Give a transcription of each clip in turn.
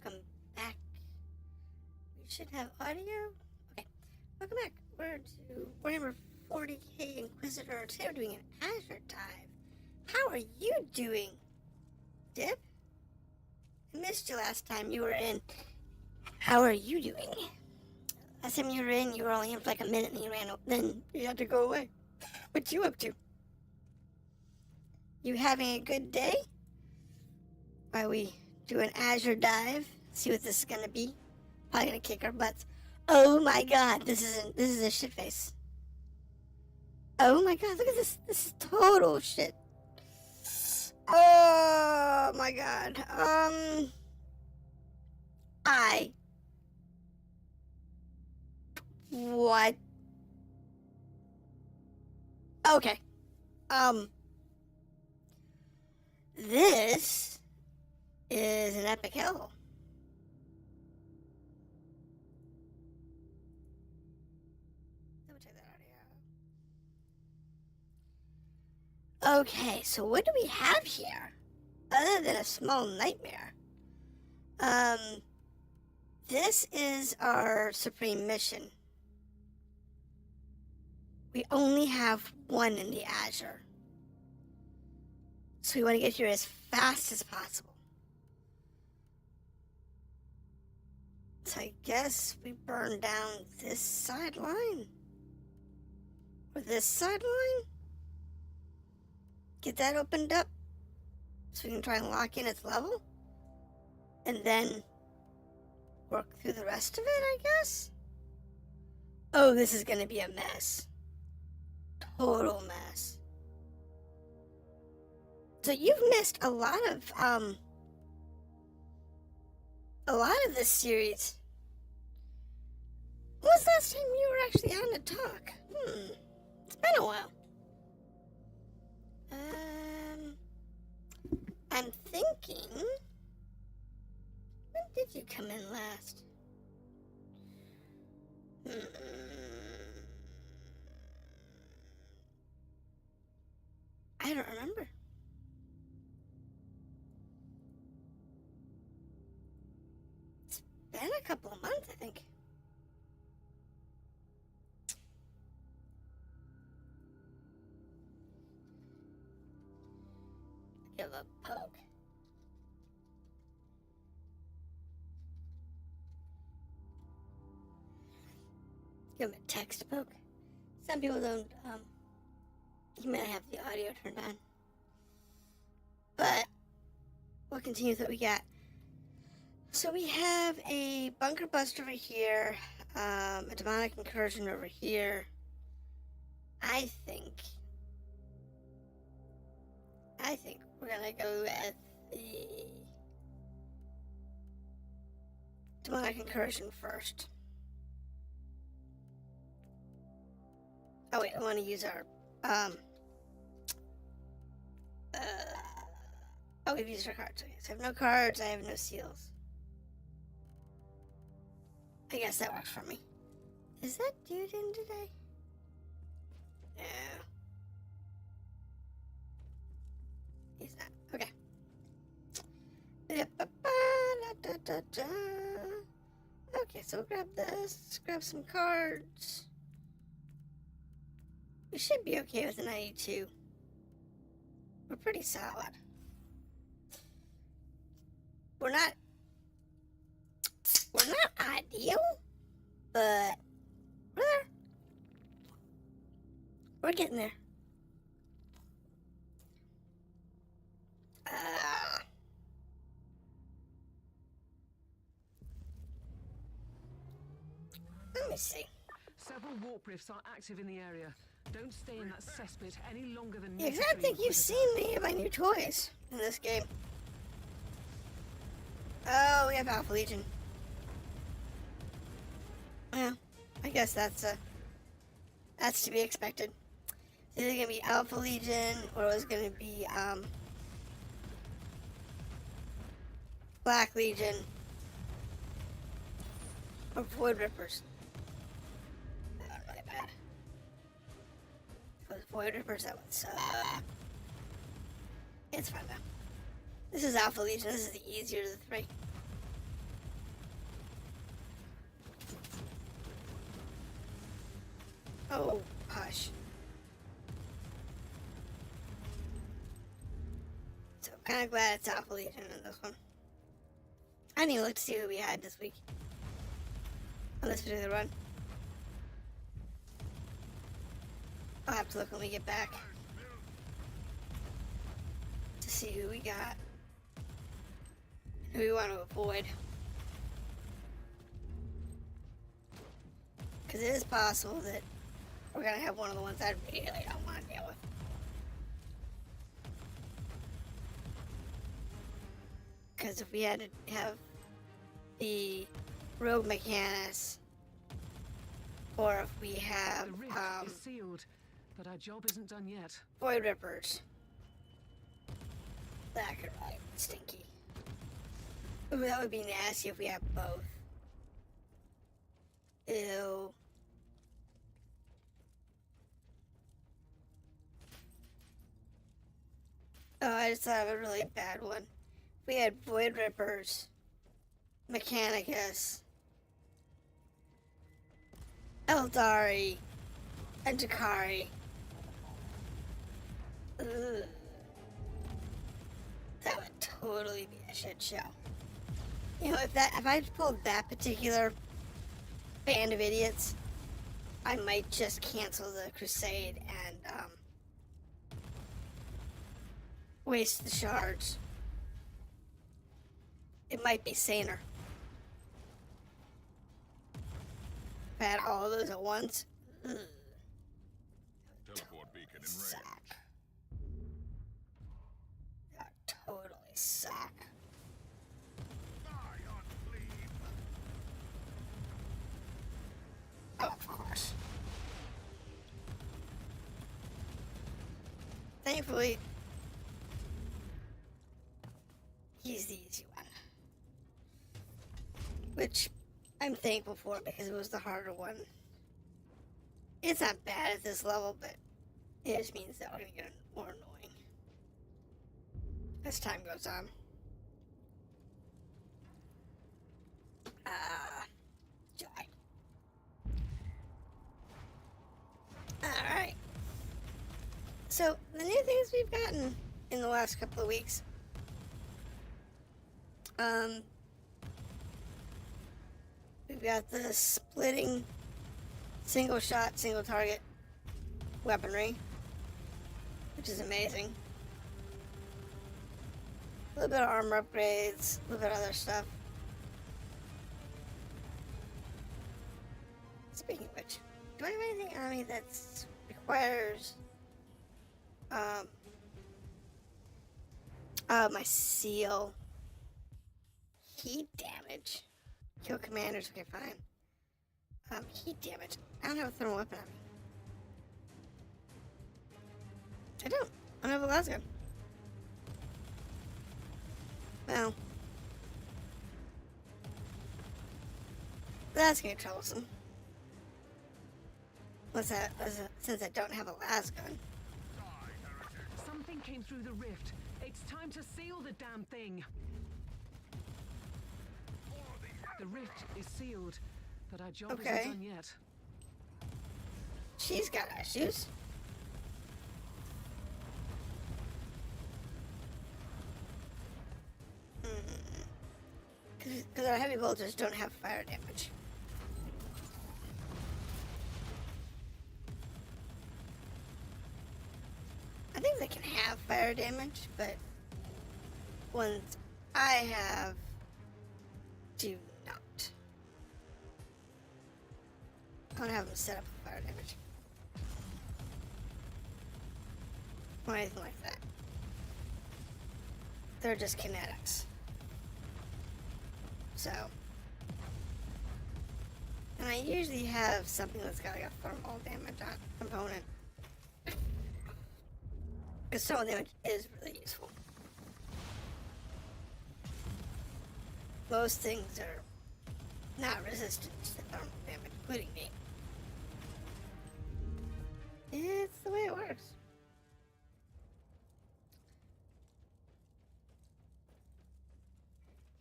welcome back. We should have audio. Okay, welcome back. We're to Warhammer 40k Inquisitor. Today we're doing an Azure dive. How are you doing, Dip? I missed you last time you were in. How are you doing? Last time you were in, you were only in for like a minute and you ran. Then you had to go away. What you up to? You having a good day? While we do an Azure dive, see what this is gonna be. Probably gonna kick our butts. Oh my god, this is a shit face. Oh my god, look at this. This is total shit. Oh my god. What? Okay. This is an epic hell. Double check that audio. Okay, so what do we have here? Other than a small nightmare. This is our supreme mission. We only have one in the Azure. So we want to get here as fast as possible. So I guess we burn down this sideline. Or this sideline. Get that opened up. So we can try and lock in its level. And then work through the rest of it, I guess. Oh, this is going to be a mess. Total mess. So you've missed a lot of this series. When was the last time you were actually on to talk? It's been a while. I'm thinking, when did you come in last? I don't remember. It's been a couple of months, I think. Give a poke. Give him a text poke. Some people don't, you might have the audio turned on. But we'll continue with what we got. So we have a bunker bust over here, a demonic incursion over here. I think we're gonna go with the demonic incursion first. Oh wait, I want to use our oh, we've used our cards. Okay, so I have no cards, I have no seals. I guess that works for me. Is that dude in today? No. He's not. Okay. Okay, so we'll grab this. Grab some cards. We should be okay with a 92. We're pretty solid. We're not ideal, but we're there. We're getting there. Let me see. Several warp rifts are active in the area. Don't stay in that cesspit any longer than Yeah, because I don't think you've seen any of my new toys in this game. Oh, we have Alpha Legion. Well, I guess that's to be expected. It's either gonna be Alpha Legion or it was gonna be Black Legion or Void Rippers. Really bad. If it was Void Rippers, that would suck. It's fine though. This is Alpha Legion. This is the easier of the three. Oh, hush. So, kind of glad it's Alpha Legion in this one. I need to look to see who we had this week. On this particular run. I'll have to look when we get back. To see who we got. Who we want to avoid. Because it is possible that we're going to have one of the ones I really don't want to deal with. Because if we had to have the rogue mechanics, or if we have The rift is sealed, but our job isn't done yet. void rippers, that could really be stinky. Ooh, that would be nasty if we have both. Ew. Oh, I just thought of a really bad one. We had void rippers, Mechanicus, Eldari, and Jakari. Ugh. That would totally be a shit show. You know, if I pulled that particular band of idiots, I might just cancel the Crusade and waste the shards. It might be saner. If I had all of those at once. Ugh. Teleport beacon in range. Suck. That would totally suck. Die, unclean. Oh, of course. Thankfully, he's the easy one. Which I'm thankful for because it was the harder one. It's not bad at this level, but it just means that we're going to get more annoying as time goes on. Joy. Alright. So, the new things we've gotten in the last couple of weeks. We've got the splitting single shot, single target weaponry, which is amazing. A little bit of armor upgrades, a little bit of other stuff. Speaking of which, do I have anything on me that requires my seal heat damage? Kill commanders, okay, fine. Heat damage. I don't have a thermal weapon on me. I don't have a lasgun. Well, that's gonna be troublesome. Since I don't have a lasgun. Something came through the rift. It's time to seal the damn thing. The rift is sealed, but our job Okay. isn't done yet. She's got issues. Because our heavy bolters don't have fire damage. I think they can have fire damage, but ones I have do not. I don't have them set up for fire damage. Or anything like that. They're just kinetics. So. And I usually have something that's got like a thermal damage on component. Because thermal damage is really useful. Most things are not resistant to thermal damage, including me. It's the way it works.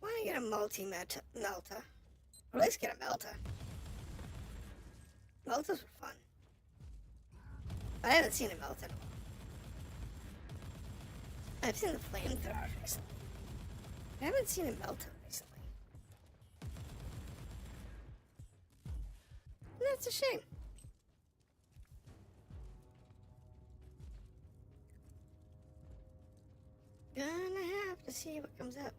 Why don't I get a multi-melta? Or at least get a melta. Meltas are fun. But I haven't seen it melt at all. I've seen the flamethrower recently. I haven't seen it melt recently. And that's a shame. Gonna have to see what comes up.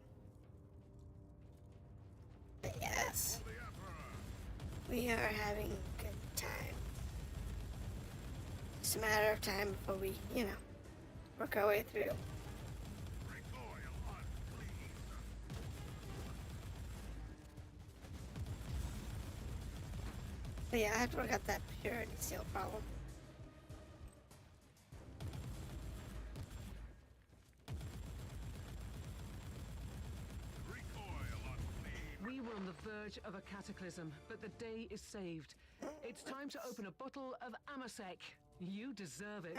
But yes, we are having a good time. It's a matter of time before we, work our way through. But yeah, I have to work out that purity seal problem. We were on the verge of a cataclysm, but the day is saved. It's time to open a bottle of Amasek. You deserve it.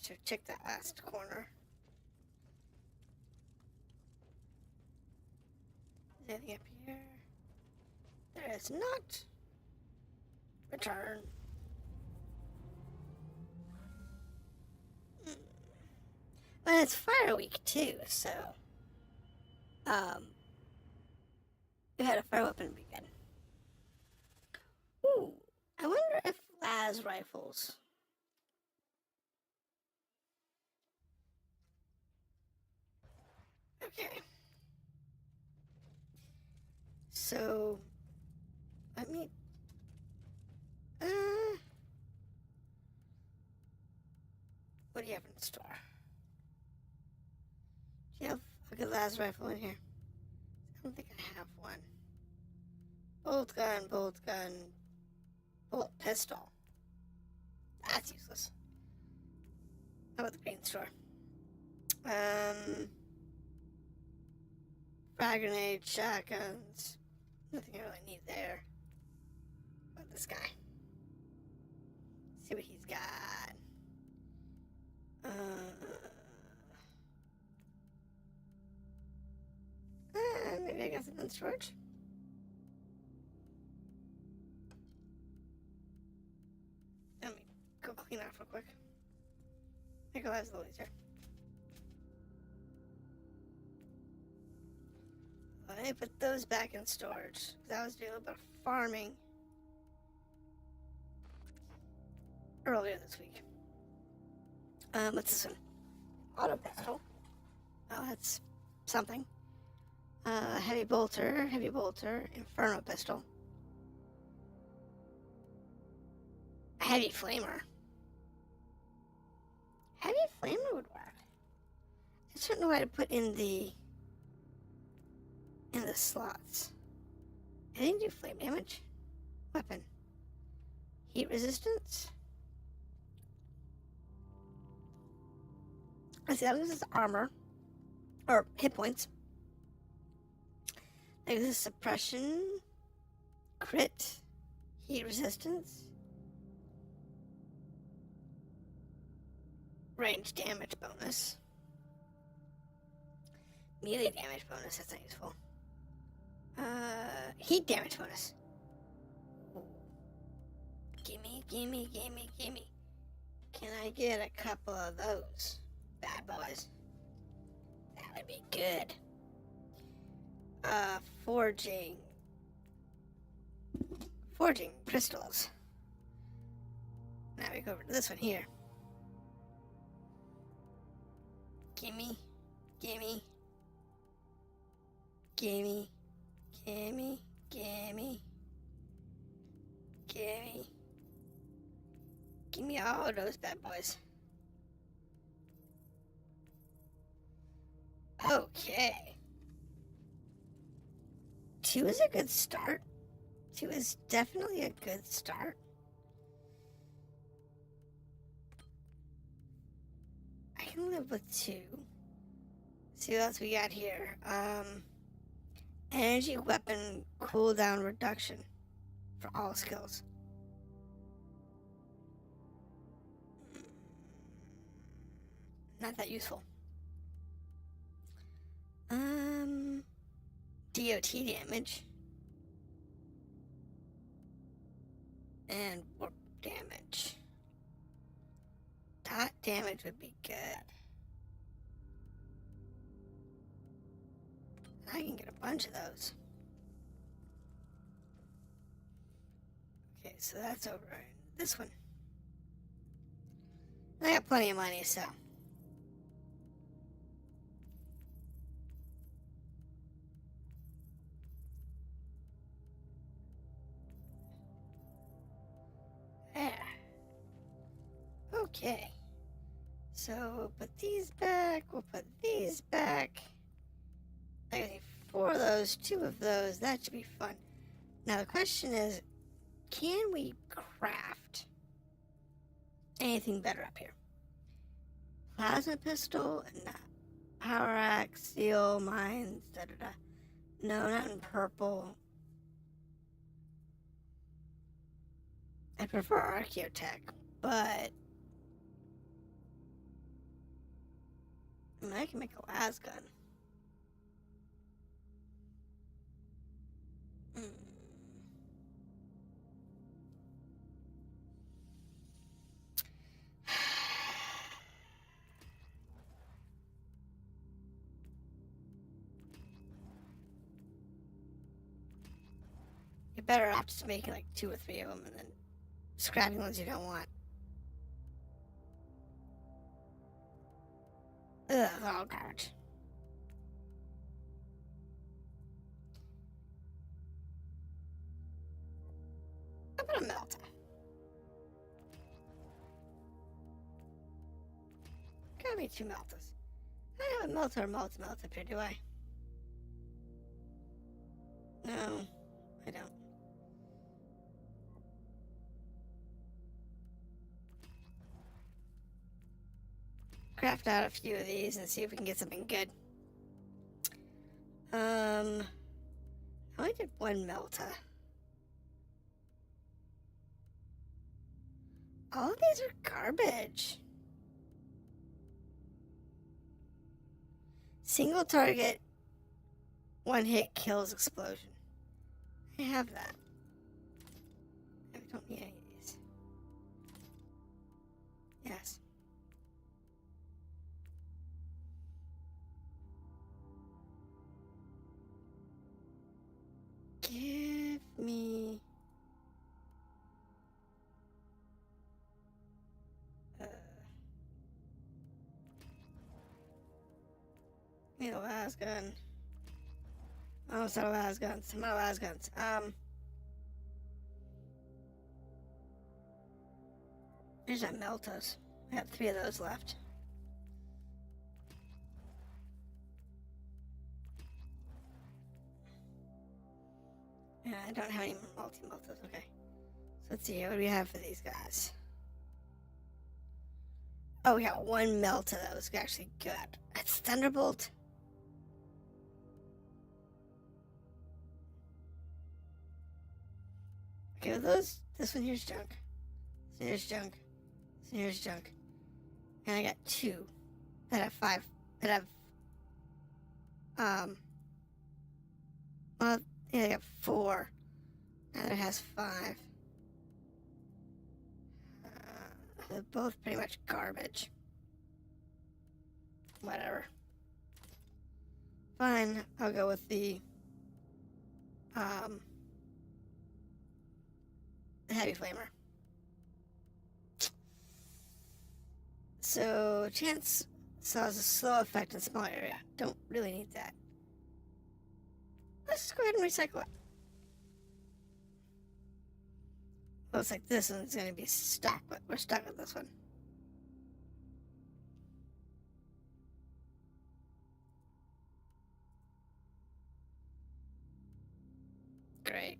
Should check that last corner. Is there anything up here? There is not. Return. But it's Fire Week too, so we had a fire weapon begin. Ooh, I wonder if las rifles. Okay. So let me what do you have in store? Do you have a good las rifle in here? I don't think I have one. Bolt gun, bolt pistol. That's useless. How about the green store? Frag grenade, shotguns. Nothing I really need there. What about this guy? See what he's got. Maybe I got something in storage. Let me go clean off real quick. Make our lives a little easier. Let me put those back in storage, because I was doing a little bit of farming earlier this week. What's this one? Auto pistol. Oh, that's something. Heavy bolter, inferno pistol. Heavy flamer. Heavy flamer would work. I just don't know how to put in the slots. I didn't do flame damage. Weapon. Heat resistance. I see that loses armor. Or hit points. Like this is suppression. Crit. Heat resistance. Range damage bonus. Melee damage bonus, that's not useful. Heat damage bonus. Gimme. Can I get a couple of those bad boys? That would be good. Forging crystals. Now we go over to this one here. Gimme. Give me all those bad boys. Okay. 2 is a good start. 2 is definitely a good start. I can live with 2. See what else we got here. Energy weapon cooldown reduction for all skills. Not that useful. DOT damage. And warp damage. Dot damage would be good. I can get a bunch of those. Okay, so that's over this one. I got plenty of money, so. There. Okay. So we'll put these back. We'll put these back. I need 4 of those, 2 of those. That should be fun. Now the question is, can we craft anything better up here? Plasma pistol, no. Power axe, seal, mines, da-da-da. No, not in purple. I prefer Archaeotech, but I mean, I can make a las gun. You're better off just making like 2 or 3 of them and then scrapping ones you don't want. Ugh, oh god. How about a melter? Gotta be 2 melters. I don't have a melter or melt up here, do I? No, I don't. Craft out a few of these and see if we can get something good. I only did 1 melta. All of these are garbage. Single target, 1 hit kills explosion. I have that. I don't need any of these. Yes. Give me need a las gun. Oh, it's not a las gun. Some out of las guns. There's our meltas. I have 3 of those left. Yeah, I don't have any more multi-meltas. Okay. So let's see. What do we have for these guys? Oh, we got 1 melta that was actually good. That's Thunderbolt. Okay, well those, this one here's junk. This one here's junk. This one here's junk. And I got 2 that have 5, that have, well, yeah, I got 4. Now it has 5. They're both pretty much garbage. Whatever. Fine, I'll go with the heavy flamer. So, chance has a slow effect in small area. Don't really need that. Let's just go ahead and recycle it. Looks like this one's gonna be stuck, but we're stuck with this one. Great.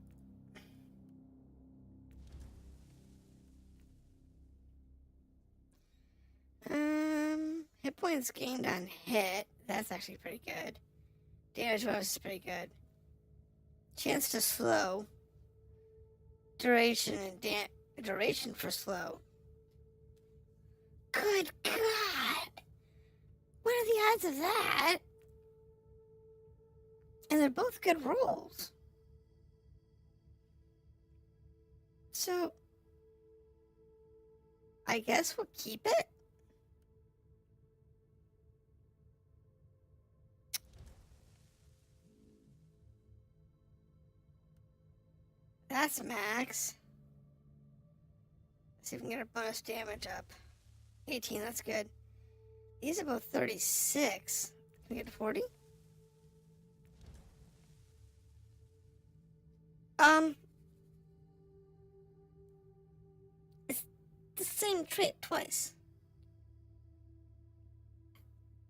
Hit points gained on hit. That's actually pretty good. Damage bonus is pretty good. Chance to slow. Duration and duration for slow. Good God! What are the odds of that? And they're both good rolls. So, I guess we'll keep it. That's max. Let's see if we can get our bonus damage up. 18, that's good. These are both 36. Can we get to 40? It's the same trait twice.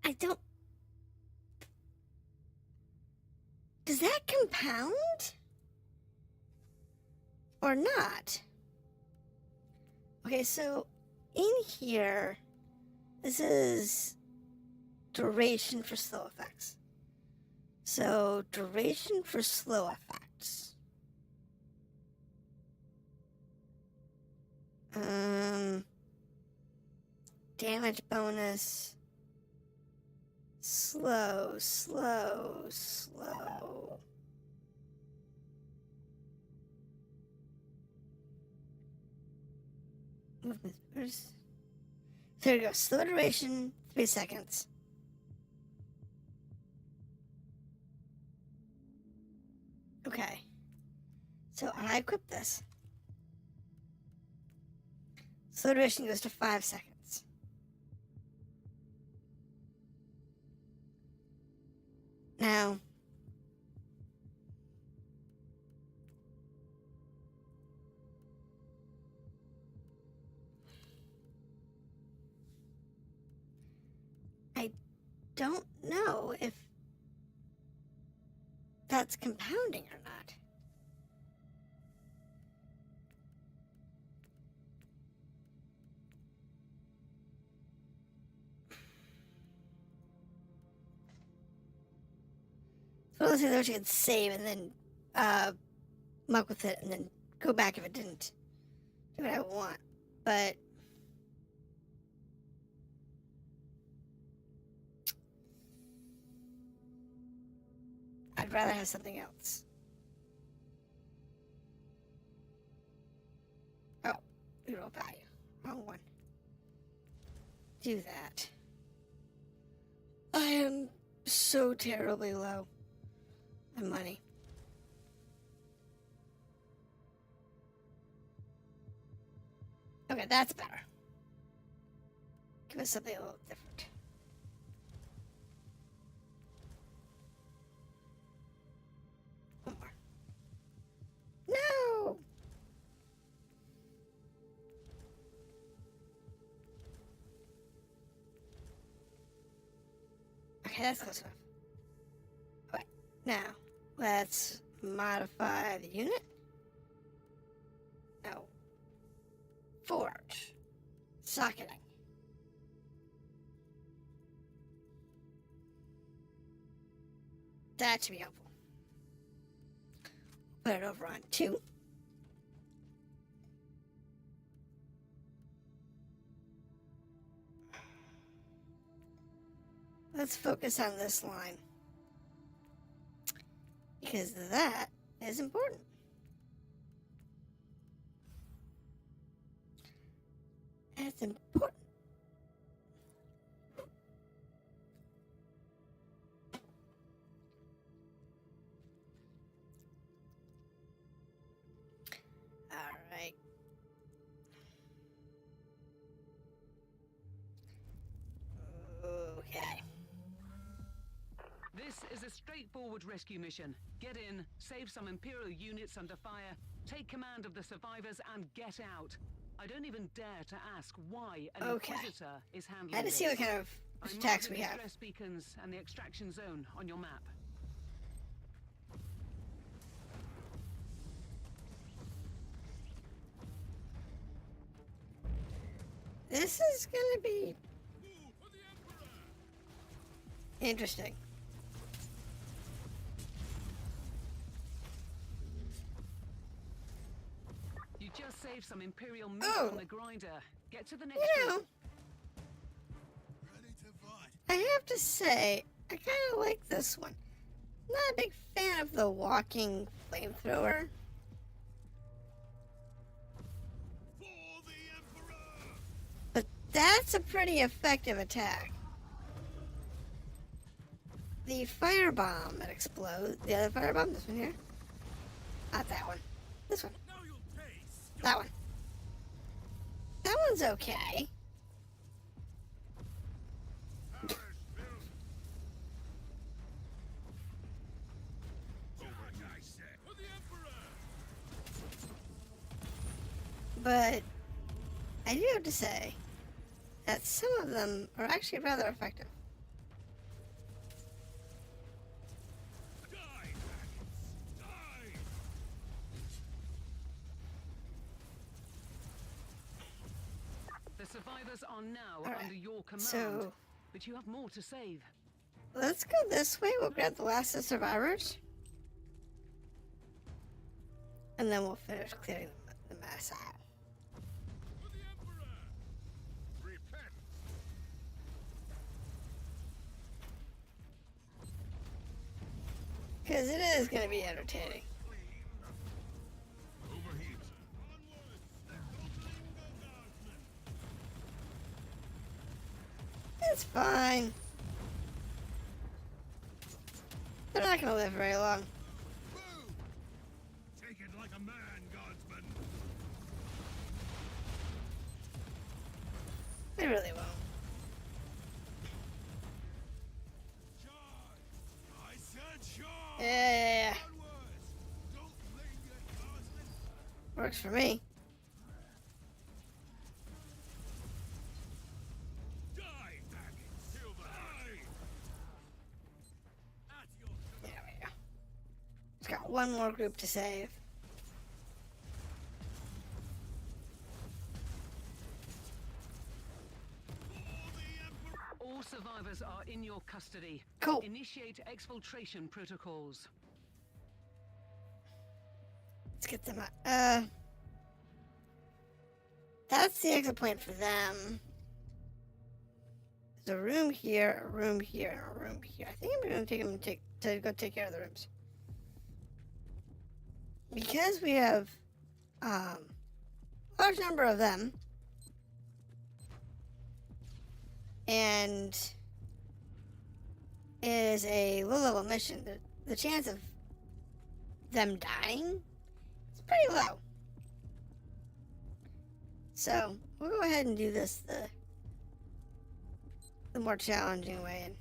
I don't... Does that compound? Or not? Okay, so in here, this is duration for slow effects. So duration for slow effects. Damage bonus. Slow. Movement. There we go. Slow duration, 3 seconds. Okay. So I equip this. Slow duration goes to 5 seconds. Now, I don't know if that's compounding or not. So let's see, you could save and then muck with it and then go back if it didn't do what I want. But I'd rather have something else. Oh, reroll value. Wrong one. Do that. I am so terribly low on money. Okay, that's better. Give us something a little different. One more. No! Okay, that's close enough. Alright, now, let's modify the unit. No. Forge. Socketing. That should be helpful. Put it over on 2. Let's focus on this line. Because that is important. That's important. All right. Okay. This is a straightforward rescue mission. Get in, save some Imperial units under fire, take command of the survivors, and get out. I don't even dare to ask why an Inquisitor is handling I had to see what kind of attacks we have. Distress beacons and the extraction zone on your map. This is gonna be interesting. You just saved some Imperial meat on the grinder. Get to the next You know, I have to say, I kind of like this one. Not a big fan of the walking flamethrower. For the Emperor! That's a pretty effective attack. The firebomb that explodes. The other firebomb, this one here. Not that one. This one. That one. That one's okay. But I do have to say that some of them are actually rather effective. The survivors are now All right, under your command, so but you have more to save. let's go this way. We'll grab the last of the survivors. And then we'll finish clearing the mess out. Because it is going to be entertaining. It's fine. They're not going to live very long. Take it like a man, guardsman. They really won't. I said charge. Yeah. Don't linger, guardsman. Works for me. Die, maggots. Silver. Die. At your There we go. Just got one more group to save. All survivors are in your custody. Cool. Initiate exfiltration protocols. Let's get them out. That's the exit point for them. There's a room here, a room here, and a room here. I think I'm going to take them to go take care of the rooms. Because we have a large number of them, and it is a low-level mission, the chance of them dying is pretty low. So we'll go ahead and do this the more challenging way. And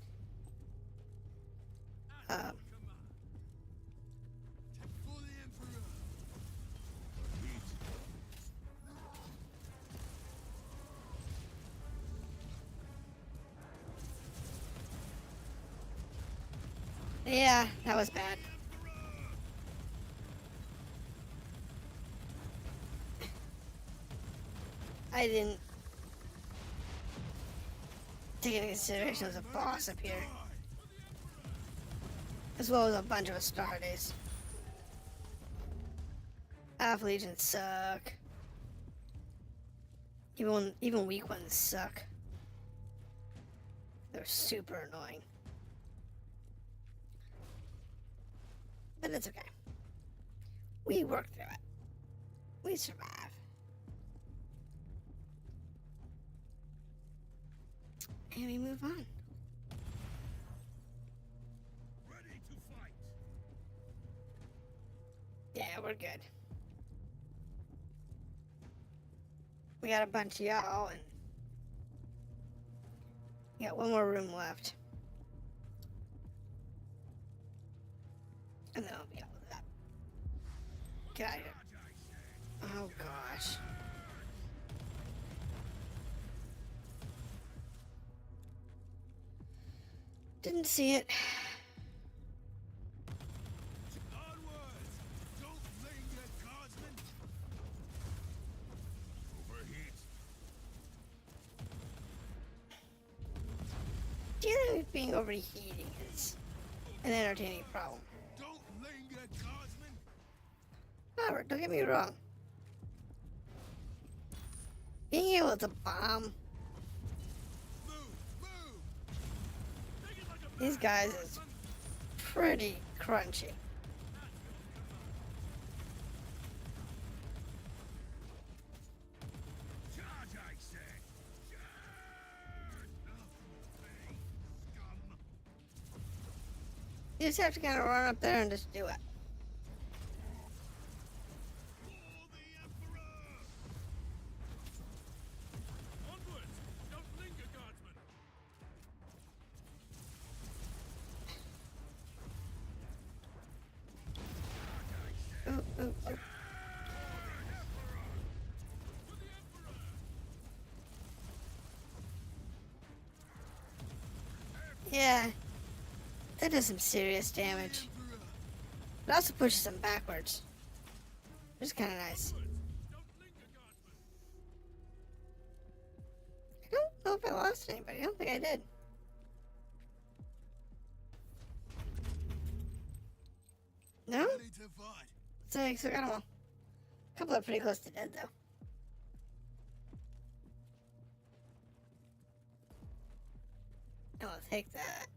yeah, that was bad. I didn't take into consideration there's a boss up here, as well as a bunch of Astartes. Alpha Legions suck. Even weak ones suck. They're super annoying. But it's okay. We work through it. We survive. And we move on. ready to fight. Yeah, we're good. We got a bunch of y'all, and we got one more room left. And then I'll be all of that. Get out of here. Oh gosh. Didn't see it. Onwards. Don't linger, guardsman. Overheat. Dealing with being overheating is an entertaining problem. Don't linger, guardsman. However, don't get me wrong. Being able to bomb Move, move. Take it like a these guys is pretty crunchy. charge, I said. Charge. You just have to kind of run up there and just do it. For the Emperor! Onwards! Don't linger, guardsmen! Ooh, ooh, ooh. For the Emperor! Yeah. That does some serious damage. Emperor! It also pushes them backwards. Which is kind of nice. Onwards! Don't linger, guardsmen! I don't know if I lost anybody. I don't think I did. No? Ready to fight! So I got them all. A couple are pretty close to dead, though. I'll take that.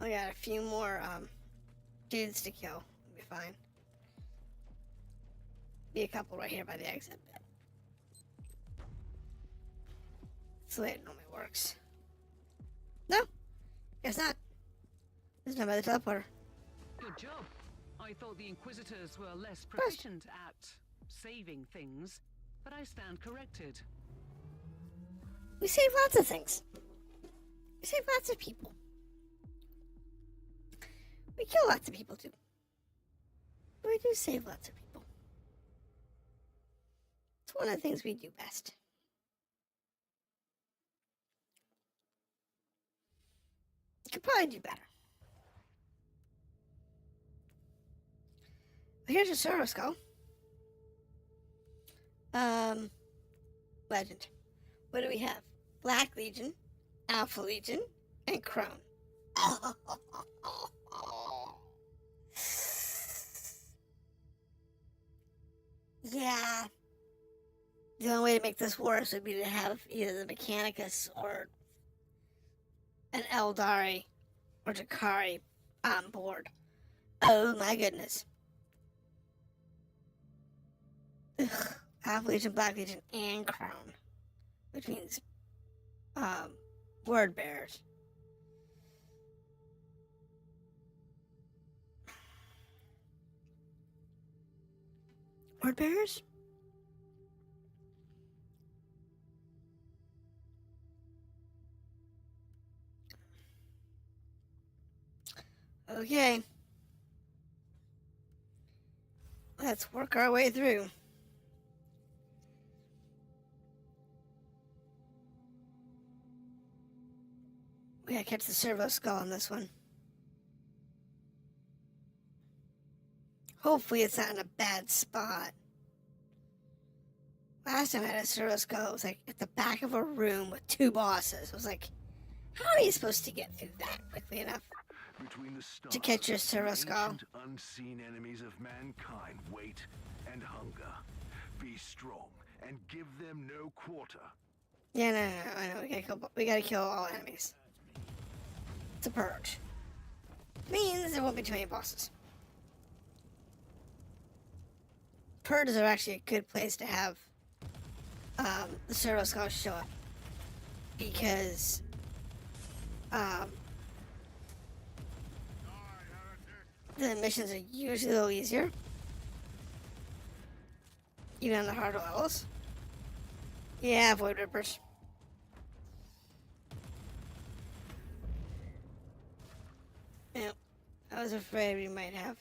We got a few more dudes to kill. We'll be fine. Be a couple right here by the exit bit. That's the way it normally works. No, guess not. This is not by the teleporter. Good job. I thought the Inquisitors were less proficient at saving things, but I stand corrected. We save lots of things. We save lots of people. We kill lots of people too. But we do save lots of people. It's one of the things we do best. Could probably do better. But here's your Servo Skull. Legend. What do we have? Black Legion, Alpha Legion, and Crone. Yeah. The only way to make this worse would be to have either the Mechanicus or an Eldari or Jakari on board. Oh my goodness. Ugh. Half Legion, Black Legion, and Crown. Which means word bearers. Word bearers? Okay. Let's work our way through. We gotta catch the Servo Skull on this one. Hopefully it's not in a bad spot. Last time I had a Servo Skull, it was like at the back of a room with two bosses. I was like, how are you supposed to get through that quickly enough to catch your Servo Skull? Unseen enemies of mankind wait and hunger. Be strong and give them no quarter. Yeah, no, I know. We gotta kill all enemies. It's a purge. Means there won't be too many bosses. Purges are actually a good place to have the Servo Skull show up. Because the missions are usually a little easier. Even on the harder levels. Yeah, Void Rippers. Yep. I was afraid we might have.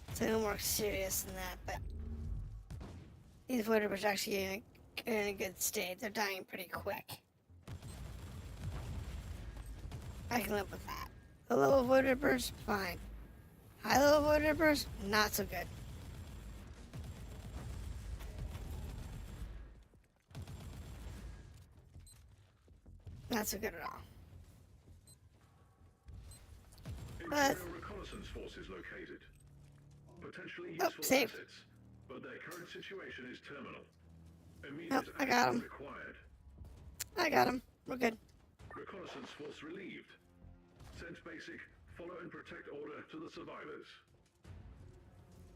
It's a little more serious than that, but these Void Rippers are actually in a good state. They're dying pretty quick. I can live with that. The low Void Rippers, fine. High level Void Rippers, not so good. Not so good at all. Imperial reconnaissance forces located. Potentially useful save. assets, but their current situation is terminal. Immediate Nope, I got action him. required. I got him. We're good. Reconnaissance force relieved. Send basic, follow and protect order to the survivors.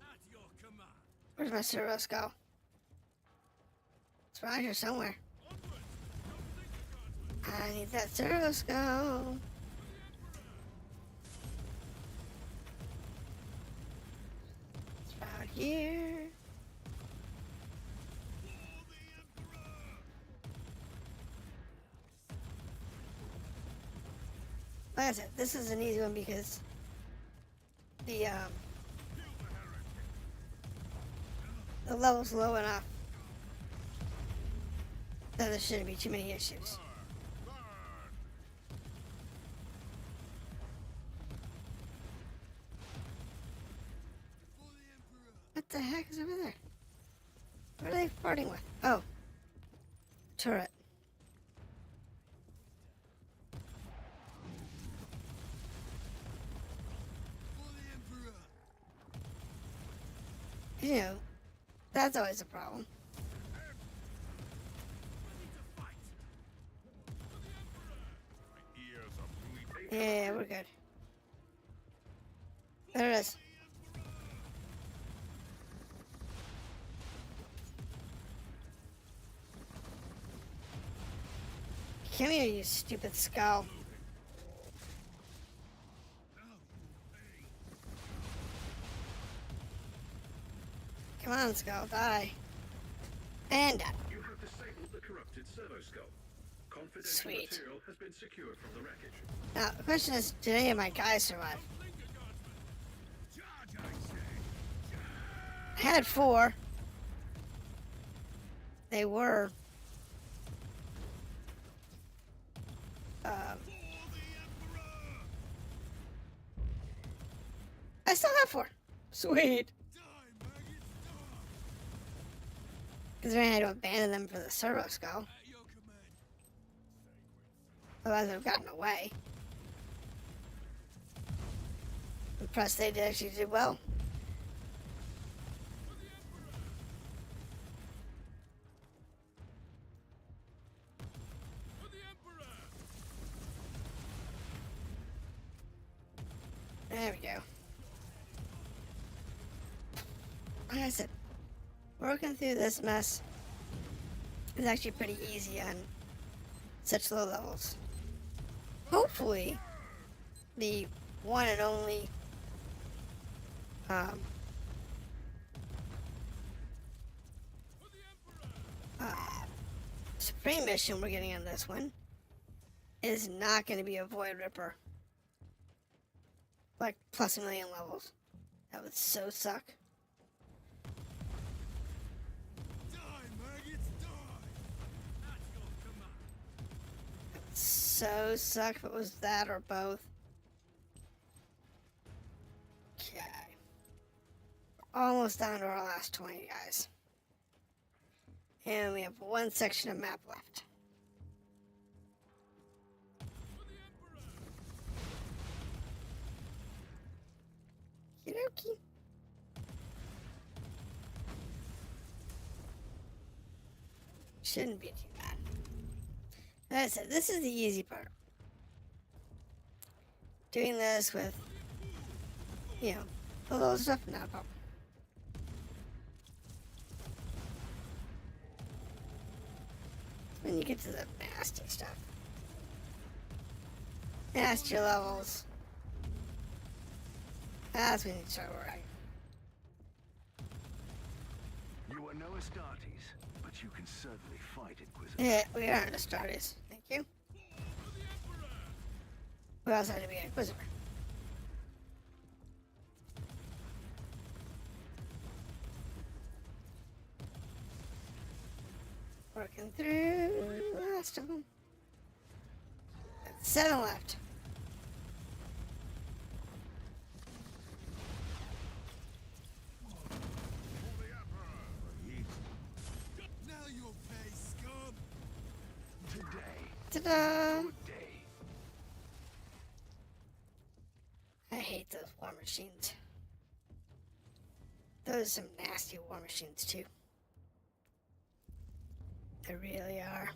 At your command. Where's my Servo Skull? It's around here somewhere. Onwards! Don't linger, guardsmen! I need that servo skull. It's out here. Like I said, this is an easy one because the level's low enough that there shouldn't be too many issues. What the heck is over there? What are they farting with? Oh. Turret. You know, that's always a problem. Yeah, we're good. There it is. Come here, you stupid skull. Come on, skull, die. And done. You have disabled the corrupted servo skull. Confidential Sweet. material has been secured from the wreckage. Now, the question is, did any of my guys survive? I had 4. They were... I still have 4. Sweet. Because I had to abandon them for the servo skull. Otherwise, I've gotten away. I'm impressed they did actually do well. There we go. Like I said, working through this mess is actually pretty easy on such low levels. Hopefully, the one and only Supreme mission we're getting on this one is not going to be a Void Ripper. Like, plus 1,000,000 levels. That would so suck. That would so suck if it was that or both. Okay. We're almost down to our last 20, guys. And we have one section of map left. Okey-dokey. Shouldn't be too bad. Like I said, this is the easy part. Doing this with, you know, a little stuff, not a problem. When you get to the nasty stuff. Nasty levels. That's when you start worrying. You are no Astartes, but you can certainly fight, Inquisitor. Yeah, we are Astartes. Thank you. We also had to be an Inquisitor. Working through the last of them. 7 left. Now you'll pay, scum! Today, Ta-da! good day. I hate those war machines. Those are some nasty war machines, too. They really are.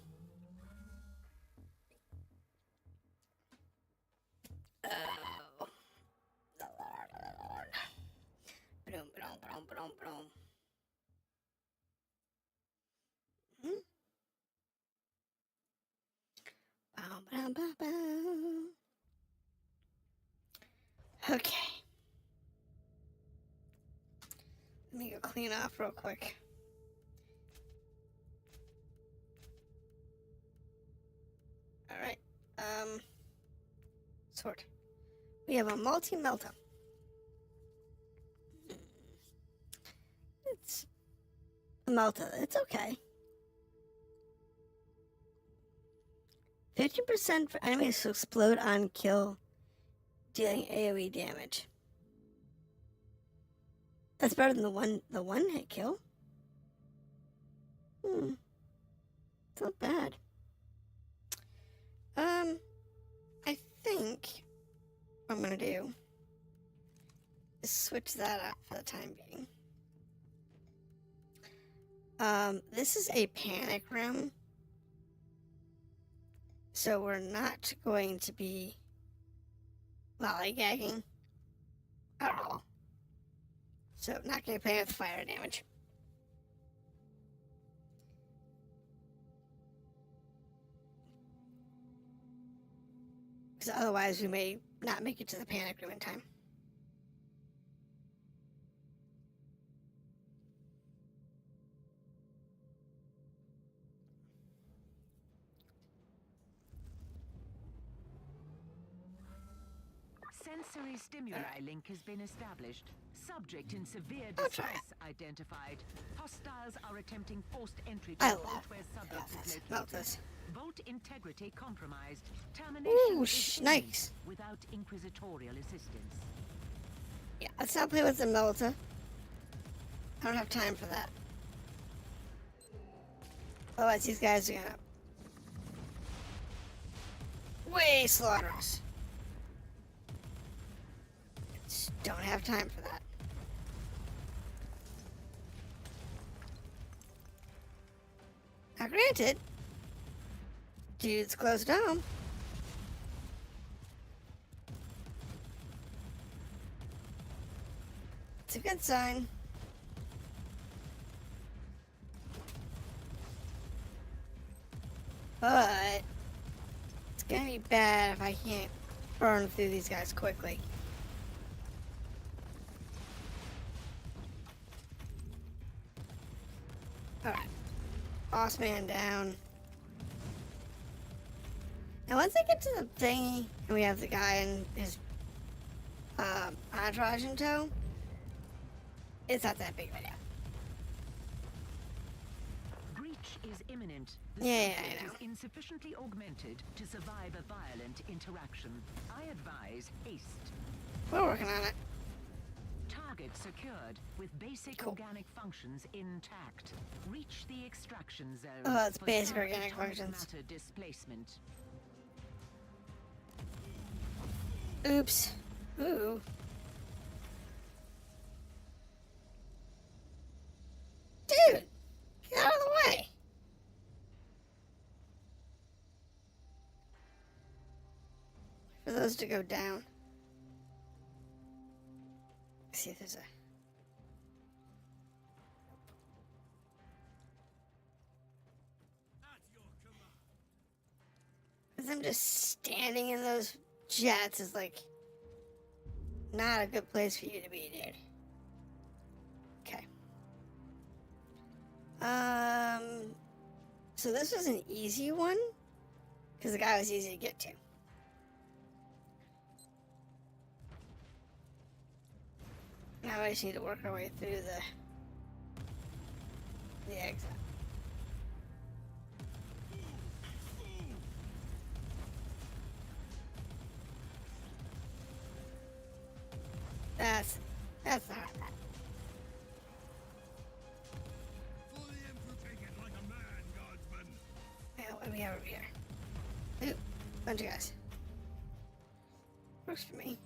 Oh. The Lord. Ba-dum, ba-dum, ba-dum, ba-dum, ba-dum. Okay. Let me go clean off real quick. Alright. Sword. We have a multi-melta. It's a melta. It's okay. 50% for enemies to explode on kill, dealing AoE damage. That's better than the one hit kill. It's not bad. I think what I'm gonna do is switch that out for the time being. This is a panic room, so we're not going to be lollygagging at all. So not going to play with fire damage. Because otherwise we may not make it to the panic room in time. Sensory stimuli link has been established. Subject in severe distress identified. Hostiles are attempting forced entry to vault where subject is located. Vault integrity compromised. Termination is nice. Without inquisitorial assistance. Yeah, let's not play with the Melta. I don't have time for that. Otherwise, these guys are gonna way slaughter us. Just don't have time for that. Now, granted, dude's close to home. It's a good sign. But it's gonna be bad if I can't burn through these guys quickly. Alright. Boss man down. Now once I get to the thingy, and we have the guy and his entourage in tow, it's not that big of a deal. Breach is imminent. The subject is insufficiently augmented to survive a violent interaction. I advise haste. We're working on it. Target secured with basic organic functions intact. Reach the extraction zone. Oh, it's basic organic functions. Matter displacement. Oops. Ooh. Dude, get out of the way. For those to go down. Let's see if there's a... Because I'm just standing in those jets is like not a good place for you to be, dude. Okay. So this was an easy one because the guy was easy to get to. Now we just need to work our way through the exit. That's the hard part. For the Emperor, take it like a man, guardsman. Yeah, what do we have over here? Ooh, bunch of guys. Works for me.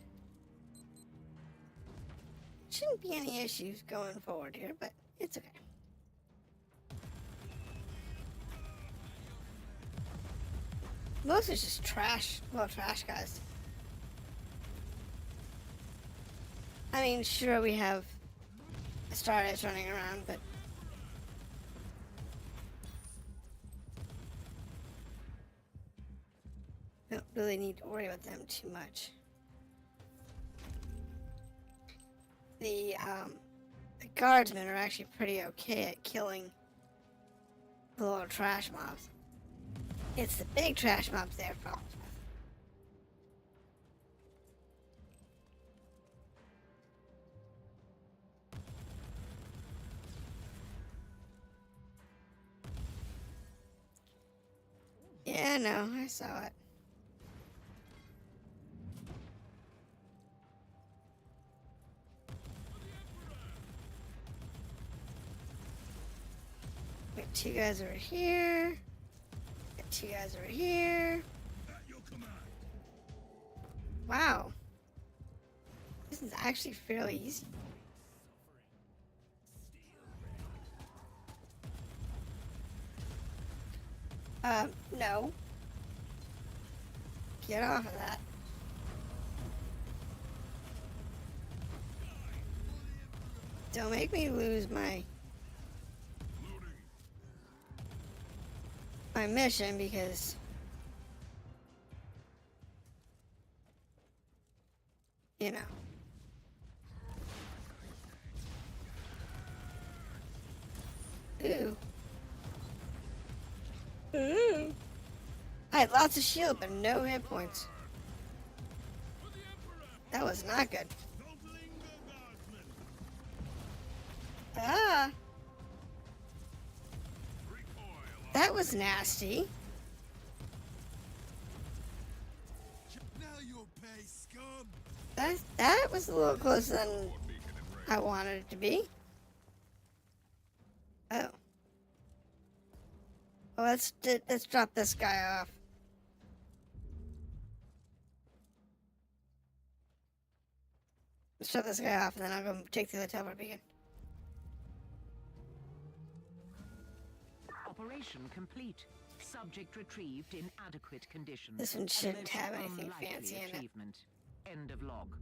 Shouldn't be any issues going forward here, but it's okay. Most is just trash. Well, trash guys. I mean, sure, we have Astartes running around, but really need to worry about them too much. The guardsmen are actually pretty okay at killing the little trash mobs. It's the big trash mobs they have problems with. Yeah, no, I saw it. Got two guys over here. Got two guys over here. At your command. Wow. This is actually fairly easy. No. Get off of that. Don't make me lose my mission because you know. Ooh. Ooh. I had lots of shield, but no hit points. That was not good. Ah. That was nasty. Now you'll pay, scum. That was a little closer than I wanted it to be. Oh. Well, let's drop this guy off. Let's drop this guy off, and then I'll go take the teleport beacon. Operation complete. Subject retrieved in adequate conditions. This one shouldn't A have most anything unlikely fancy in it. achievement. End of log.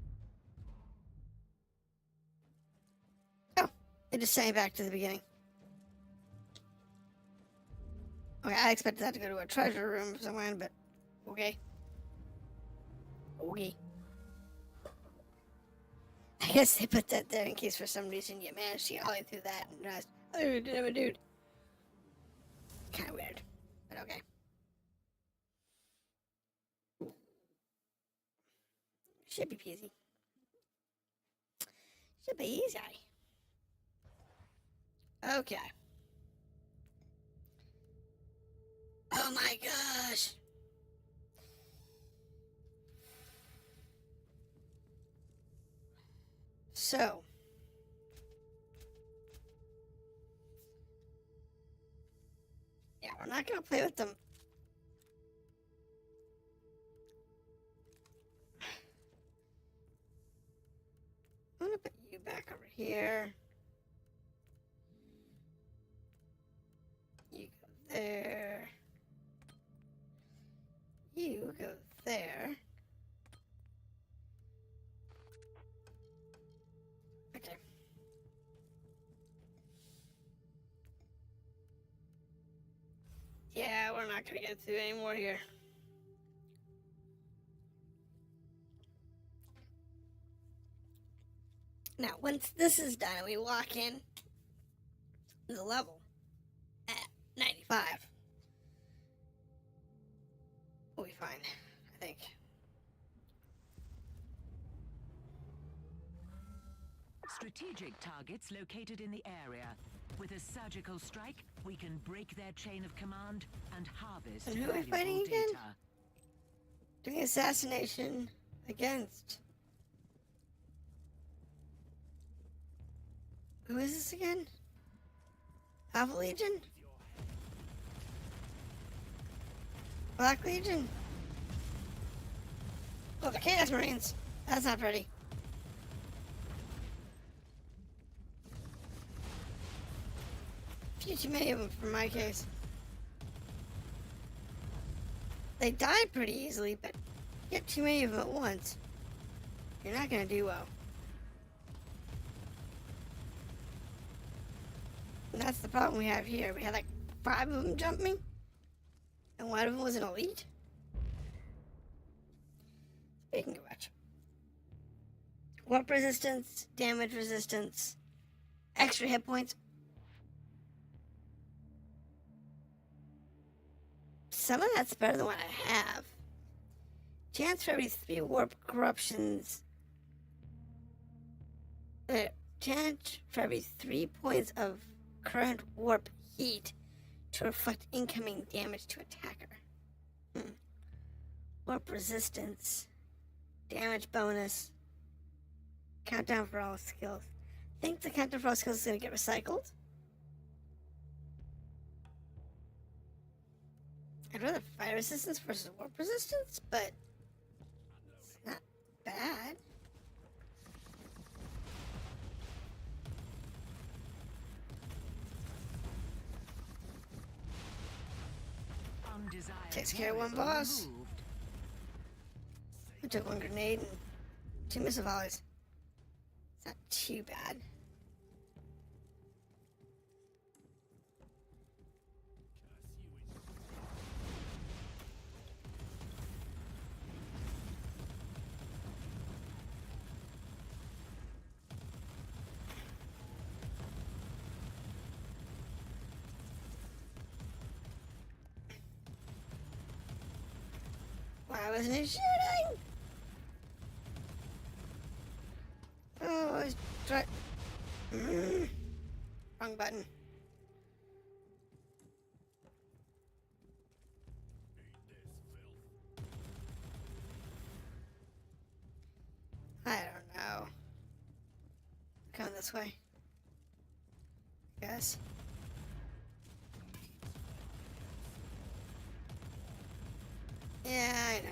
Oh, it just sent me back to the beginning. Okay, I expected that to go to a treasure room somewhere, but okay. Okay. I guess they put that there in case for some reason you managed to get all the way through that and realized, oh, you didn't have a dude. Kind of weird, but okay. Should be easy. Should be easy. Okay. Oh my gosh. So. Yeah, we're not going to play with them. I'm going to put you back over here. You go there. You go there. Okay. Yeah, we're not gonna get through any more here. Now, once this is done and we walk in the level at 95, we'll be fine, I think. Strategic targets located in the area. With a surgical strike, we can break their chain of command and harvest And who are we valuable fighting again? data. Doing assassination against. Who is this again? Alpha Legion? Black Legion? Oh, the Chaos Marines. That's not pretty. Few too many of them for my case. They die pretty easily, but get too many of them at once, you're not gonna do well. And that's the problem we have here. We had like 5 of them jump me, and one of them was an elite. Speaking of which, warp resistance, damage resistance, extra hit points. Some of that's better than what I have. Chance for every 3 warp corruptions. Chance for every 3 points of current warp heat to reflect incoming damage to attacker. Warp resistance. Damage bonus. Countdown for all skills. I think the countdown for all skills is going to get recycled. I'd rather fire resistance versus warp resistance, but it's not bad. Takes care of one boss. I took 1 grenade and 2 missile volleys. It's not too bad. Why wasn't it shooting? Oh, I was trying. Wrong button. I don't know. Coming this way. Yes. Yeah, I know.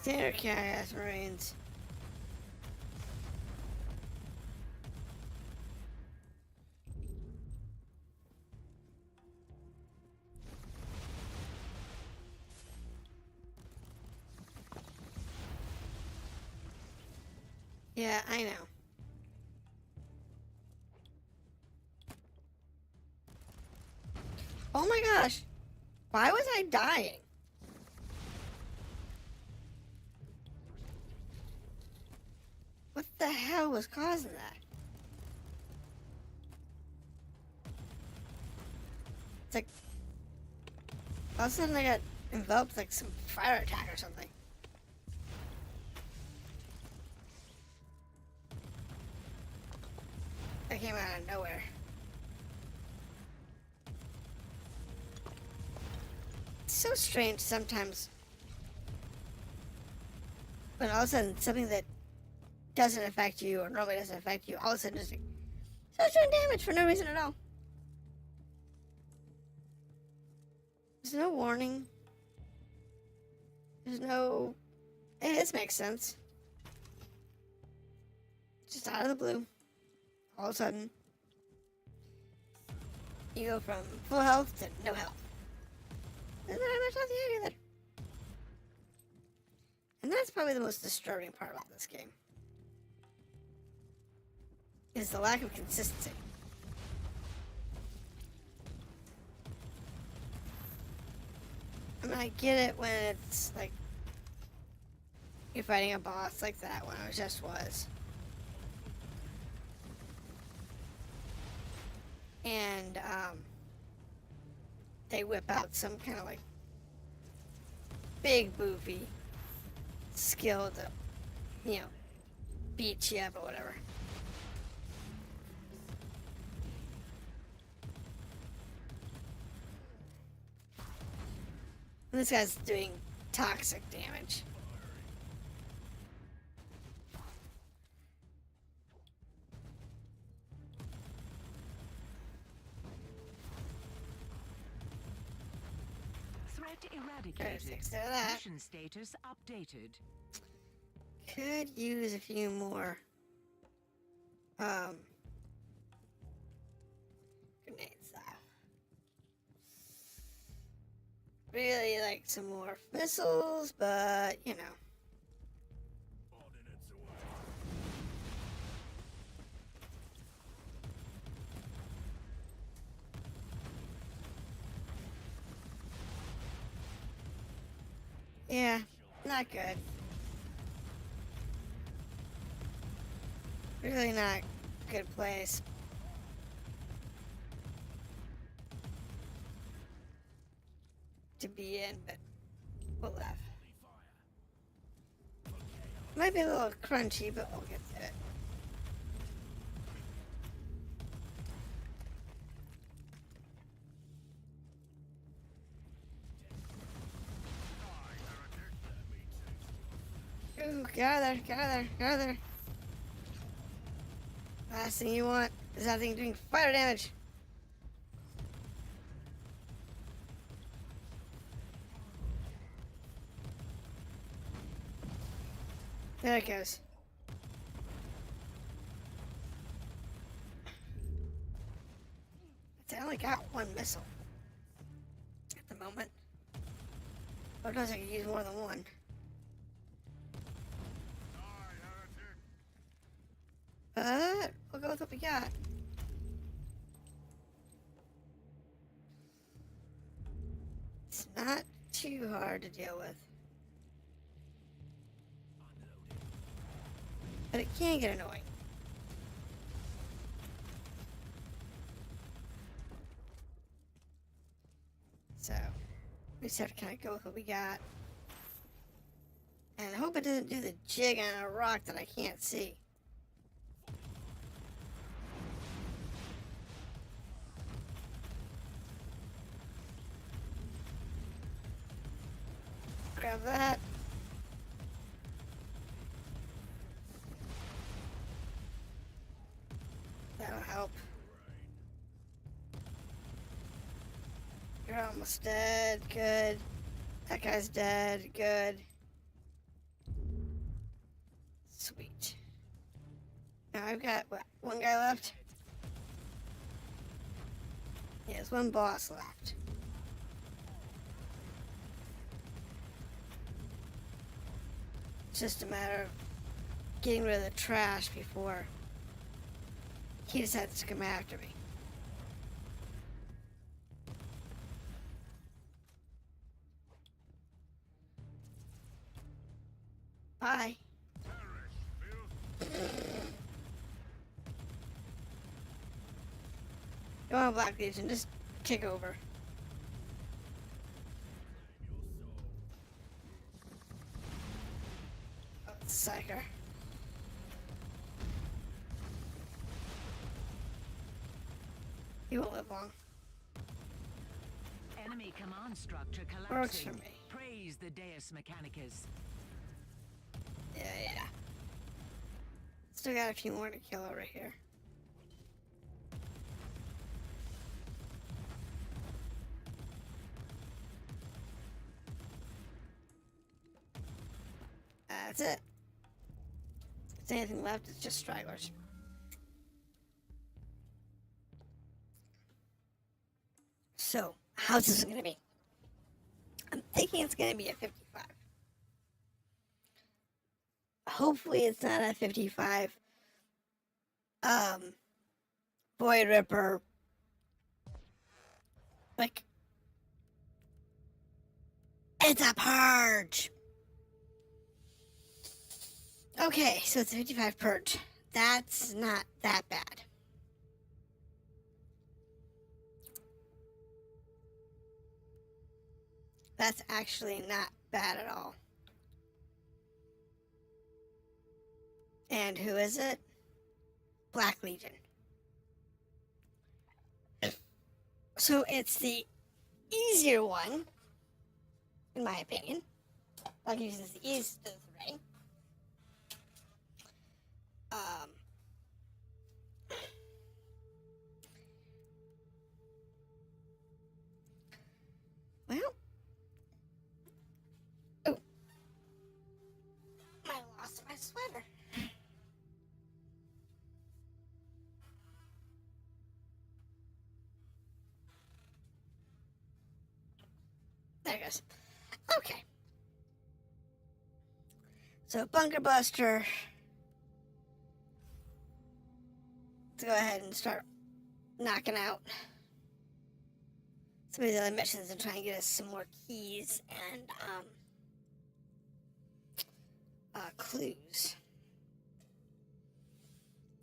Standard Chaos Marines. Yeah, I know. Oh my gosh. Why was I dying? What the hell was causing that? It's like all of a sudden I got enveloped like some fire attack or something. That came out of nowhere. It's so strange sometimes when all of a sudden something that doesn't affect you or normally doesn't affect you, all of a sudden just starts doing damage for no reason at all. There's no warning. There's no... Hey, this makes sense. Just out of the blue. All of a sudden, you go from full health to no health. And then I'm not the either. And that's probably the most disturbing part about this game. Is the lack of consistency. I mean, I get it when it's like you're fighting a boss like that one. It just was. And they whip out some kind of like big boofy skill to, you know, beat you up or whatever. And this guy's doing toxic damage. Eradicated. Mission status updated. Could use a few more grenades though. Really like some more missiles, but you know. Yeah, not good. Really not a good place. To be in, but we'll laugh. Might be a little crunchy, but we'll get to it. Ooh, get out of there, get out of there, get out of there. Last thing you want is that thing doing fire damage. There it goes. I only got one missile at the moment. Or does I could use more than one? But we'll go with what we got. It's not too hard to deal with. But it can get annoying. So, we just have to kind of go with what we got. And I hope it doesn't do the jig on a rock that I can't see. Grab that. That'll help. You're almost dead. Good. That guy's dead. Good. Sweet. Now I've got, what, one guy left? Yeah, there's one boss left. It's just a matter of getting rid of the trash before he decides to come after me. Bye. Come on, Black Legion, just kick over. Oh, psyker. He won't live long. Enemy command structure Works collapsing. for me. Praise the Deus Mechanicus. Yeah. Still got a few more to kill over here. That's it. If there's anything left, it's just stragglers. So, how's this going to be? I'm thinking it's going to be a 55. Hopefully it's not a 55. Void Ripper. Like, it's a purge. Okay, so it's a 55 purge. That's not that bad. That's actually not bad at all. And who is it? Black Legion. So it's the easier one, in my opinion. Black Legion is the easiest of the three. Well. Oh. I lost my sweater. There it goes. Okay. So, Bunker Buster. Let's go ahead and start knocking out some of the other missions and try and get us some more keys and clues.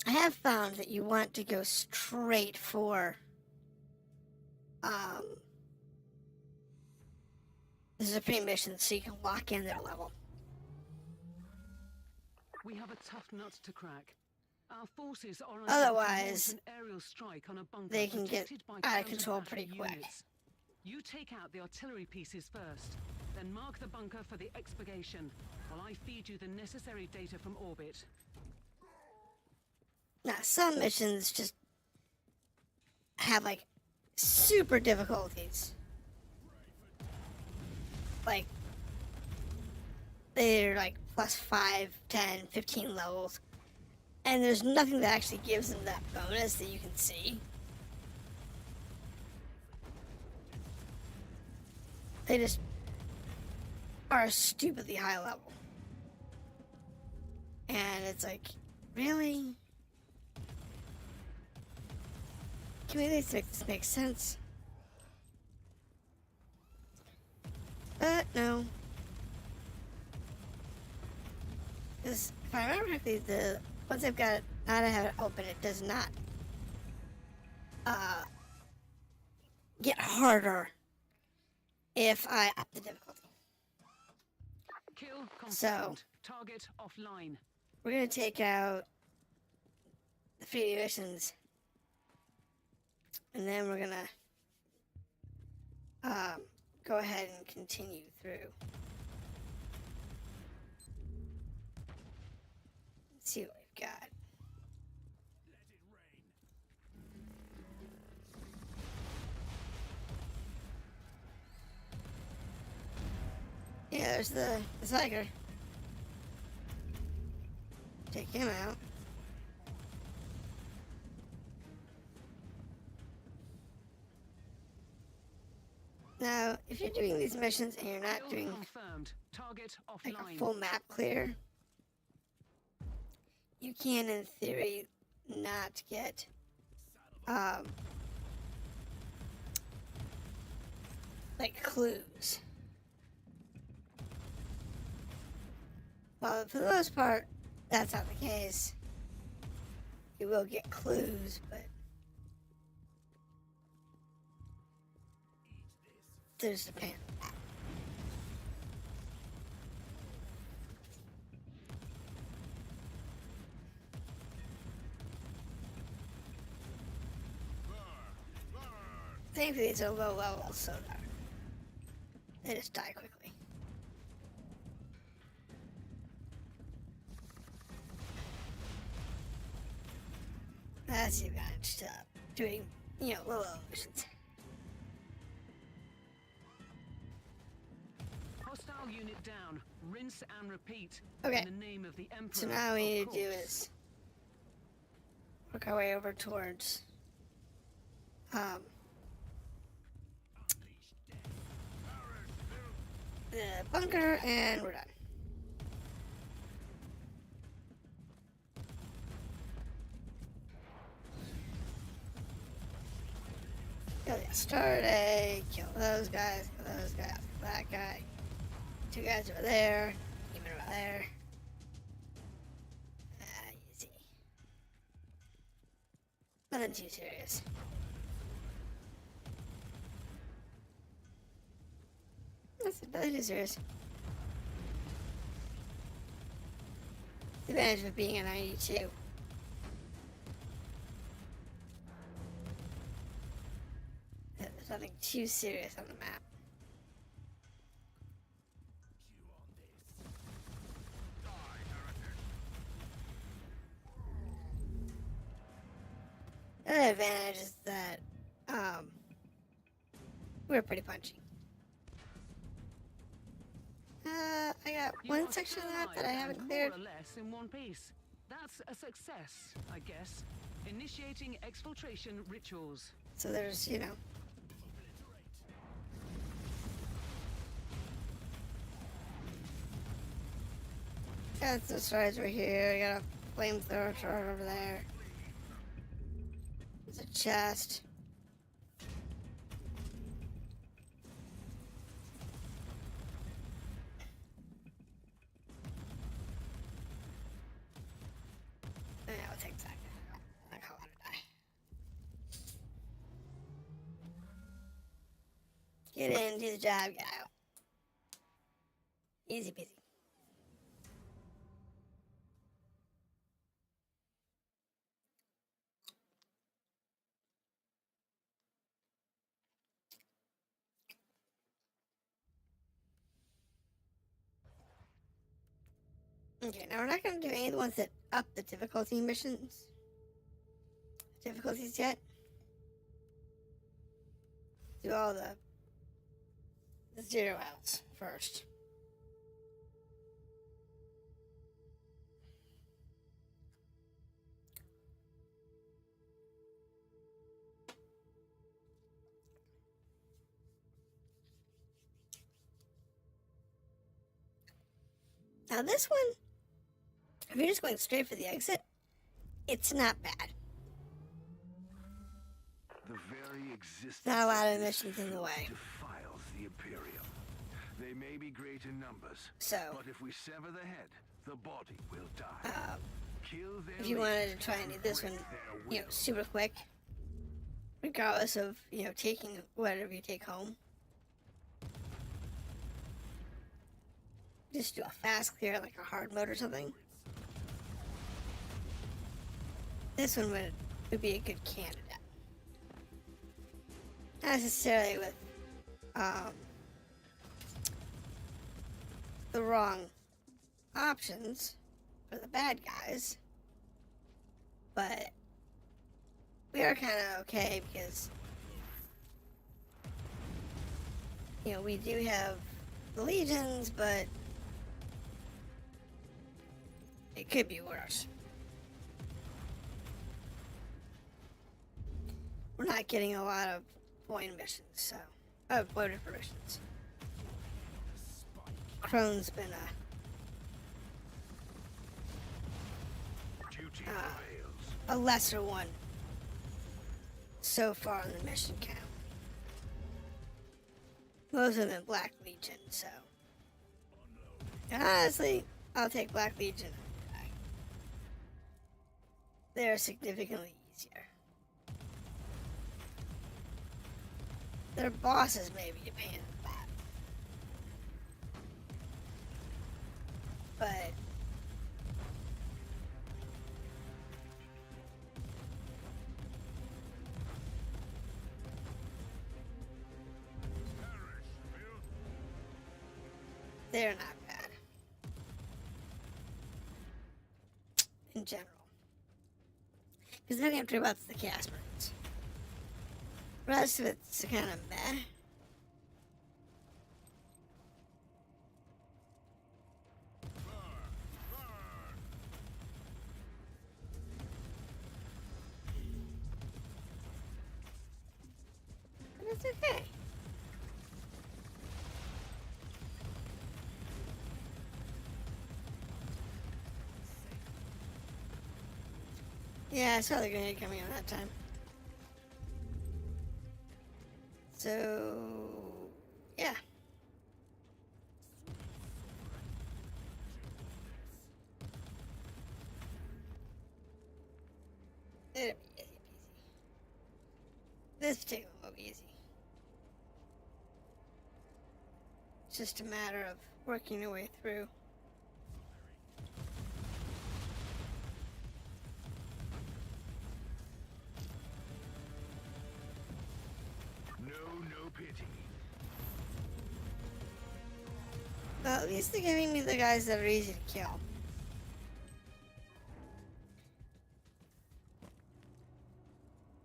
I have found that you want to go straight for the Supreme mission so you can lock in their level. We have a tough nut to crack. Our forces are Otherwise, an aerial strike on a bunker they can get protected by out of control counter pretty battery quick. units. You take out the artillery pieces first, then mark the bunker for the expurgation, while I feed you the necessary data from orbit. Now, some missions just have, like, super difficulties. Like, they're, like, plus 5, 10, 15 levels. And there's nothing that actually gives them that bonus that you can see. They just are stupidly high level. And it's like, really? Can we at least make this make sense? But no. Because if I remember correctly, once I've got it, now that I have it open, it does not get harder if I up the difficulty. Kill confirmed. So, target offline. We're gonna take out the free missions, and then we're gonna go ahead and continue through. Let's see what we've got. Yeah, there's the tiger. Take him out. Now, if you're doing these missions and you're not doing confirmed. Target like offline. a full map clear, you can, in theory, not get like clues. Well, for the most part, that's not the case. You will get clues, but there's the pan. Thankfully, it's a low level, so they just die quickly. That's the advantage to doing, low level missions. Hostile unit down. Rinse and repeat. Okay. In the name of the Emperor. So now all we need of to do course. is work our way over towards the bunker, and we're done. Kill the Astarte, kill those guys, kill that guy. 2 guys over there, even over there. Easy. Nothing too serious. Nothing too serious. The advantage of being a 92. There's nothing too serious on the map. The other advantage is that we're pretty punchy. I got You one are section of still that I alive haven't and cleared. More or less in one piece. That's a success, I guess. Initiating exfiltration rituals. So there's, got the strides right here. I got a flamethrower chart over there. There's a chest. Get in, do the job, get out. Easy peasy. Okay, now we're not going to do any of the ones that up the difficulties yet. Do all the 0 outs first. Now this one, if you're just going straight for the exit, it's not bad. The very existence Not a lot of this missions in the way. defiles the Imperium. They may be great in numbers, So, but if we sever the head, the body will die. Kill their if you wanted to try and do this one, super quick, regardless of, taking whatever you take home, just do a fast clear, like a hard mode or something. This one would be a good candidate. Not necessarily with the wrong options for the bad guys, but we are kind of okay because we do have the legions, but it could be worse. We're not getting a lot of point missions, so point missions. Crone's been a lesser one so far on the mission count. Most of them Black Legion, so. And honestly, I'll take Black Legion. They're significantly easier. Their bosses may be a pain in the butt. But they're not bad in general. Because then you have to worry about the Chaos Marines. The rest of it's kind of meh. But it's okay. Yeah, I saw the grenade coming on that time. So, yeah. It'll be easy peasy. This particular one will be easy. It's just a matter of working your way through. No pity. Well, at least they're giving me the guys that are easy to kill.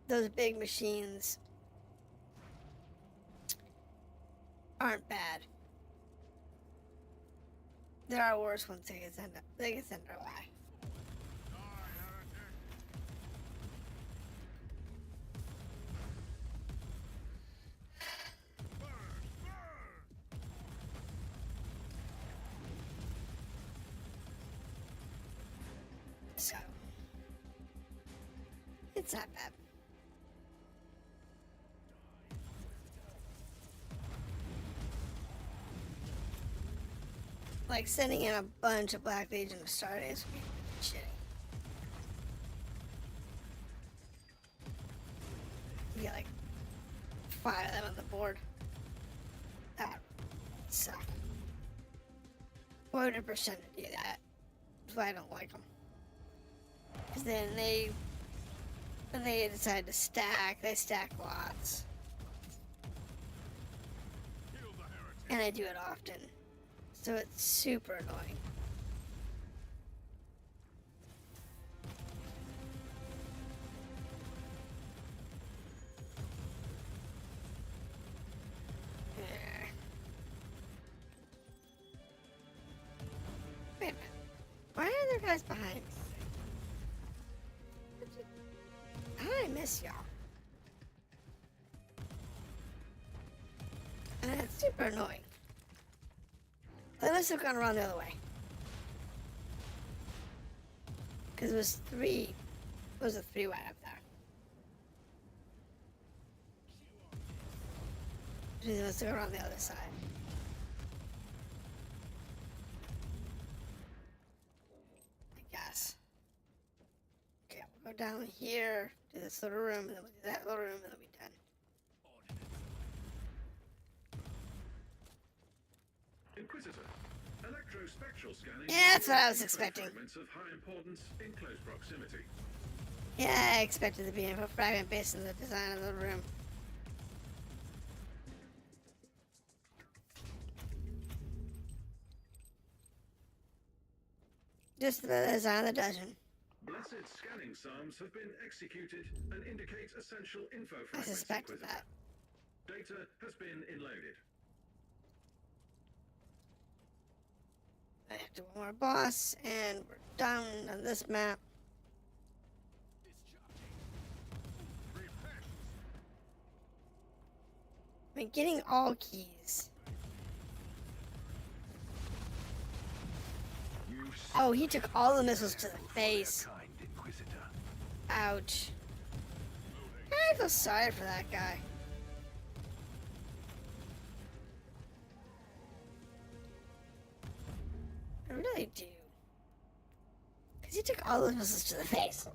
Those big machines aren't bad. There are worse ones they can send our way. So, it's not bad. Like, sending in a bunch of Black Legion to start is would be shitty. You get like 5 of them on the board. suck. 400% to do that. That's why I don't like them. Because then when they decide to stack, they stack lots. And I do it often. So it's super annoying. Wait a minute. Why are there guys behind me? How did I miss y'all? And it's super annoying. They must have gone around the other way. Because it was three. It was a 3 right up there. They must have gone around the other side. I guess. Okay, we'll go down here, do this little room, and then we'll do that little room, and then we'll be done. Inquisitor. Electrospectral scanning. Yeah, that's what I was expecting. Fragments of high importance in close proximity. Yeah, I expected to be a fragment based on the design of the room. Just the design of the dungeon. Blessed scanning psalms have been executed and indicate essential info I fragments. suspected that. Data has been enloaded. I have to one more boss, and we're done on this map. I mean, getting all keys. Oh, he took all the missiles to the face. Kind Inquisitor. Ouch. I feel sorry for that guy. I really do. Because he took all those missiles to the face.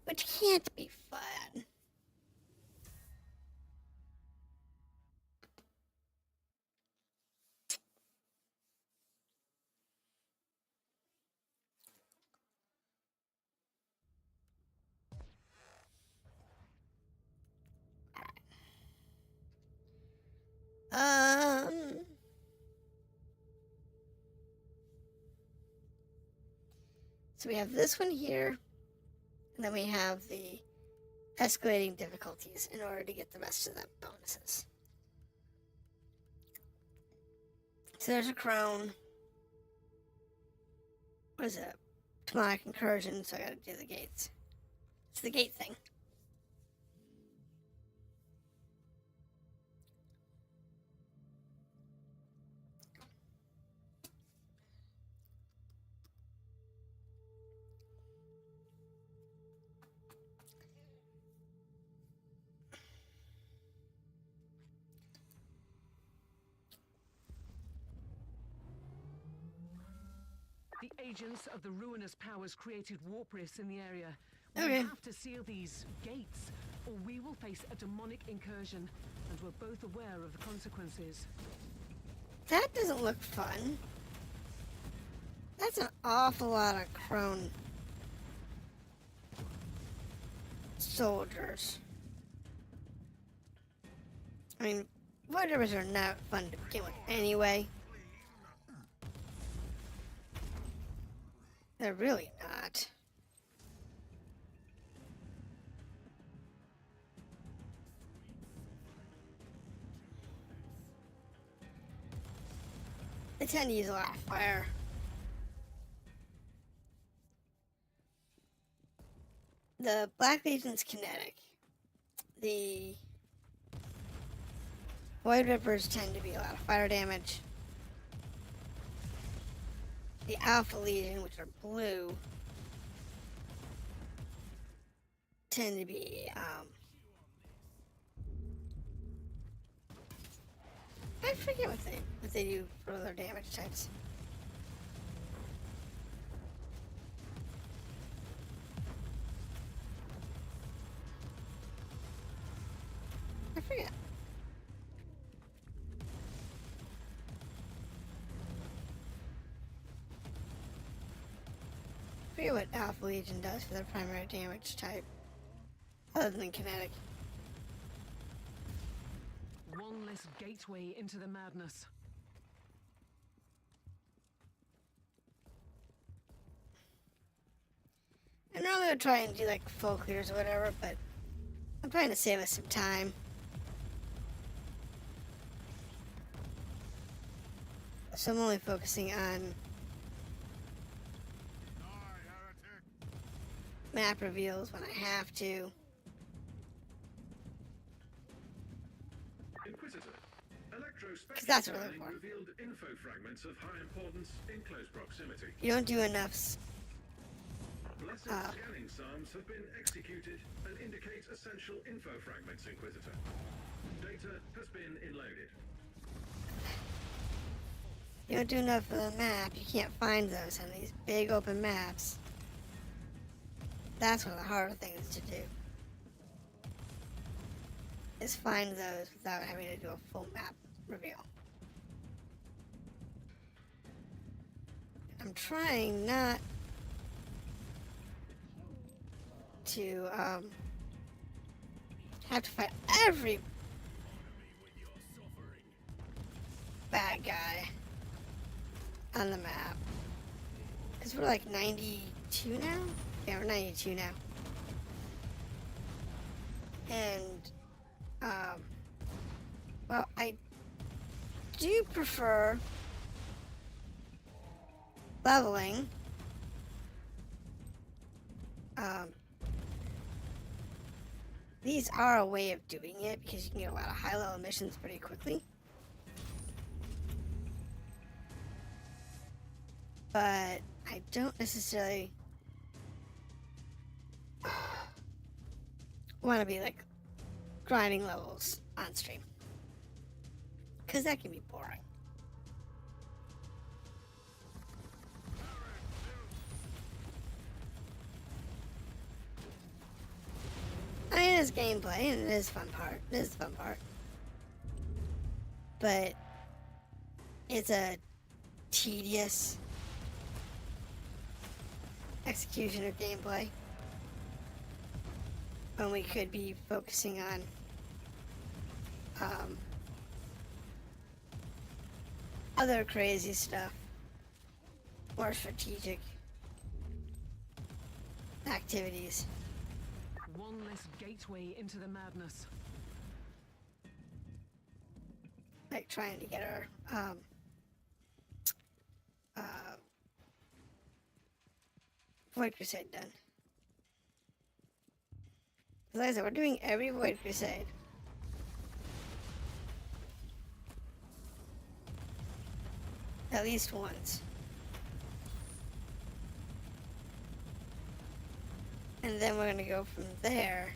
Which can't be fun. So we have this one here, and then we have the escalating difficulties in order to get the rest of the bonuses. So there's a crone. What is it? Demonic incursion, so I gotta do the gates. It's the gate thing. The agents of the ruinous powers created warp rifts in the area. Okay. We have to seal these gates, or we will face a demonic incursion, and we're both aware of the consequences. That doesn't look fun. That's an awful lot of crone soldiers. I mean, void rivers are not fun to begin with anyway. They're really not. They tend to use a lot of fire. The Black Legion's kinetic. The Void Rippers tend to be a lot of fire damage. The Alpha Legion, which are blue, tend to be, I forget what they do for their damage types. yeah. I forget what Alpha Legion does for their primary damage type, other than kinetic. One less gateway into the madness. I normally would try and do like full clears or whatever, but I'm trying to save us some time. So I'm only focusing on map reveals when I have to. Inquisitor. Because that's what I'm Electrospectral for. revealed info fragments of high importance in close proximity. You don't do enough. Blessed scanning psalms have been executed and indicate essential info fragments, Inquisitor. Data has been inloaded. You don't do enough for the map, you can't find those on these big open maps. That's one of the harder things to do. Is find those without having to do a full map reveal. I'm trying not to have to fight every bad guy on the map. Because we're like 92 now? Yeah, we're 92 now. And, well, I do prefer leveling. These are a way of doing it because you can get a lot of high-level missions pretty quickly. But I don't necessarily want to be like grinding levels on stream, because that can be boring. I mean, it is gameplay and it is fun part. It is the fun part. But it's a tedious execution of gameplay when we could be focusing on other crazy stuff, more strategic activities. One less gateway into the madness. Like trying to get our Void Crusade done. Like I said, we're doing every Void Crusade. At least once. And then we're gonna go from there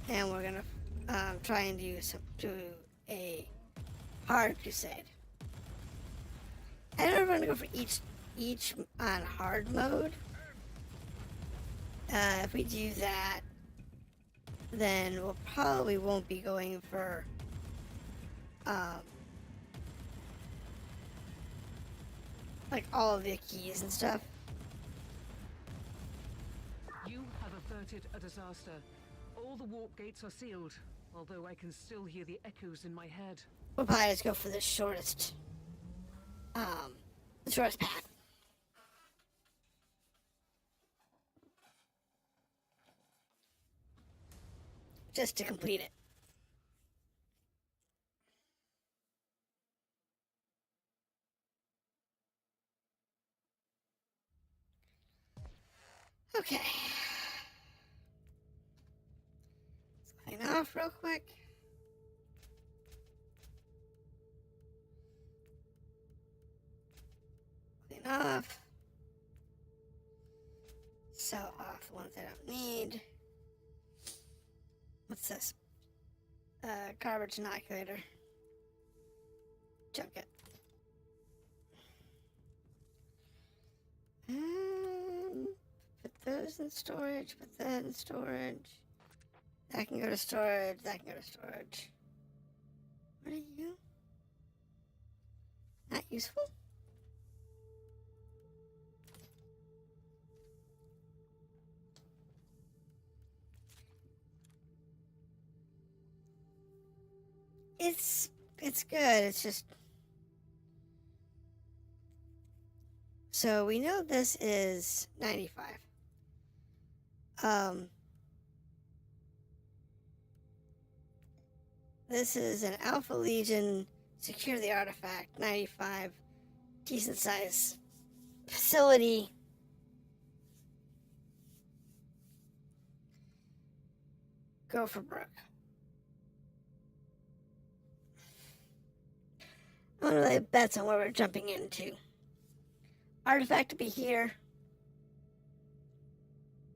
and we're gonna try and do a hard crusade. I don't know if we're gonna go for each on hard mode. If we do that, then we'll probably won't be going for like all of the keys and stuff. You have averted a disaster. All the warp gates are sealed, although I can still hear the echoes in my head. We'll probably just go for the shortest path. Just to complete it. Okay. Sign off real quick. Clean off. Sell off the ones I don't need. What's this? Garbage inoculator. Junk it. Put those this in storage, put that in storage. That can go to storage, that can go to storage. What are you? Not useful? It's good, it's just... So we know this is 95. This is an Alpha Legion, secure the artifact, 95, decent size facility. Go for broke. I'm gonna lay bets on where we're jumping into. Artifact to be here.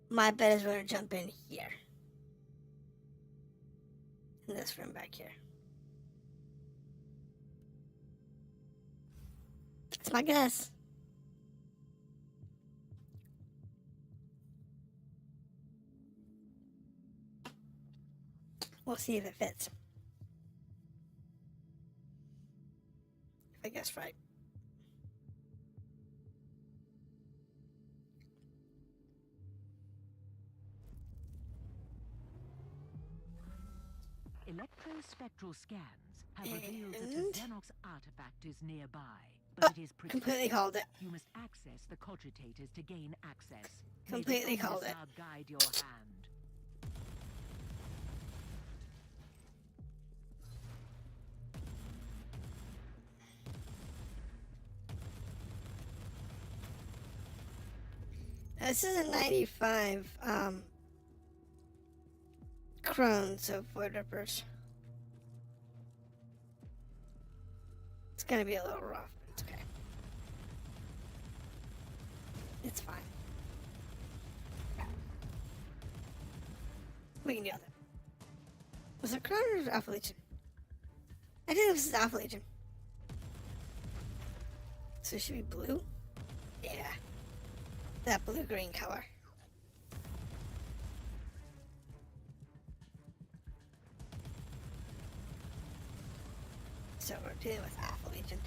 My bet is we're gonna jump in here. In this room back here. That's my guess. We'll see if it fits. If I guess right. Electrospectral scans have revealed that a Xenox artifact is nearby, but it is completely called it. You must access the cogitators to gain access. Completely called it. Guide your hand. This is a 95 Crone, so Void Rippers. It's gonna be a little rough, but it's okay. It's fine. We can deal with it. Was it Crone or was it Alpha Legion? I think this is Alpha Legion. So it should be blue? Yeah. That blue-green color. So we're dealing with Alpha Legion.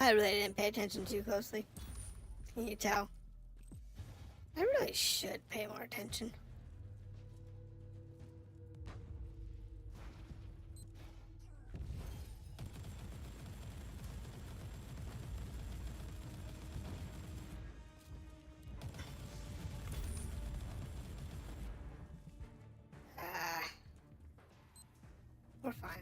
I really didn't pay attention too closely. Can you tell? I really should pay more attention. We're fine.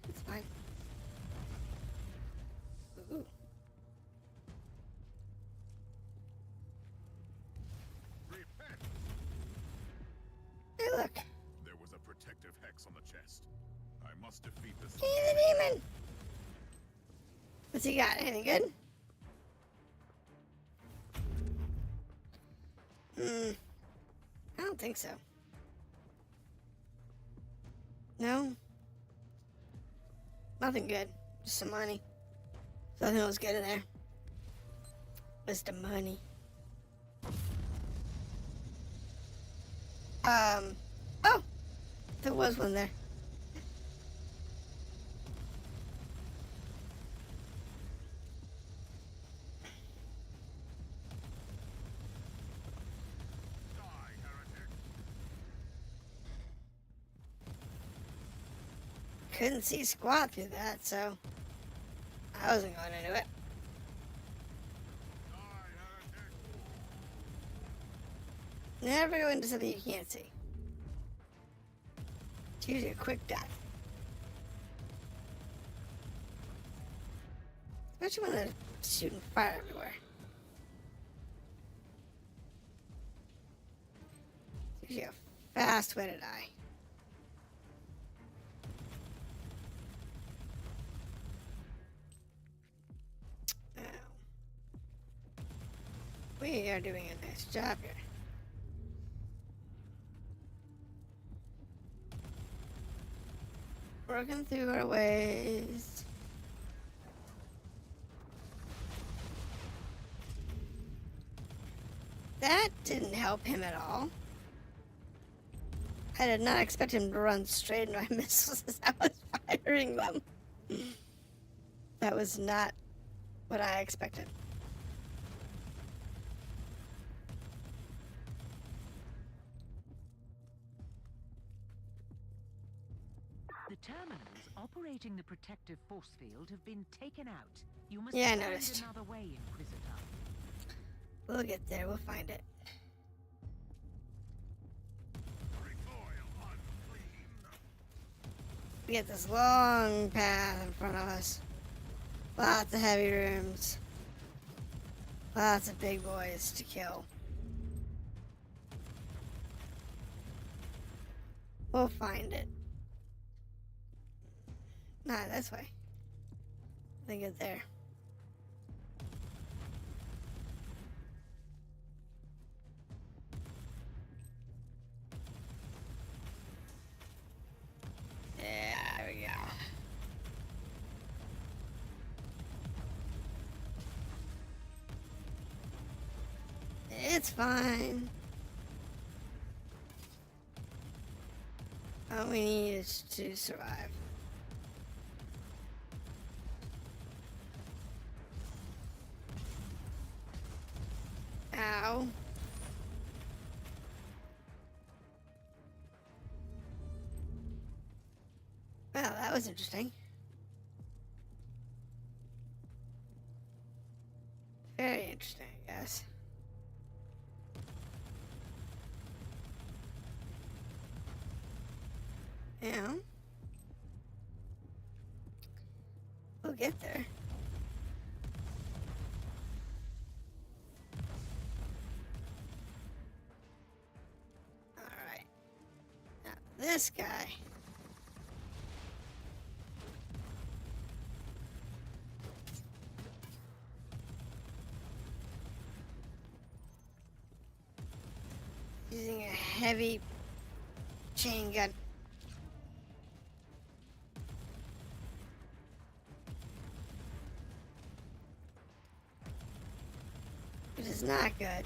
It's fine. Ooh. Repent. Hey, look. There was a protective hex on the chest. I must defeat this. He's a demon. What's he got? Anything good? I don't think so. No? Nothing good. Just some money. Nothing was good in there. Just the money. Oh! There was one there. Couldn't see squat through that, so I wasn't going into it. Never go into something you can't see. It's usually a quick death. Especially when they're shooting fire everywhere. It's usually a fast way to die. We are doing a nice job here. Working through our ways. That didn't help him at all. I did not expect him to run straight into my missiles as I was firing them. That was not what I expected. The terminals operating the protective force field have been taken out. You must Yeah, I find noticed. another way, Inquisitor. We'll get there. We'll find it. Recoil unclean. We get this long path in front of us. Lots of heavy rooms. Lots of big boys to kill. We'll find it. Not this way. I think it's there. Yeah, there we go. It's fine. All we need is to survive. Ow. Well, that was interesting. Very interesting, I guess. Yeah. We'll get there. Alright. Now, this guy. Using a heavy chain gun. Which is not good.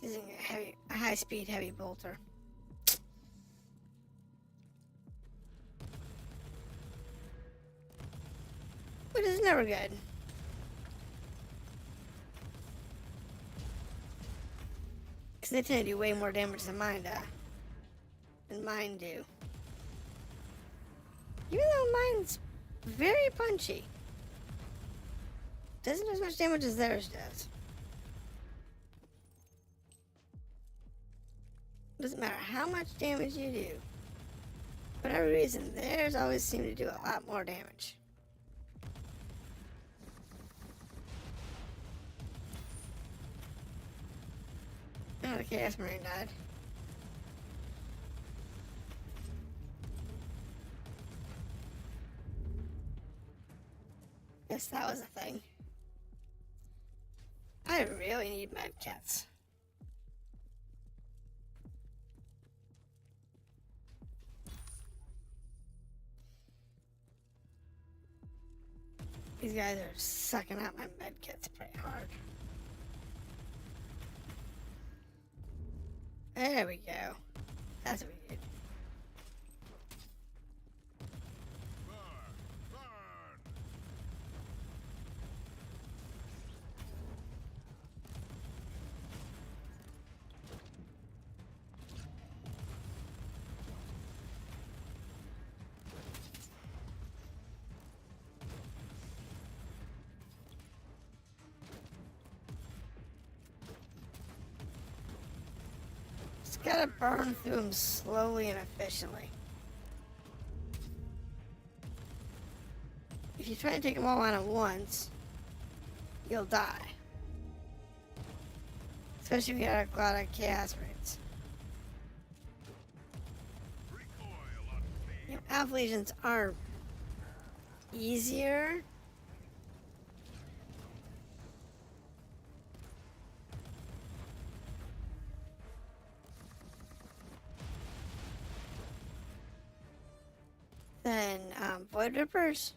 Using a high-speed heavy bolter. Which is never good. Because they tend to do way more damage than mine do. Even though mine's very punchy. Doesn't do as much damage as theirs does. Doesn't matter how much damage you do. For whatever reason, theirs always seem to do a lot more damage. Oh, the Chaos Marine died. Guess that was a thing. I really need medkits. These guys are sucking out my medkits pretty hard. There we go. That's what we need. Burn! Burn! Just gotta burn through them slowly and efficiently. If you try to take them all on at once, you'll die. Especially if you got a lot of Chaos Marines. Recoil unclean. You know, Alpha Legions are easier. Than Void Rippers.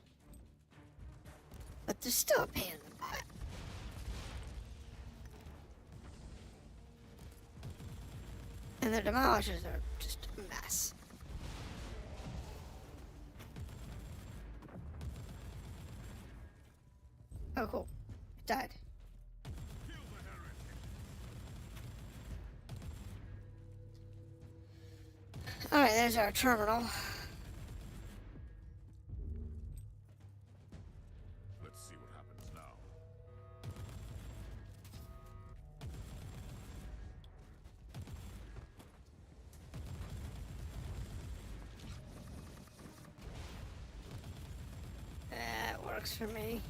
But they're still a pain in the butt. And their demolishers are just a mess. Oh, cool. It died. Alright, there's our terminal. Let's see what happens now. That works for me.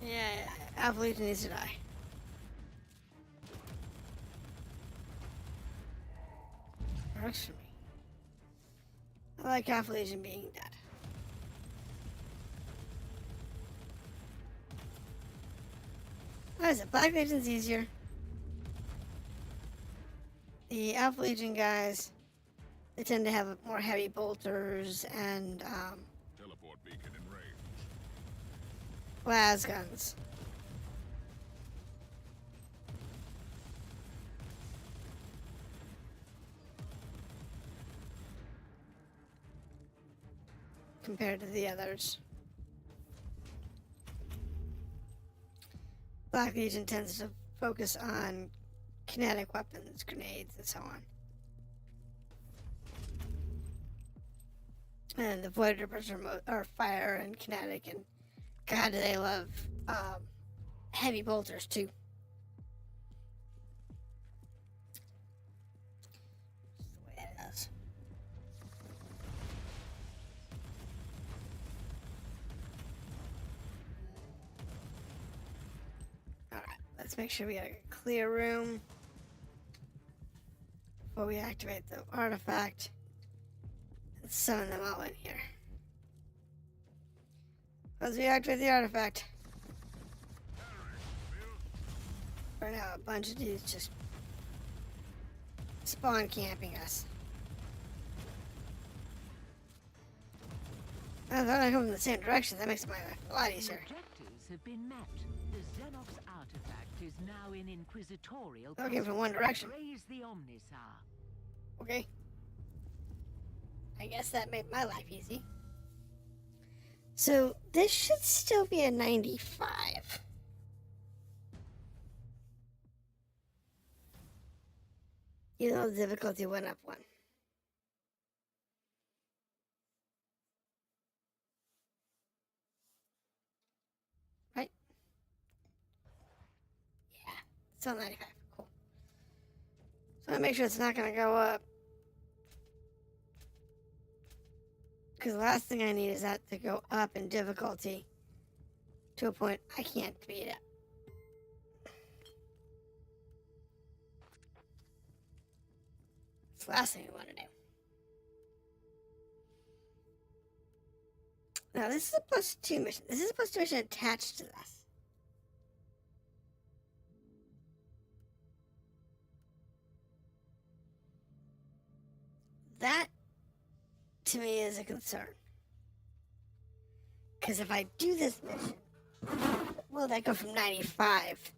Yeah, Alpha Legion needs to die. Works for me. I like Alpha Legion being dead. What is it? Black Legion's easier. The Alpha Legion guys, they tend to have more heavy bolters and Teleport beacon in range. las guns. Compared to the others. Black Legion tends to focus on kinetic weapons, grenades, and so on. And the Void Rippers are fire and kinetic, and God, do they love heavy bolters too. Just the way it is. Alright, let's make sure we got a clear room before we activate the artifact and summon them all in here. As we activate the artifact, right now a bunch of dudes just spawn camping us. I thought I'd come in the same direction. That makes my life a lot easier. Objectives have been met. The Xenox artifact is now in Inquisitorial. Okay, from one direction. Raise the Omnisar. Okay. I guess that made my life easy. So this should still be a 95. Even though the difficulty went up one. Right? Yeah, it's still 95. Cool. So I make sure it's not going to go up. Because the last thing I need is that to go up in difficulty to a point I can't beat it. That's the last thing we want to do. Now, this is a +2 mission. This is a +2 mission attached to this. That, to me, is a concern. Because if I do this mission, will that go from 95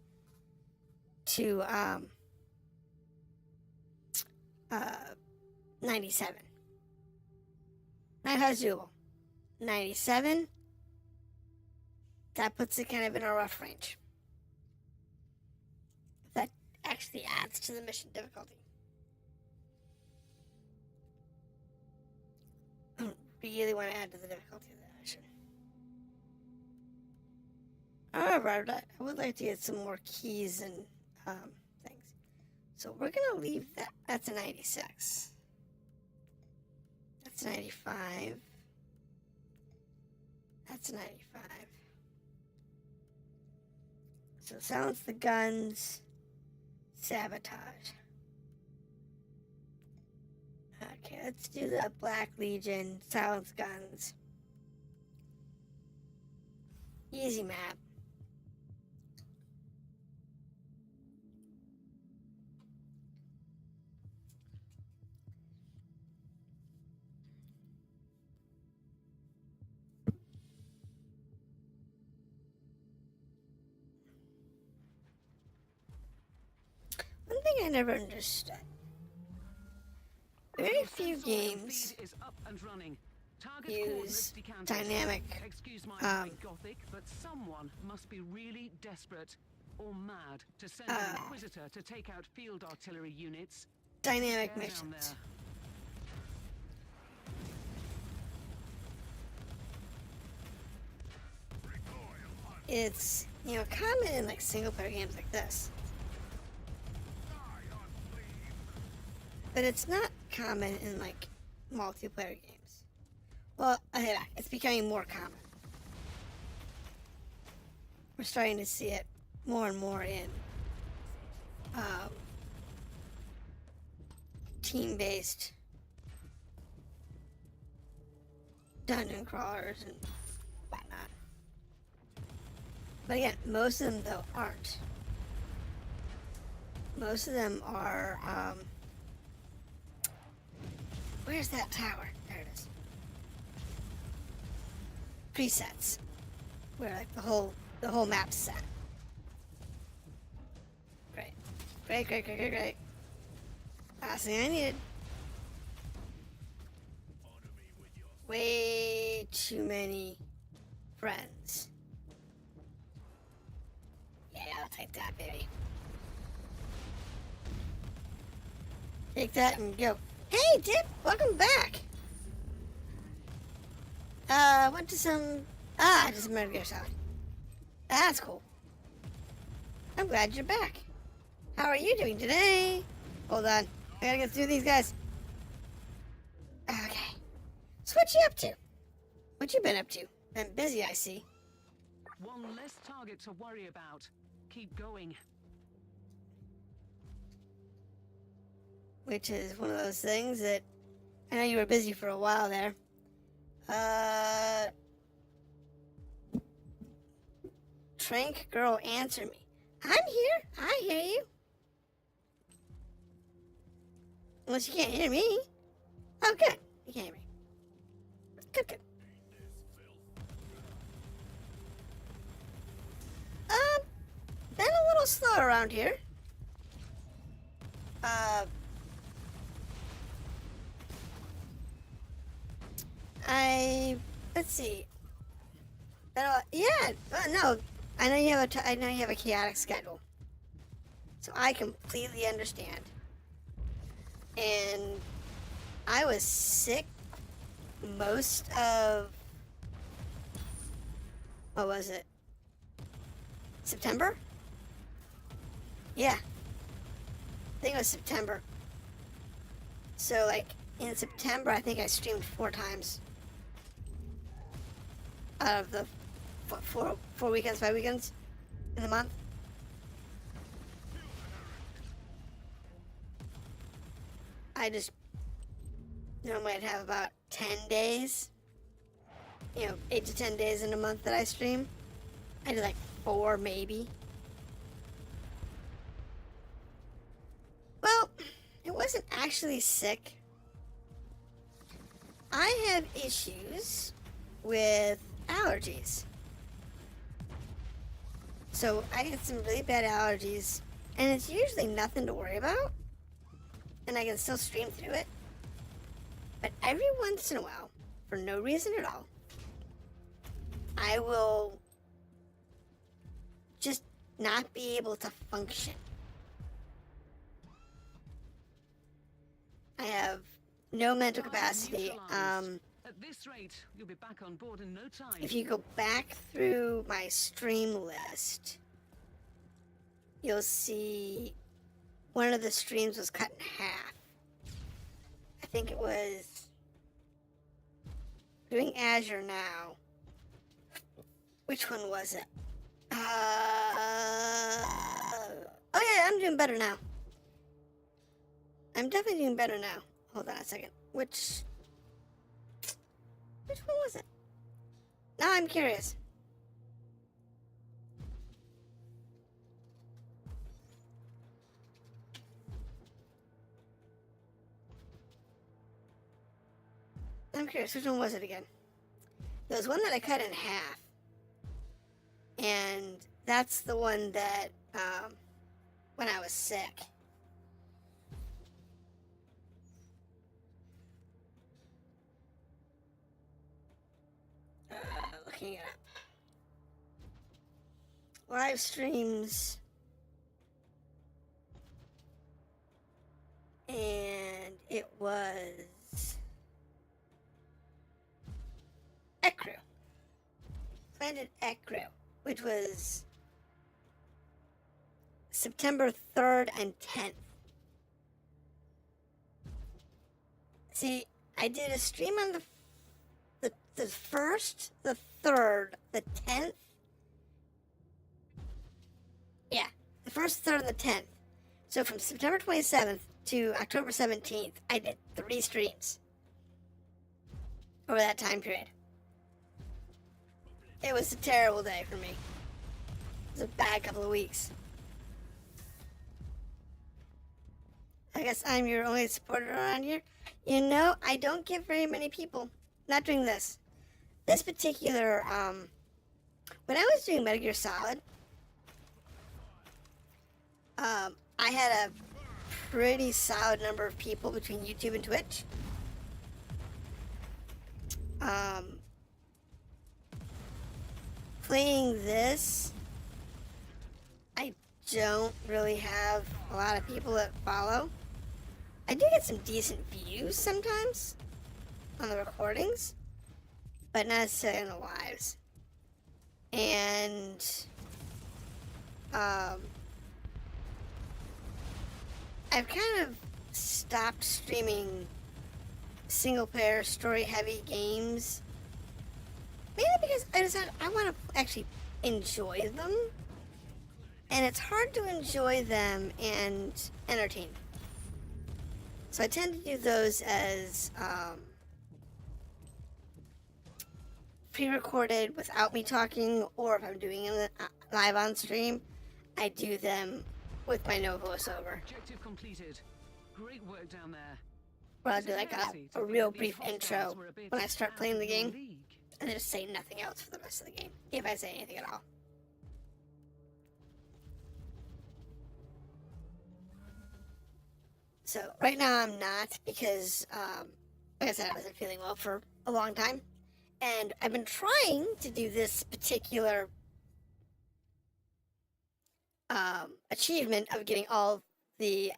to 97? 95 is doable. 97, that puts it kind of in a rough range. That actually adds to the mission difficulty. I don't really want to add to the difficulty of that mission. However, I would like to get some more keys and things. So we're going to leave that. That's a 96. That's a 95. That's a 95. So silence the guns. Sabotage. Okay, let's do the Black Legion, silence guns. Easy map. One thing I never understood. Very few games is up and running. Target use coordinates decanted. dynamic, Excuse my gothic, but someone must be really desperate or mad to send an Inquisitor to take out field artillery units. dynamic They're down missions. there. It's, you know, common in like single player games like this. But it's not common in like multiplayer games. Well, yeah, it's becoming more common. We're starting to see it more and more in team-based dungeon crawlers and whatnot. But again, most of them though aren't. Most of them are where's that tower? There it is. Presets. Where like the whole map's set. Great. Great. Last thing I needed. Way too many friends. Yeah, I'll take that, baby. Take that and go. Hey, Dip! Welcome back! Went to some... just a minute ago, sorry. That's cool. I'm glad you're back. How are you doing today? Hold on. I gotta get through these guys. Okay. So what you up to? What you been up to? Been busy, I see. One less target to worry about. Keep going. Which is one of those things that... I know you were busy for a while there. Trank girl, answer me. I'm here. I hear you. Unless you can't hear me. Oh, good. You can't hear me. Good. Been a little slow around here. Let's see. No. I know you have a chaotic schedule. So I completely understand. And I was sick most of, what was it? September? Yeah. I think it was September. So like in September, I think I streamed 4 times. Out of the 4 weekends, 5 weekends in the month. I just normally I'd have about 10 days, 8 to 10 days in a month that I stream. I did like 4 maybe. Well, it wasn't actually sick. I have issues with allergies. So I had some really bad allergies, and it's usually nothing to worry about, and I can still stream through it. But every once in a while, for no reason at all, I will just not be able to function. I have no mental capacity. At this rate, you'll be back on board in no time. If you go back through my stream list, you'll see one of the streams was cut in half. I think it was doing Azure now. Which one was it? Oh yeah, I'm doing better now. I'm definitely doing better now. Hold on a second. Which one was it? Now I'm curious. I'm curious, which one was it again? There was one that I cut in half. And that's the one that, when I was sick. Looking it up. Live streams. And it was Ecru. Planet Ecru, which was September 3rd and 10th. See, I did a stream on the 1st, the 3rd, the 10th. Yeah, the 1st, 3rd, and the 10th. So from September 27th to October 17th, I did 3 streams over that time period. It was a terrible day for me. It was a bad couple of weeks. I guess I'm your only supporter around here. You know, I don't get very many people. Not doing this. This particular, when I was doing Metal Gear Solid, I had a pretty solid number of people between YouTube and Twitch. Playing this, I don't really have a lot of people that follow. I do get some decent views sometimes on the recordings, but not necessarily in the lives. And I've kind of stopped streaming single player story heavy games, mainly because I decided I want to actually enjoy them, and it's hard to enjoy them and entertain. So I tend to do those as pre-recorded without me talking, or if I'm doing it live on stream, I do them with my no voiceover. Objective completed. Great work down there. Or I'll do like a real brief intro when I start playing the game, and then just say nothing else for the rest of the game, if I say anything at all. So right now I'm not, because like I said, I wasn't feeling well for a long time, and I've been trying to do this particular achievement of getting all the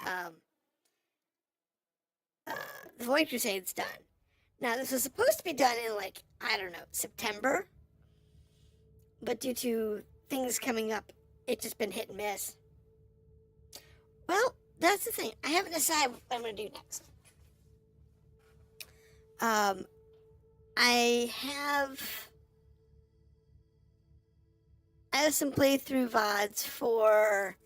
Void Crusades done. Now this was supposed to be done in, like, I don't know, September, but due to things coming up, it's just been hit and miss. Well, that's the thing. I haven't decided what I'm going to do next. I have some playthrough VODs for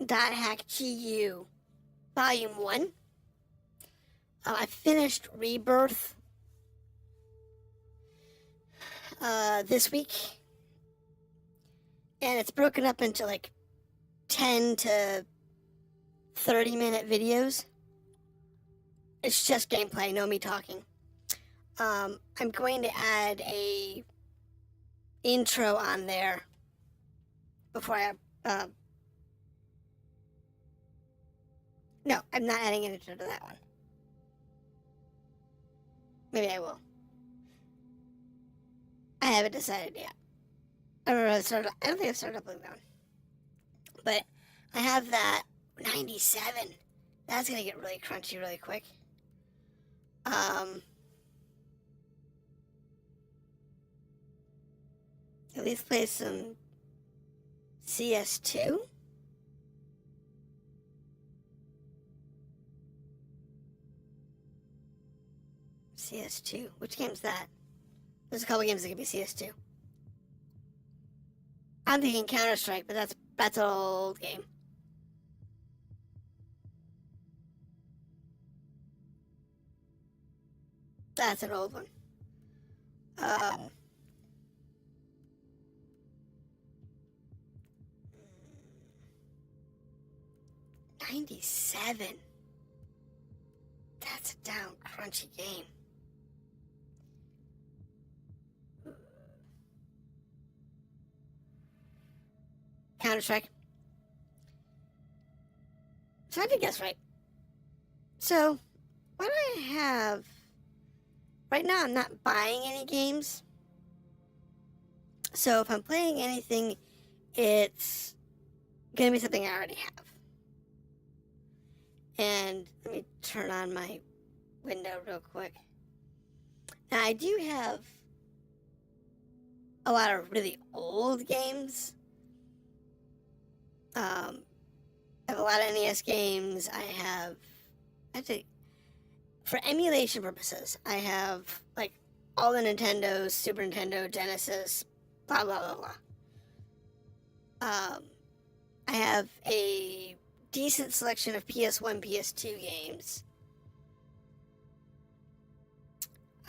.hack.GU Volume 1. I finished Rebirth this week, and it's broken up into like 10 to 30-minute videos. It's just gameplay, no me talking. I'm going to add a intro on there before I no, I'm not adding an intro to that one. Maybe I will. I haven't decided yet. I don't think I've started uploading that one. But I have that 97. That's gonna get really crunchy really quick. At least play some CS2. CS2. Which game's that? There's a couple games that could be CS2. I'm thinking Counter-Strike, but that's an old game. That's an old one. 97. That's a down crunchy game. Counter-Strike. So I did guess right. So, what I have... Right now, I'm not buying any games. So, if I'm playing anything, it's going to be something I already have. And let me turn on my window real quick. Now, I do have a lot of really old games. I have a lot of NES games. I have, actually, for emulation purposes, I have, like, all the Nintendos, Super Nintendo, Genesis, blah, blah, blah, blah. I have a decent selection of PS1, PS2 games.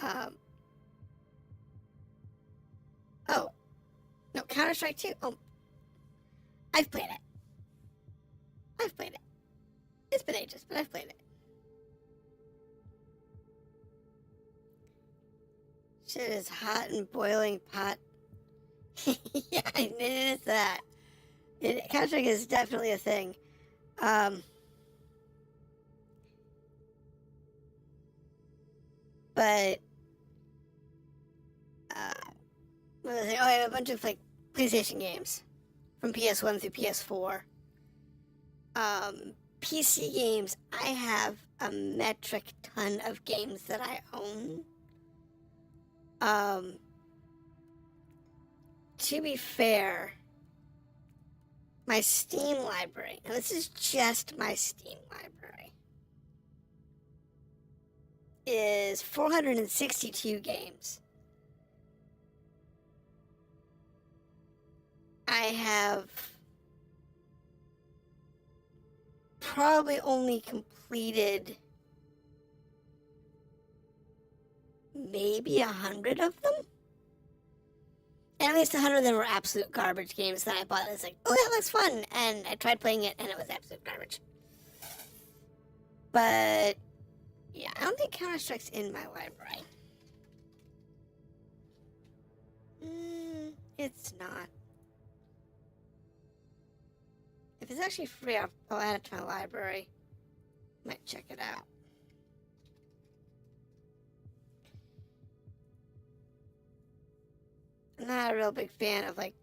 Oh. No, Counter-Strike 2. Oh. I've played it. It's been ages, but I've played it. Shit is hot and boiling pot. Yeah, it is that. Counter-Strike is definitely a thing. But what was I saying? Oh, I have a bunch of like PlayStation games from PS1 through PS4. PC games, I have a metric ton of games that I own. To be fair, my Steam library, and this is just my Steam library, is 462 games. I have probably only completed maybe 100 of them. And at least 100 of them were absolute garbage games that I bought. I was like, oh, that looks fun. And I tried playing it, and it was absolute garbage. But, yeah, I don't think Counter-Strike's in my library. It's not. If it's actually free, I'll add it to my library. Might check it out. I'm not a real big fan of, like,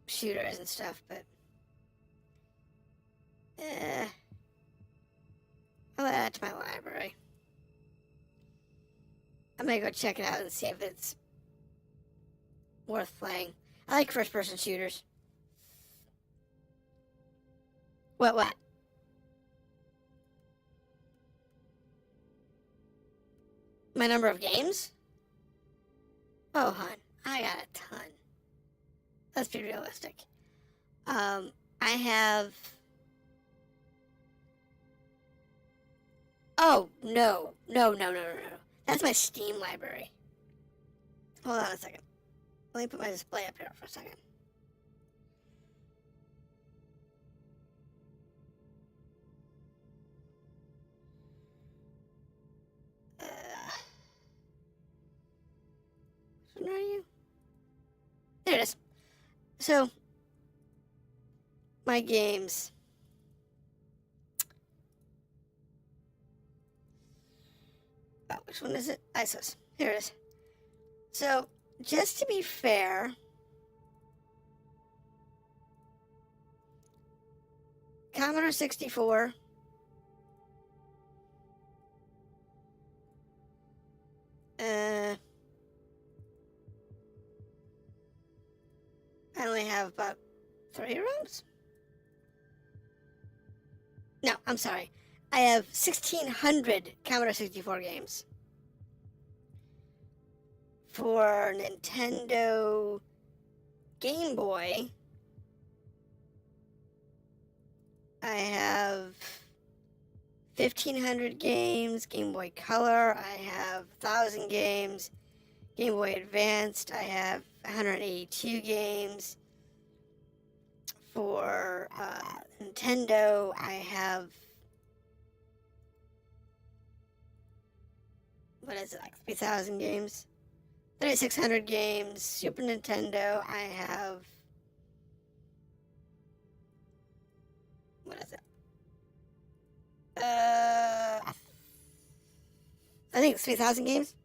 shooters and stuff, but... I'll add it to my library. I'm gonna go check it out and see if it's worth playing. I like first-person shooters. What? My number of games? Oh, hon, I got a ton. Let's be realistic. I have... Oh, no. That's my Steam library. Hold on a second. Let me put my display up here for a second. Where are you? There it is. So, my games. Oh, which one is it? ISOs. Here it is. So, just to be fair, Commodore 64. I only have about 3 rooms? No, I'm sorry. I have 1,600 Commodore 64 games. For Nintendo Game Boy, I have 1,500 games. Game Boy Color, I have 1,000 games. Game Boy Advanced, I have 182 games. For Nintendo, I have, what is it, like 3,000 games? 3,600 games. Super Nintendo, I have, what is it? I think it's 3,000 games.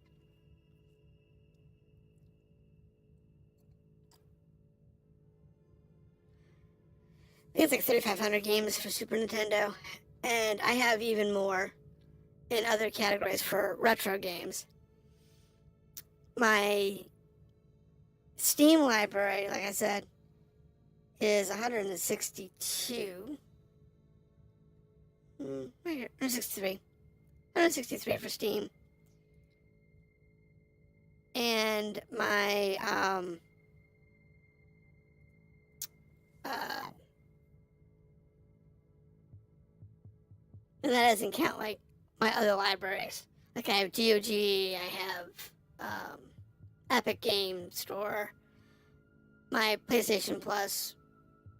I think it's like 3,500 games for Super Nintendo. And I have even more in other categories for retro games. My Steam library, like I said, is 162. Right here, 163. 163 for Steam. And my, and that doesn't count, like, my other libraries. Like, I have GOG, I have, Epic Game Store, my PlayStation Plus,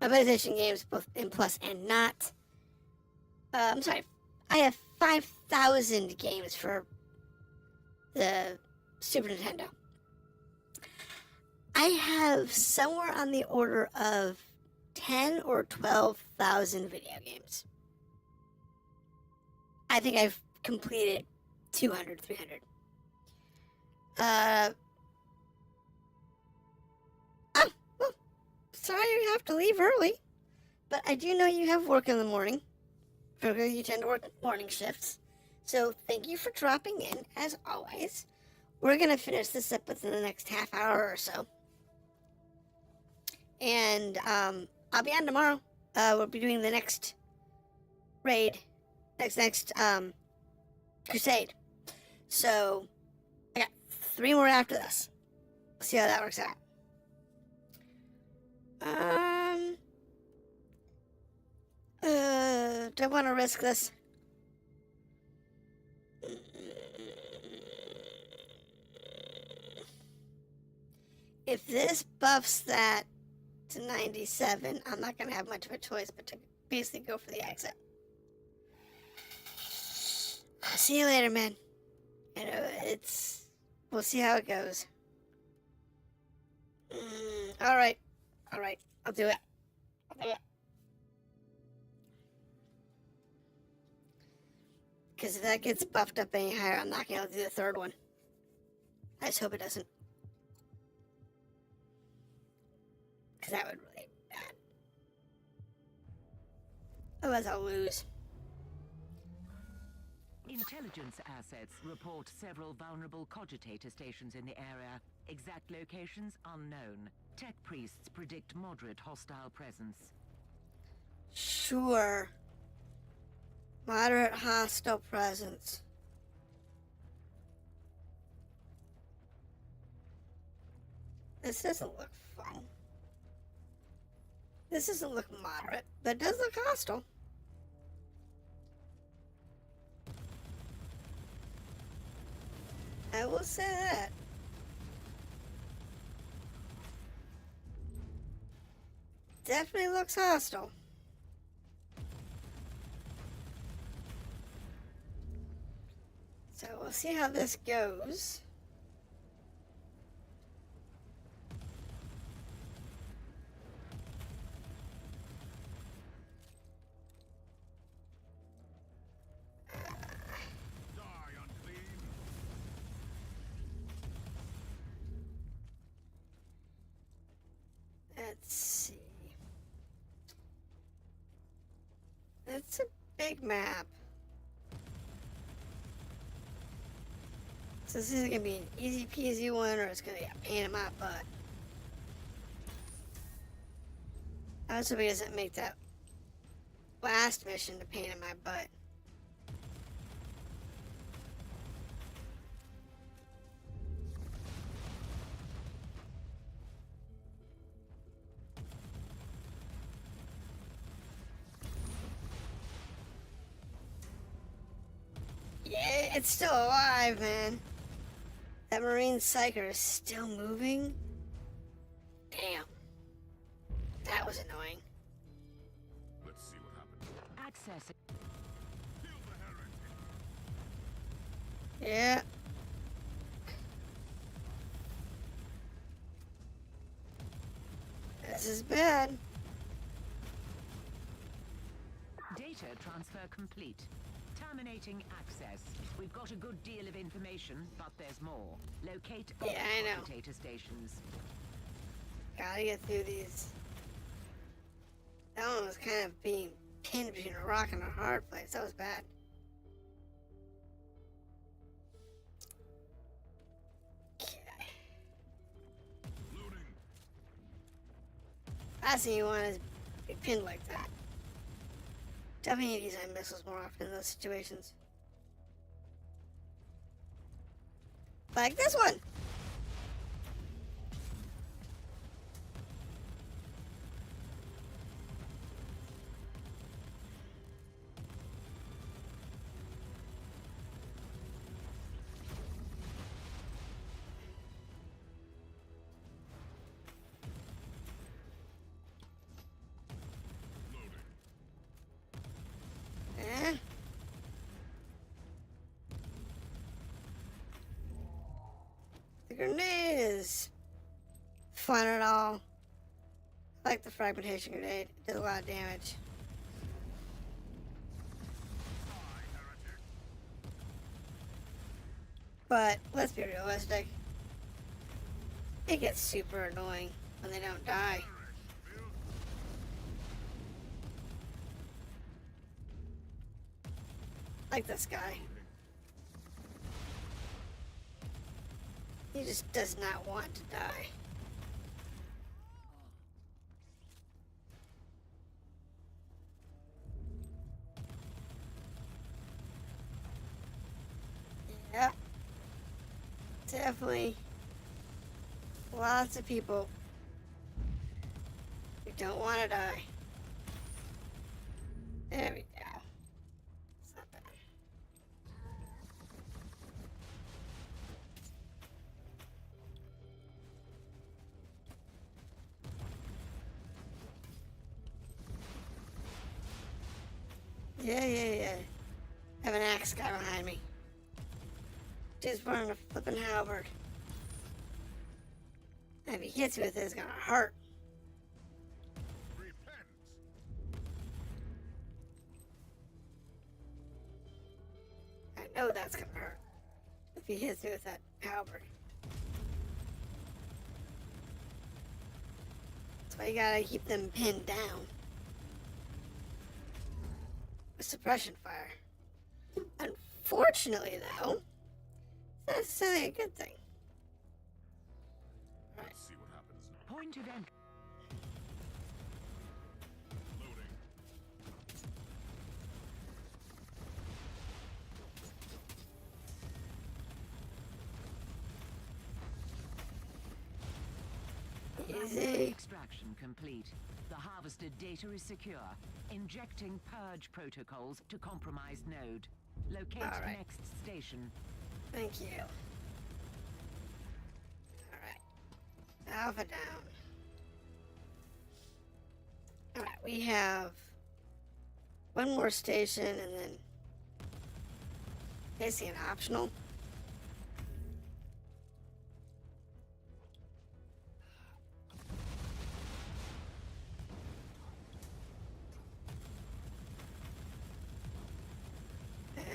my PlayStation games, both in Plus and not. I'm sorry, I have 5,000 games for the Super Nintendo. I have somewhere on the order of 10 or 12,000 video games. I think I've completed 200, 300. Well, sorry you have to leave early, but I do know you have work in the morning. You tend to work morning shifts. So thank you for dropping in, as always. We're going to finish this up within the next half hour or so. And I'll be on tomorrow. We'll be doing the next raid. Next Crusade. So I got 3 more after this. We'll see how that works out. Do I want to risk this? If this buffs that to 97, I'm not going to have much of a choice but to basically go for the exit. I'll see you later, man. You know, we'll see how it goes. Alright. I'll do it. Because if that gets buffed up any higher, I'm not going to do the third one. I just hope it doesn't. Because that would really be bad. Otherwise, I'll lose. Intelligence assets report several vulnerable cogitator stations in the area. Exact locations unknown. Tech priests predict moderate hostile presence. Sure. Moderate hostile presence. This doesn't look fun. This doesn't look moderate, but it does look hostile. I will say that. Definitely looks hostile. So we'll see how this goes. Let's see. It's a big map. So this is gonna be an easy peasy one, or it's gonna be a pain in my butt. I was hoping it doesn't make that last mission a pain in my butt. Yeah, it's still alive, man. That marine psyker is still moving? Damn. That was annoying. Let's see what happens. Access. Kill the heretic. Yeah. This is bad. Data transfer complete. Terminating access. We've got a good deal of information, but there's more. Locate all Yeah, I know. data stations. Gotta get through these. That one was kind of being pinned between a rock and a hard place. That was bad. Okay. Loading. Last thing you want is be pinned like that. Definitely need to design missiles more often in those situations. Like this one! Eh? The grenade is fun at all. I like the fragmentation grenade. It does a lot of damage. But let's be realistic. It gets super annoying when they don't die. Like this guy. He just does not want to die. Yep. Definitely lots of people who don't want to die. There we go. It's not bad. Yeah. I have an axe guy behind me. Dude's wearing a flippin' halberd. And if he hits me with it, it's gonna hurt. Repent. I know that's gonna hurt. If he hits me with that halberd. That's why you gotta keep them pinned down. With suppression fire. Unfortunately, though, it's not necessarily a good thing. Let's see what happens now. Point of entry. Loading. Easy. Extraction complete. The harvested data is secure. Injecting purge protocols to compromised node. Locate All right. next station. Thank you. Alright. Alpha down. Alright, we have one more station and then basically an optional.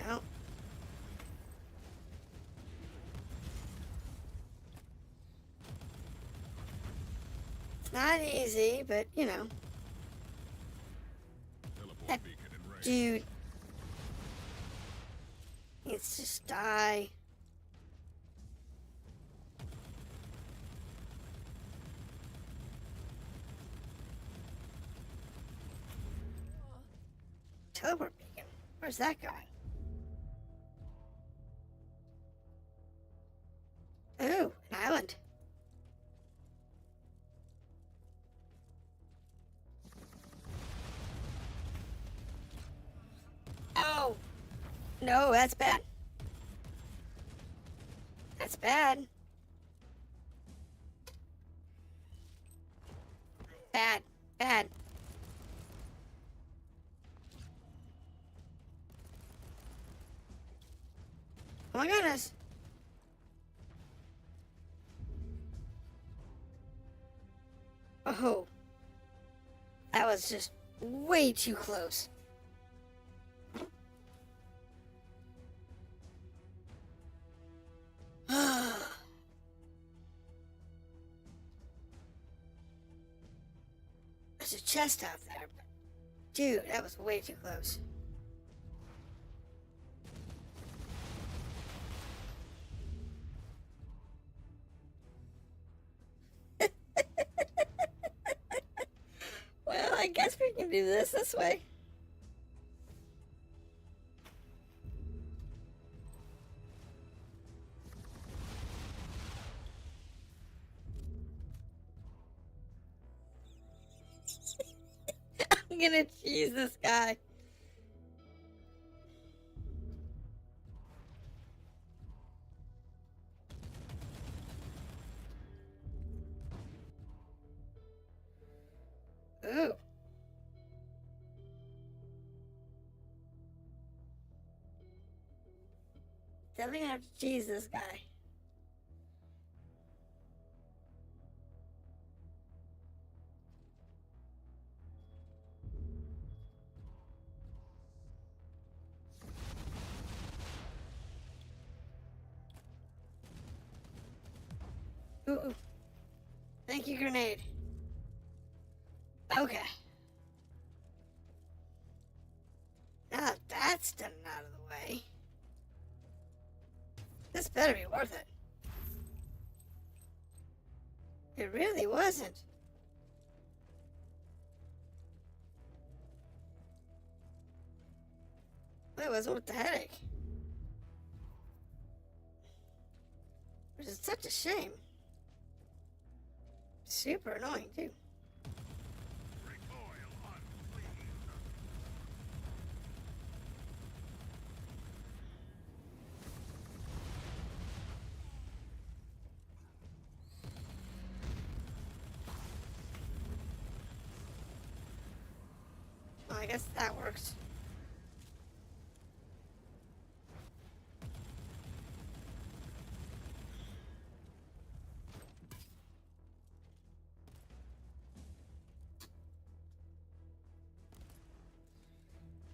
Well, it's not easy, but you know, Teleport that beacon in range. dude needs to just die. Teleport beacon. Where's that guy? Ooh, an island. Oh! No, that's bad. That's bad. Bad. Bad. Oh my goodness. Oh. That was just way too close. There's a chest out there. Dude, that was way too close. Well, I guess we can do this way. I'm gonna cheese this guy. Ooh. Definitely gonna have to cheese this guy. Ooh. Thank you, grenade. Okay. Now that that's done and out of the way, this better be worth it. It really wasn't. It wasn't worth the headache. Which is such a shame. Super annoying, too. Recoil unclean. Well, I guess that works.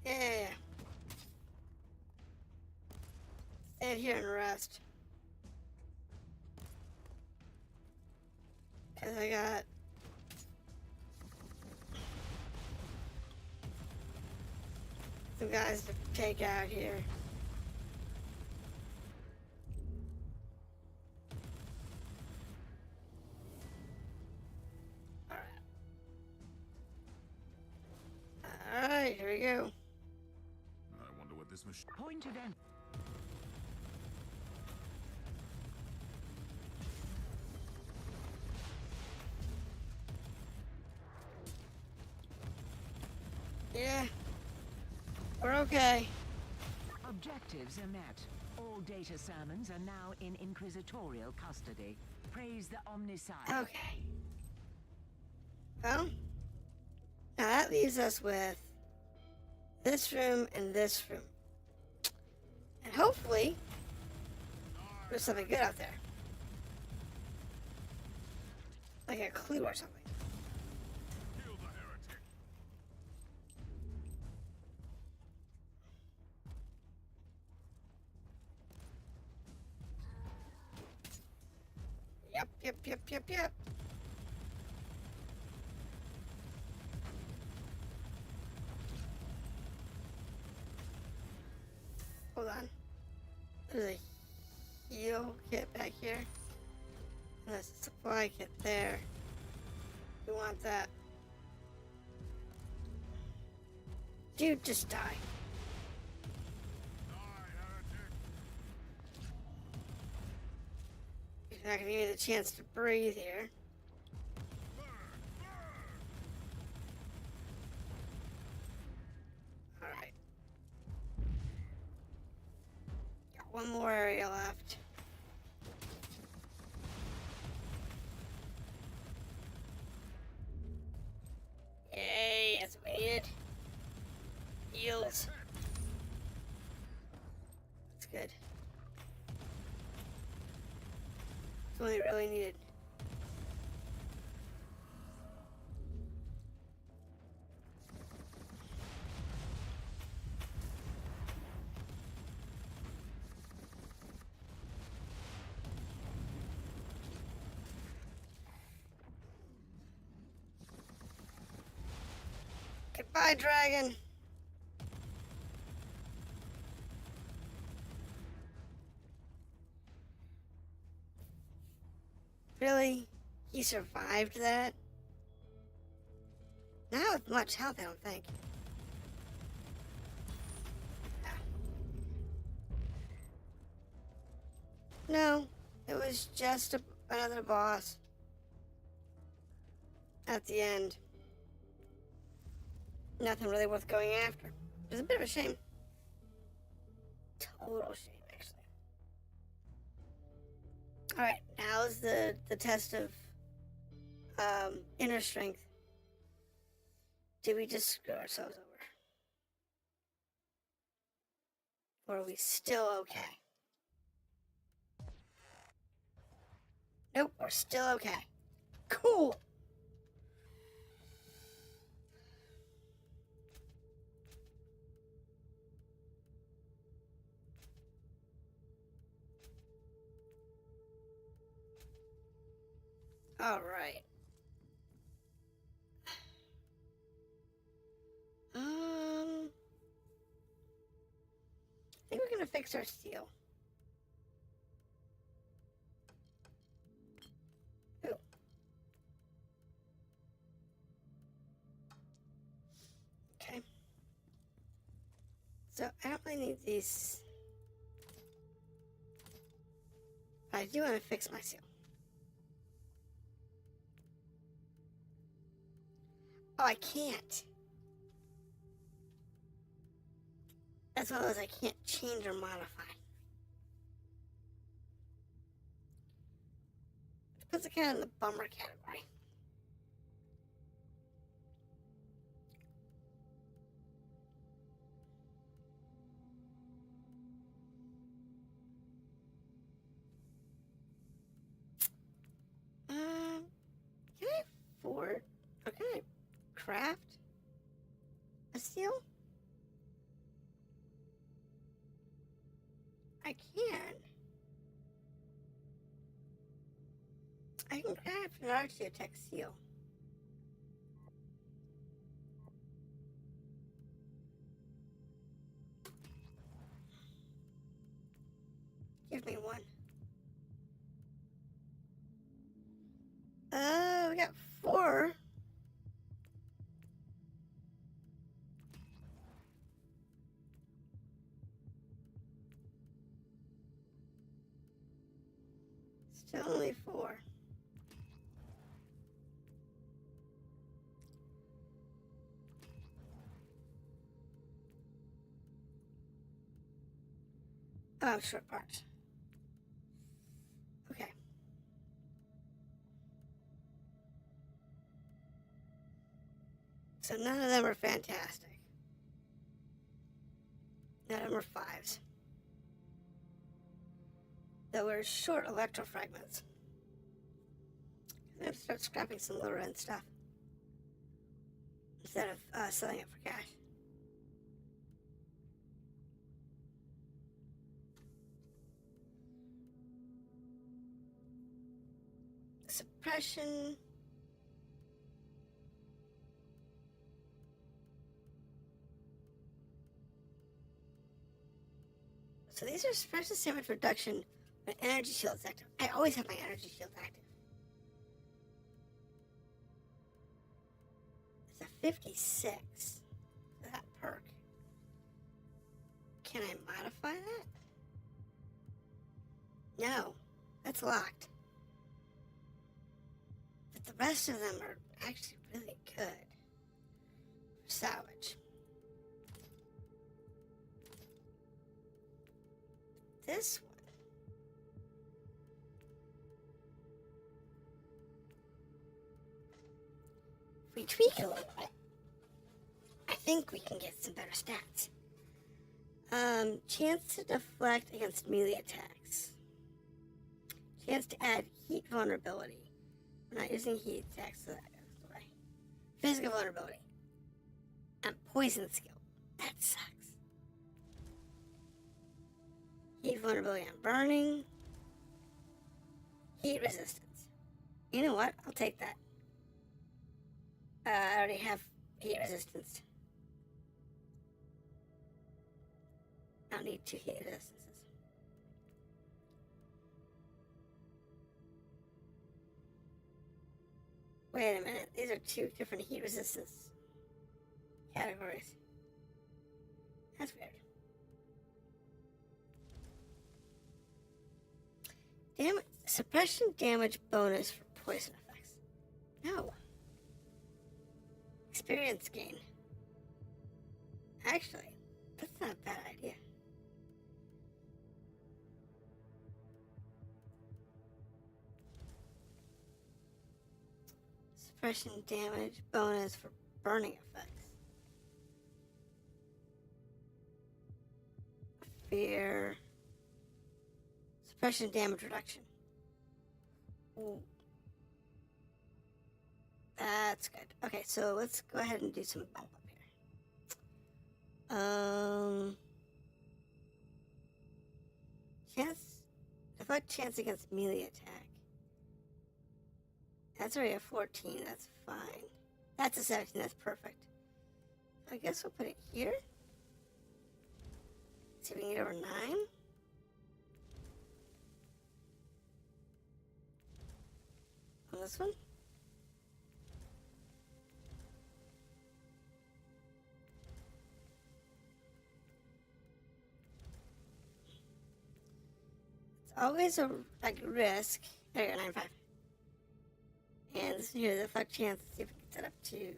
Yeah. Stand here and rest. Cause I got some guys to take out here. Alright, here we go. I wonder what this machine. Point of end. Yeah. We're okay. Objectives are met. All data sermons are now in inquisitorial custody. Praise the Omniscient. Okay. Well, now that leaves us with this room and this room. And hopefully, there's something good out there. Like a clue or something. Kill the heretic. Yep. Hold on. There's a heal kit back here. And there's a supply kit there. We want that. Dude, just die. You're not gonna give me the chance to breathe here. Alright. Got one more area left. heals. That's good. That's what I really needed. Goodbye, dragon. Really? He survived that? Not with much health, I don't think. No, it was just another boss. At the end. Nothing really worth going after. It was a bit of a shame. Total shame, actually. Alright, now's the test of inner strength. Did we just screw ourselves over? Or are we still okay? Nope, we're still okay. Cool! All right. I think we're gonna fix our steel. Ooh. Okay. So I don't really need these. But I do want to fix my steel. Oh, I can't. That's one of those I can't change or modify. Which puts it kind of in the bummer category. Can I afford? Or can I craft a steel? I can. I can craft an archaeotech seal. Give me one. We got 4. Still only 4. Oh, I'm short parts. Okay. So none of them are fantastic. None of them are 5s. Though we're short electro fragments. I'm going to start scrapping some lower end stuff. Instead of selling it for cash. Suppression. So these are suppression damage reduction when energy shield is active. I always have my energy shield active. It's a 56 for that perk. Can I modify that? No, that's locked. But the rest of them are actually really good for salvage. This one. If we tweak a little bit, I think we can get some better stats. Chance to deflect against melee attacks. Chance to add heat vulnerability. We're not using heat attacks, so that goes away. Physical vulnerability. And poison skill. That sucks. Heat vulnerability on burning. Heat resistance. You know what? I'll take that. I already have heat resistance. I don't need 2 heat resistances. Wait a minute. These are 2 different heat resistance categories. That's weird. Damage, suppression damage bonus for poison effects. No. Experience gain. Actually, that's not a bad idea. Suppression damage bonus for burning effects. Fear. Suppression damage reduction. Ooh. That's good. Okay, so let's go ahead and do some bump up here. Chance. Deflect chance against melee attack. That's already a 14. That's fine. That's a 17. That's perfect. I guess we'll put it here. See if we can get over 9. On this one. It's always a risk. There you go, 9-5. And this here, the fuck chance. Let's see if we can set up to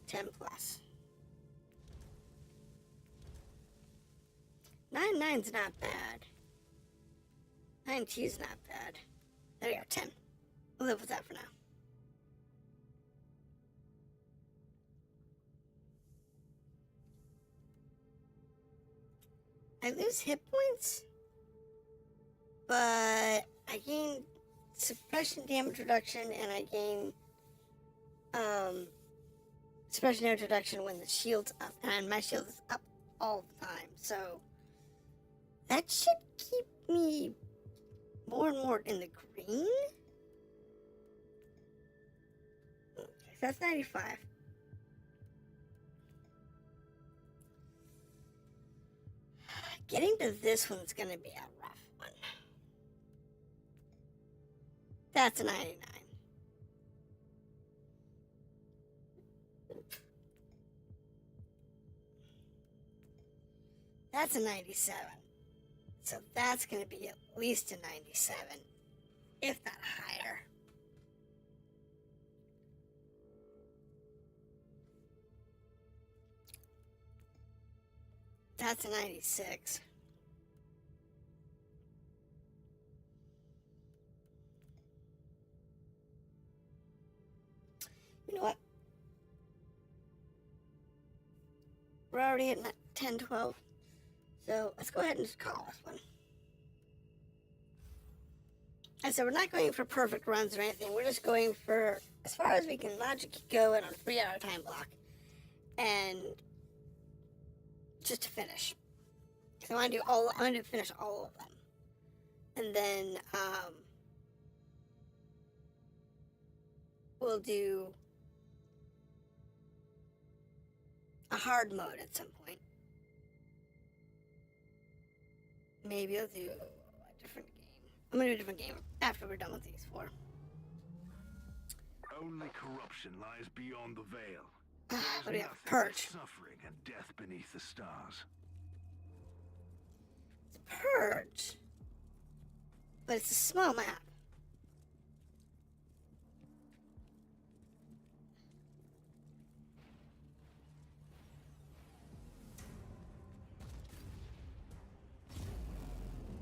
10 plus. 9-9's not bad. 9-2's not bad. There we go, 10. We'll live with that for now. I lose hit points, but I gain suppression damage reduction, and I gain suppression damage reduction when the shield's up, and my shield is up all the time, so that should keep me more and more in the green. Okay, so that's 95. Getting to this one's gonna be a rough one. That's a 99. That's a 97. So that's going to be at least a 97, if not higher. That's a 96. You know what? We're already at 10, 12. So let's go ahead and just call this one. And so we're not going for perfect runs or anything. We're just going for as far as we can logically go in on a 3-hour time block. And just to finish. So I want to finish all of them. And then we'll do a hard mode at some point. Maybe I'll do a different game. I'm going to do a different game after we're done with these 4. Only corruption lies beyond the veil. What do we have? Purge. Suffering and death beneath the stars. It's Purge. But it's a small map.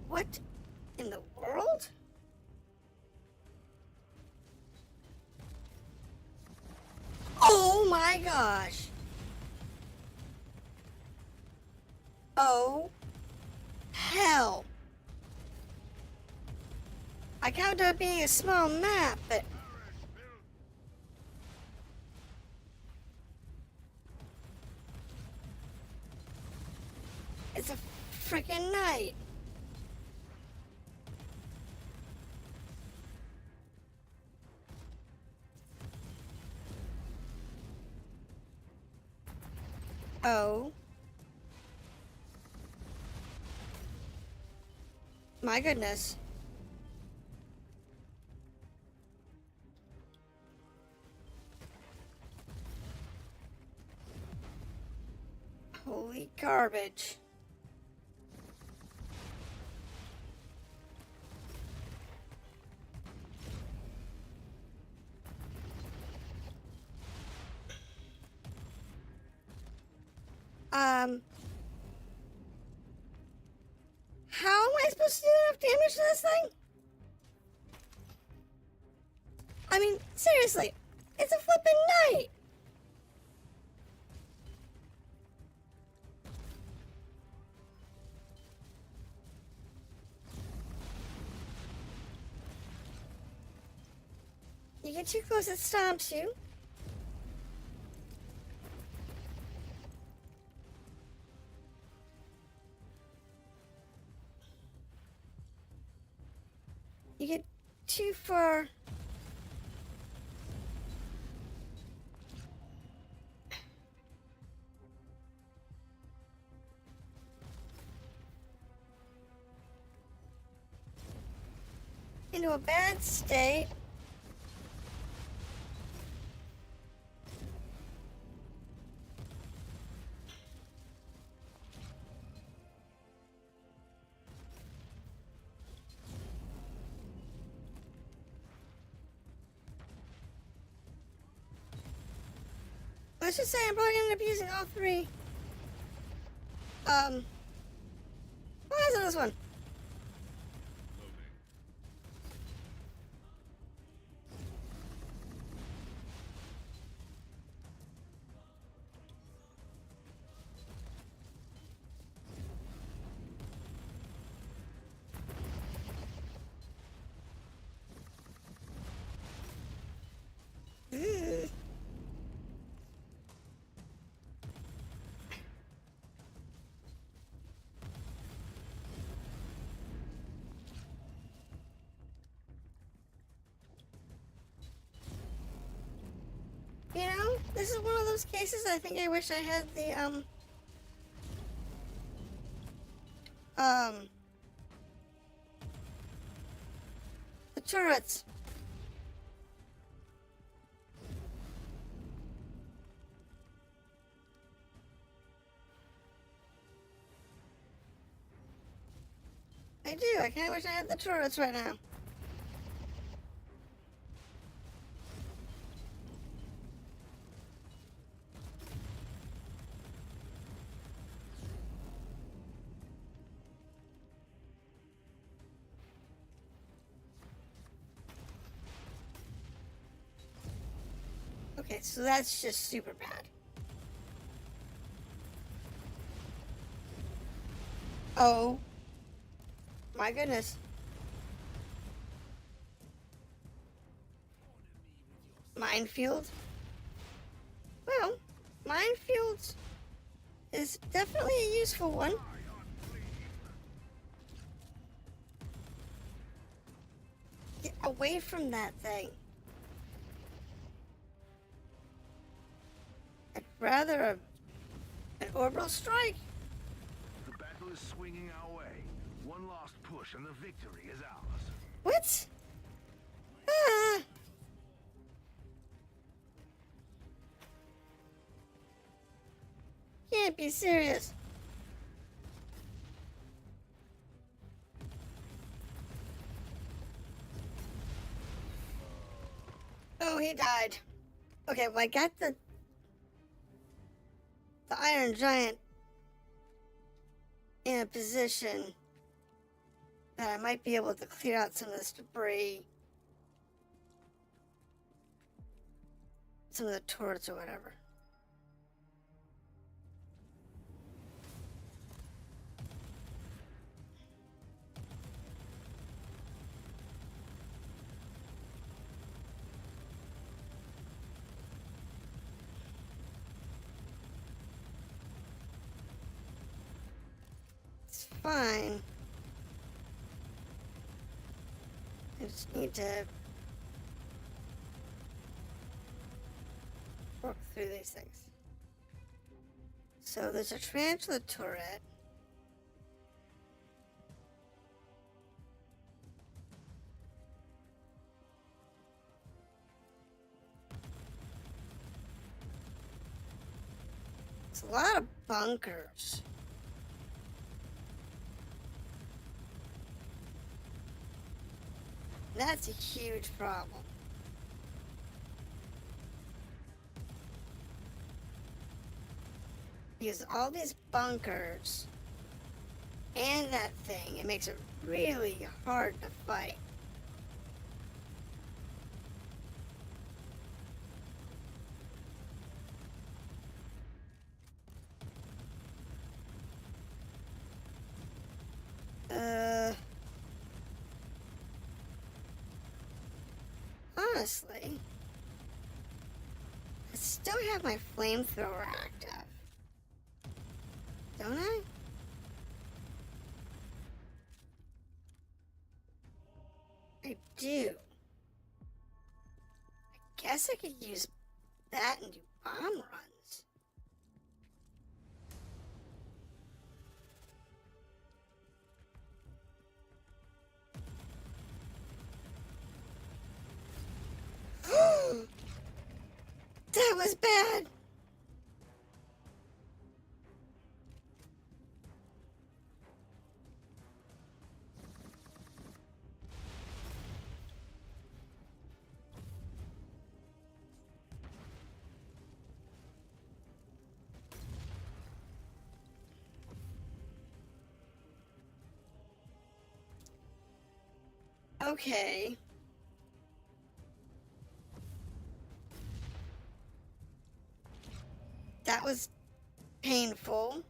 What in the world? Oh my gosh. Oh, hell. I count it being a small map, but... It's a freaking night. Oh. My goodness. Holy garbage. How am I supposed to do enough damage to this thing? I mean, seriously, it's a flippin' night. You get too close, it stomps you. You get too far. Into a bad state. Let's just say I'm probably gonna end up using all three. What is this one? Ugh. You know, this is one of those cases I think I wish I had the turrets. I do. I kind of wish I had the turrets right now. Okay, so that's just super bad. Oh. My goodness. Minefield? Well, minefields is definitely a useful one. Get away from that thing. I'd rather an orbital strike. The battle is swinging our way. One last push and the victory is ours. What? Ah. Can't be serious. Oh, he died. Okay, well, I got the Iron Giant in a position that I might be able to clear out some of this debris. Some of the turrets or whatever. fine. I just need to work through these things. So there's a tarantula turret. It's a lot of bunkers. That's a huge problem. Because all these bunkers and that thing, it makes it really hard to fight. Honestly, I still have my flamethrower active. Don't I? I do. I guess I could use that and do bomb runs. That was bad. Okay. That was painful.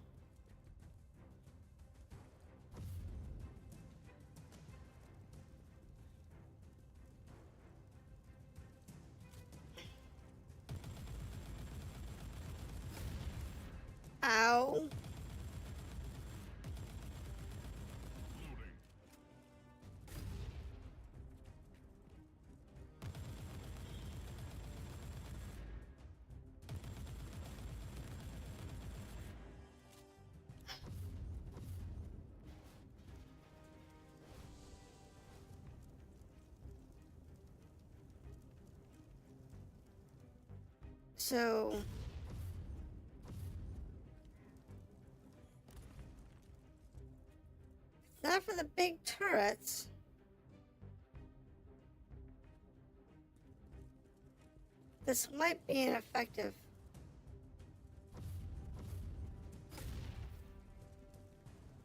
Ow. So not for the big turrets. This might be an effective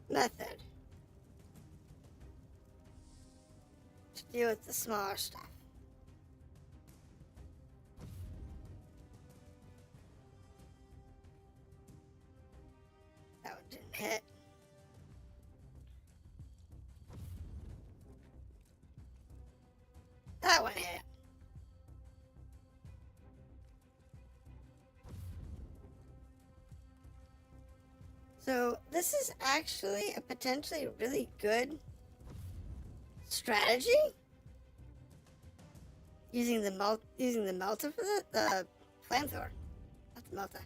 method to deal with the smaller stuff. That one didn't hit. That one hit. So this is actually a potentially really good strategy. Using the melter for the flamethrower, not the melter.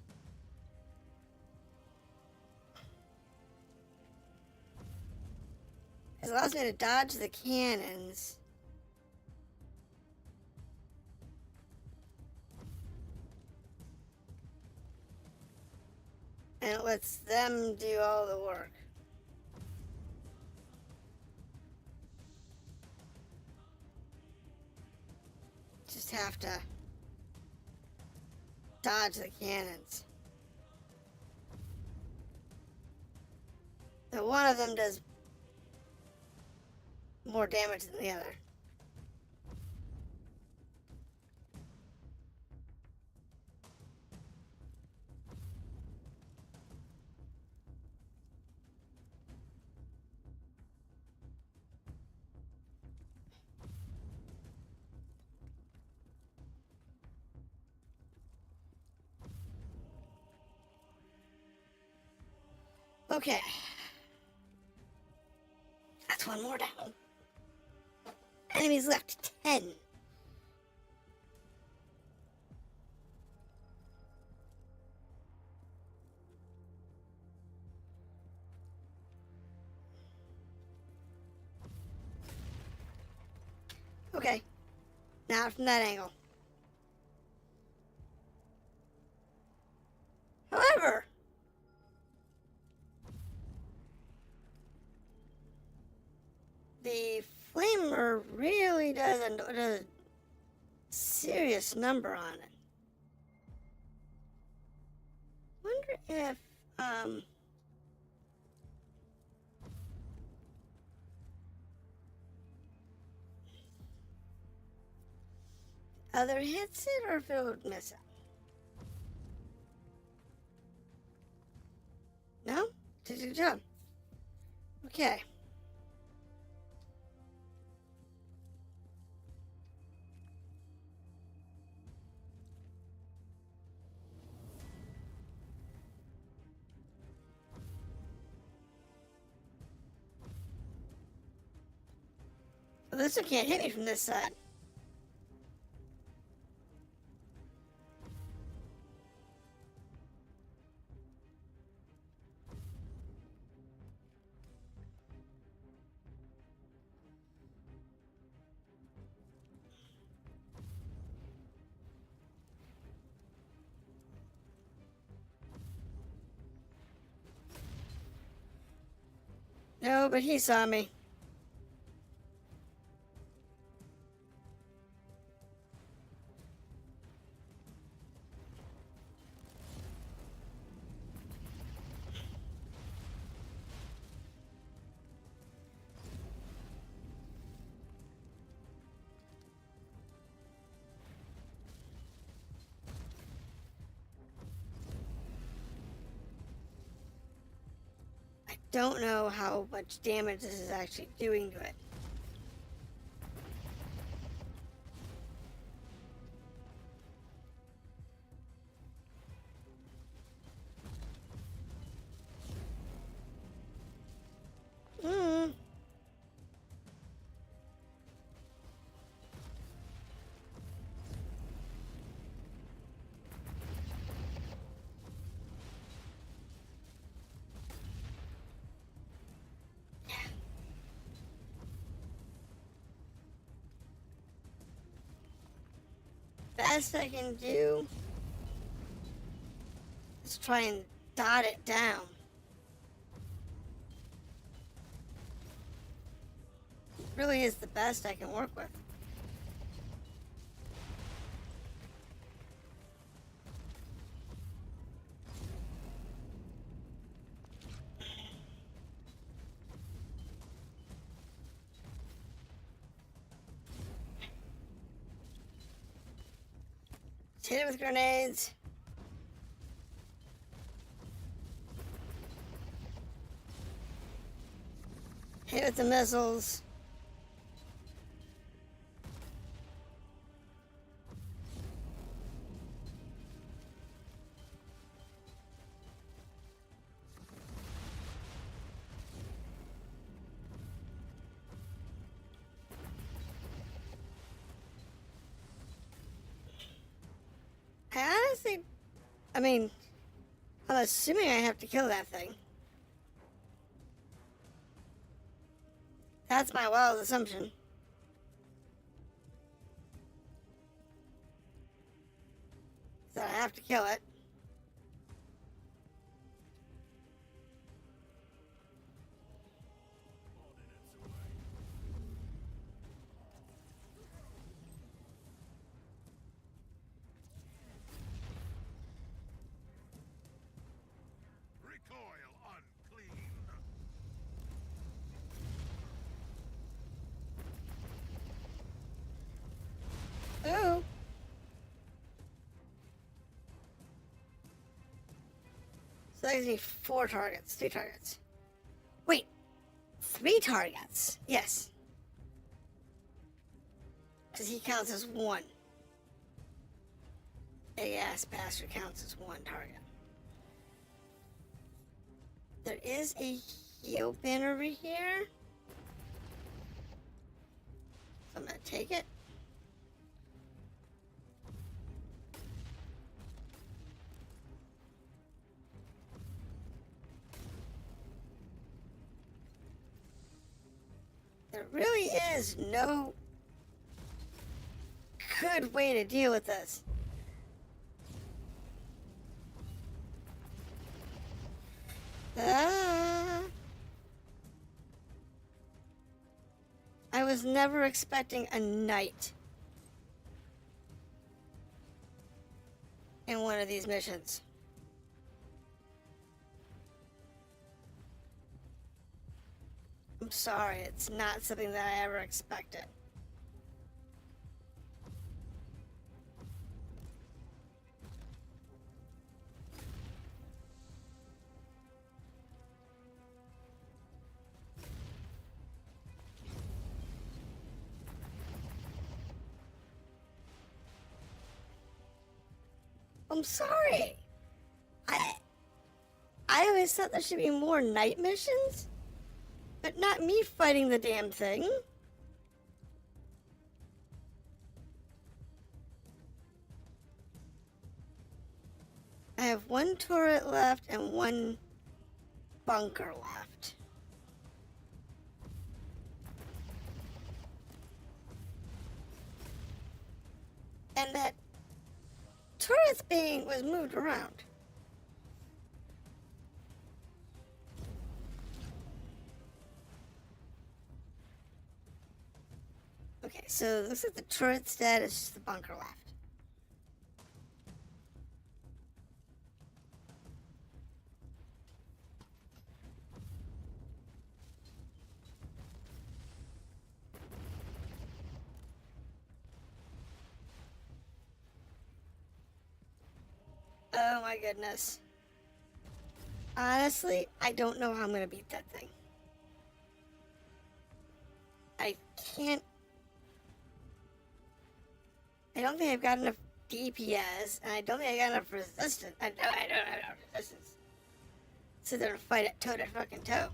It allows me to dodge the cannons. And it lets them do all the work. Just have to dodge the cannons. So one of them does more damage than the other. Okay. That's one more down. Enemies left 10. Okay. Now from that angle. However, the flamer really does a serious number on it. Wonder if other hits it or if it would miss it. No? Did a good job. Okay. Well, this one can't hit me from this side. No, but he saw me. Don't know how much damage this is actually doing to it. Best I can do is try and dot it down. Really is the best I can work with. Hit it with grenades. Hit it with the missiles. I mean, I'm assuming I have to kill that thing. That's my wild assumption. That I have to kill it. Oh. So that gives me 4 targets, 2 targets. Wait, 3 targets. Yes. Because he counts as 1. Big ass bastard counts as 1 target. There is a heal bin over here. take it? There really is no good way to deal with this. I was never expecting a knight in one of these missions. I'm sorry, it's not something that I ever expected. I'm sorry. I always thought there should be more night missions, but not me fighting the damn thing. I have one turret left and one bunker left. And that turret's was moved around. Okay, so it looks like the turret's dead, it's just the bunker left. Oh my goodness. Honestly, I don't know how I'm gonna beat that thing. I can't. I don't think I've got enough DPS, and I don't think I got enough resistance. I don't have enough resistance. Sit there and fight it toe to fucking toe.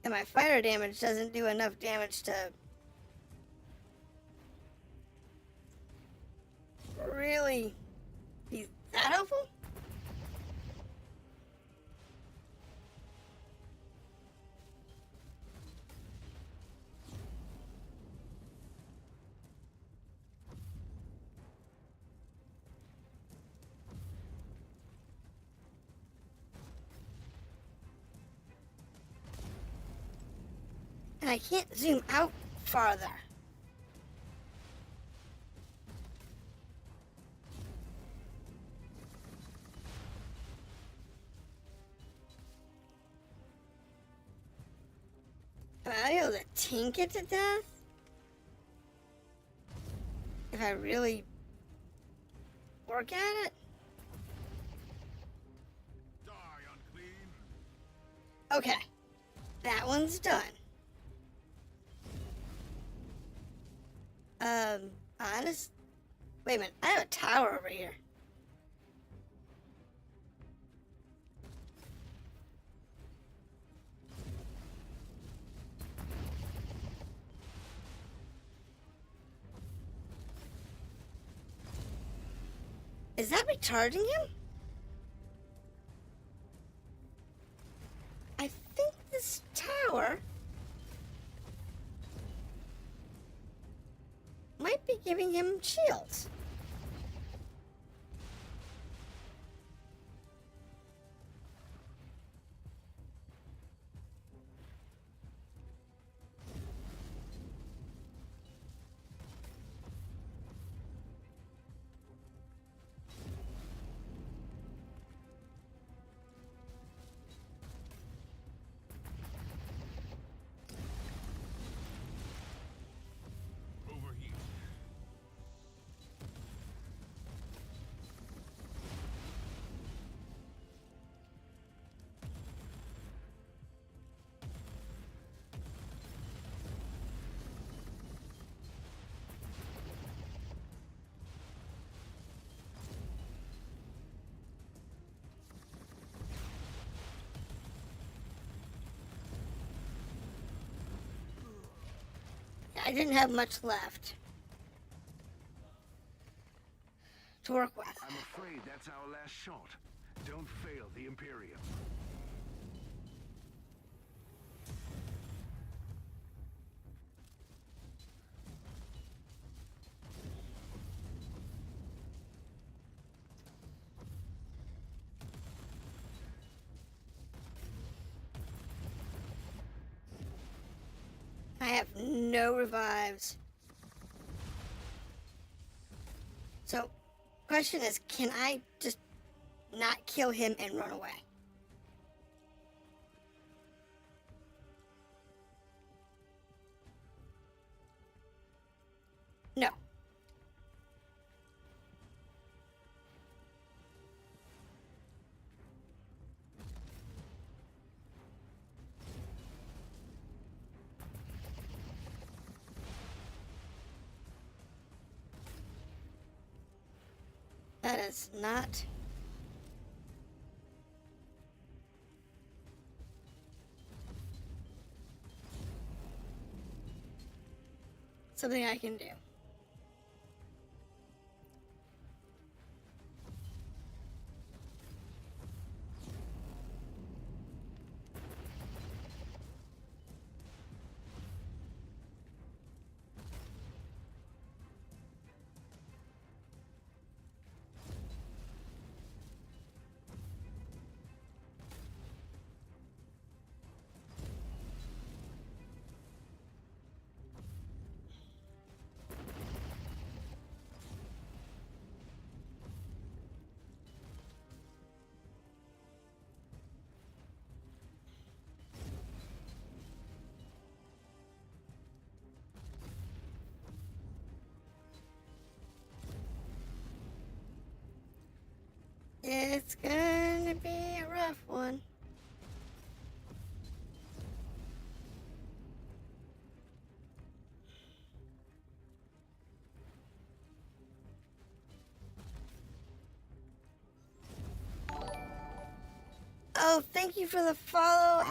And my fighter damage doesn't do enough damage to really be that helpful. And I can't zoom out farther. Am I able to tink it to death? If I really work at it? Die, unclean. Okay. That one's done. Honest? Wait a minute, I have a tower over here. Is that recharging him? I think this tower might be giving him shields. I didn't have much left to work with. I'm afraid that's our last shot. Don't fail the Imperium. I have no revives. So, question is, can I just not kill him and run away? No. That is not something I can do. It's gonna be a rough one. Oh, thank you for the follow.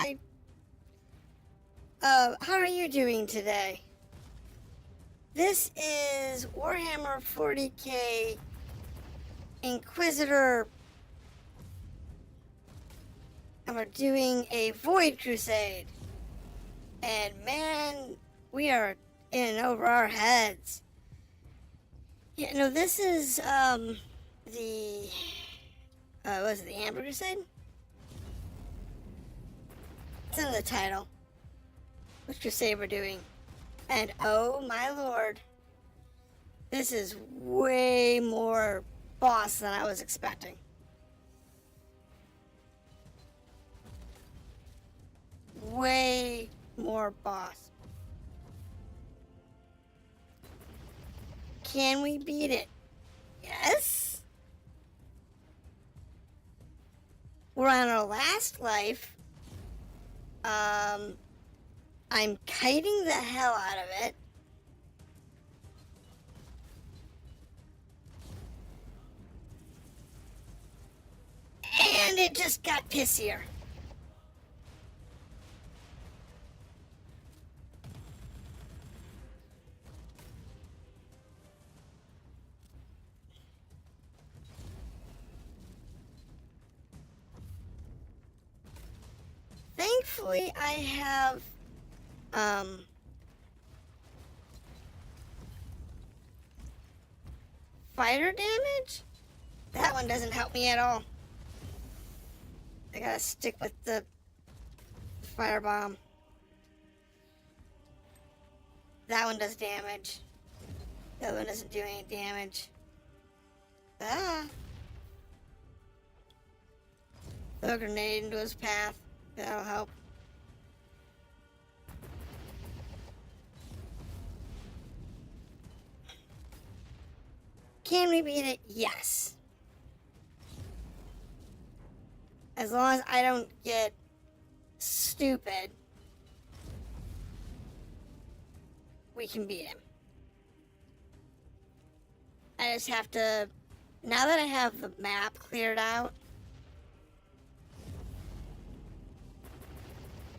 How are you doing today? This is Warhammer 40k Inquisitor. And we're doing a Void Crusade. And man, we are in over our heads. Yeah, no, this is, was it the Amber Crusade? It's in the title. Which crusade we're doing. And oh my lord, this is way more boss than I was expecting. Way more boss. Can we beat it? Yes. We're on our last life. I'm kiting the hell out of it. And it just got pissier. Thankfully, I have, fighter damage? That one doesn't help me at all. I gotta stick with the firebomb. That one does damage. The other one doesn't do any damage. Ah. Throw a grenade into his path. That'll help. Can we beat it? Yes. As long as I don't get stupid, we can beat him. I just have to, now that I have the map cleared out,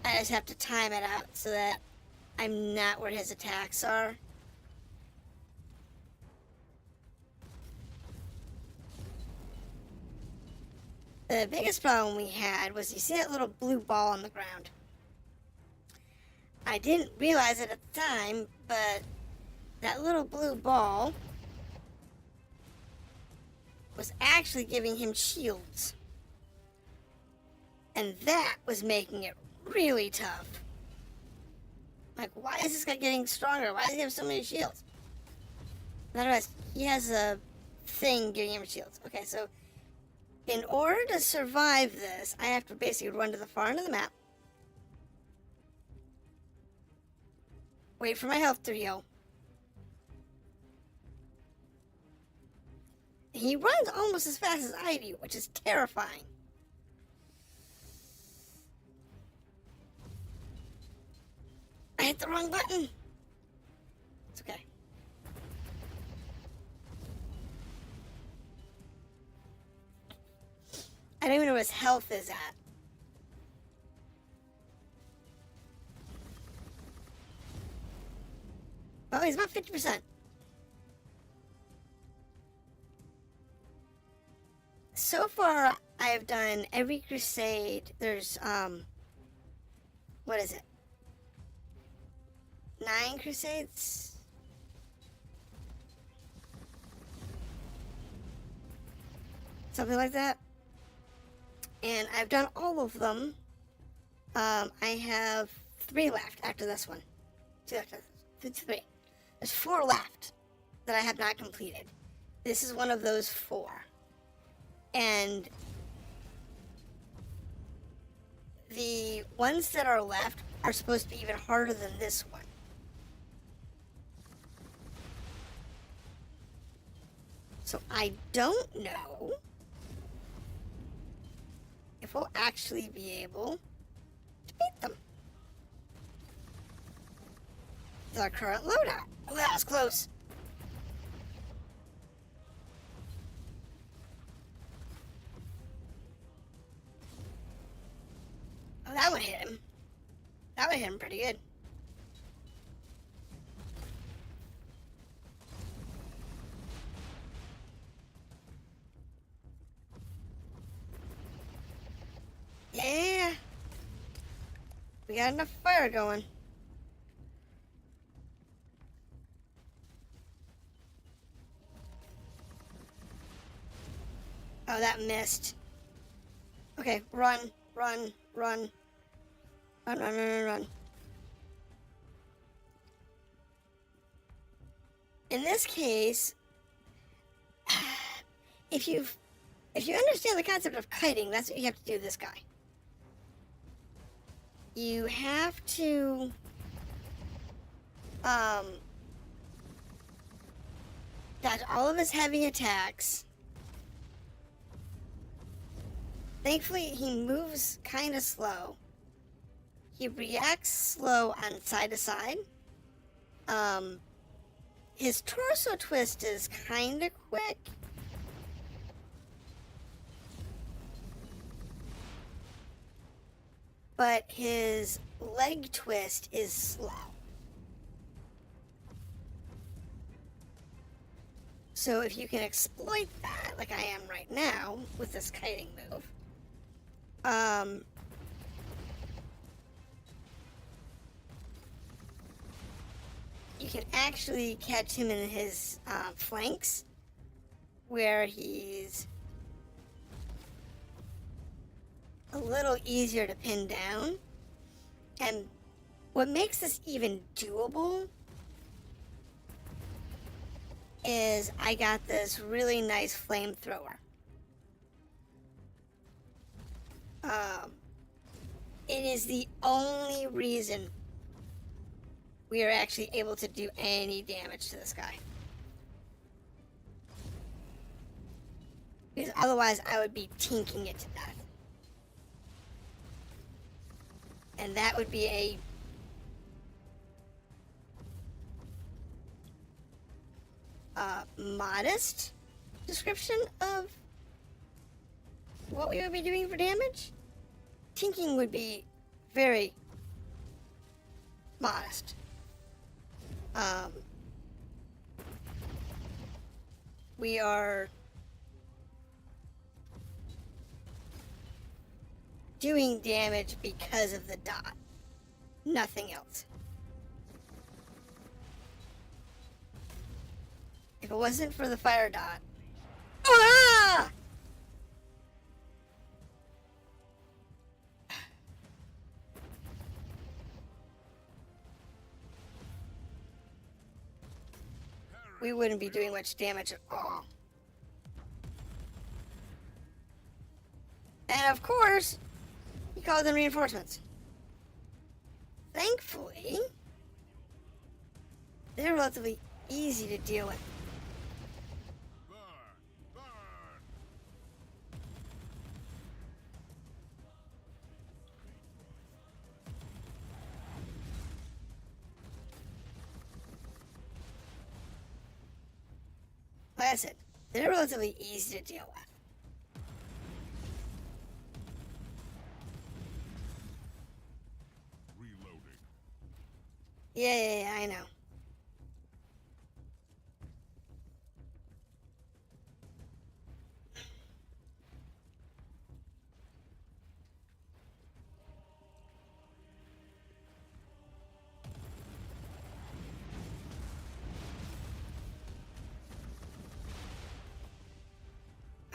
I just have to time it out so that I'm not where his attacks are. The biggest problem we had was, you see that little blue ball on the ground? I didn't realize it at the time, but that little blue ball was actually giving him shields. And that was making it really tough. Like, why is this guy getting stronger? Why does he have so many shields? Otherwise, he has a thing giving him shields. Okay, so in order to survive this, I have to basically run to the far end of the map. Wait for my health to heal. He runs almost as fast as I do, which is terrifying. I hit the wrong button. It's okay. I don't even know where his health is at. Oh, he's about 50%. So far, I have done every crusade. There's, what is it? 9 crusades? Something like that. And I've done all of them. I have 3 left after this one. 2 after this. 3. There's 4 left that I have not completed. This is one of those 4. And the ones that are left are supposed to be even harder than this one. So I don't know if we'll actually be able to beat them. With our current loadout. Oh, that was close. Oh, that one hit him. That one hit him pretty good. Yeah. We got enough fire going. Oh, that missed. Okay, run, run, run. Run, run, run, run, run. In this case, if you understand the concept of kiting, that's what you have to do with this guy. You have to dodge all of his heavy attacks. Thankfully, he moves kind of slow. He reacts slow on side to side. His torso twist is kind of quick. But his leg twist is slow. So if you can exploit that, like I am right now, with this kiting move, you can actually catch him in his flanks, where he's a little easier to pin down. And what makes this even doable is I got this really nice flamethrower. It is the only reason we are actually able to do any damage to this guy. Because otherwise I would be tinking it to death. And that would be a modest description of what we would be doing for damage. Tinking would be very modest. We are doing damage because of the dot. Nothing else. If it wasn't for the fire dot... Ah! We wouldn't be doing much damage at all. And of course, he called in reinforcements. Thankfully, they're relatively easy to deal with. Burn! Burn! Like I said, they're relatively easy to deal with. Reloading. Yeah, I know.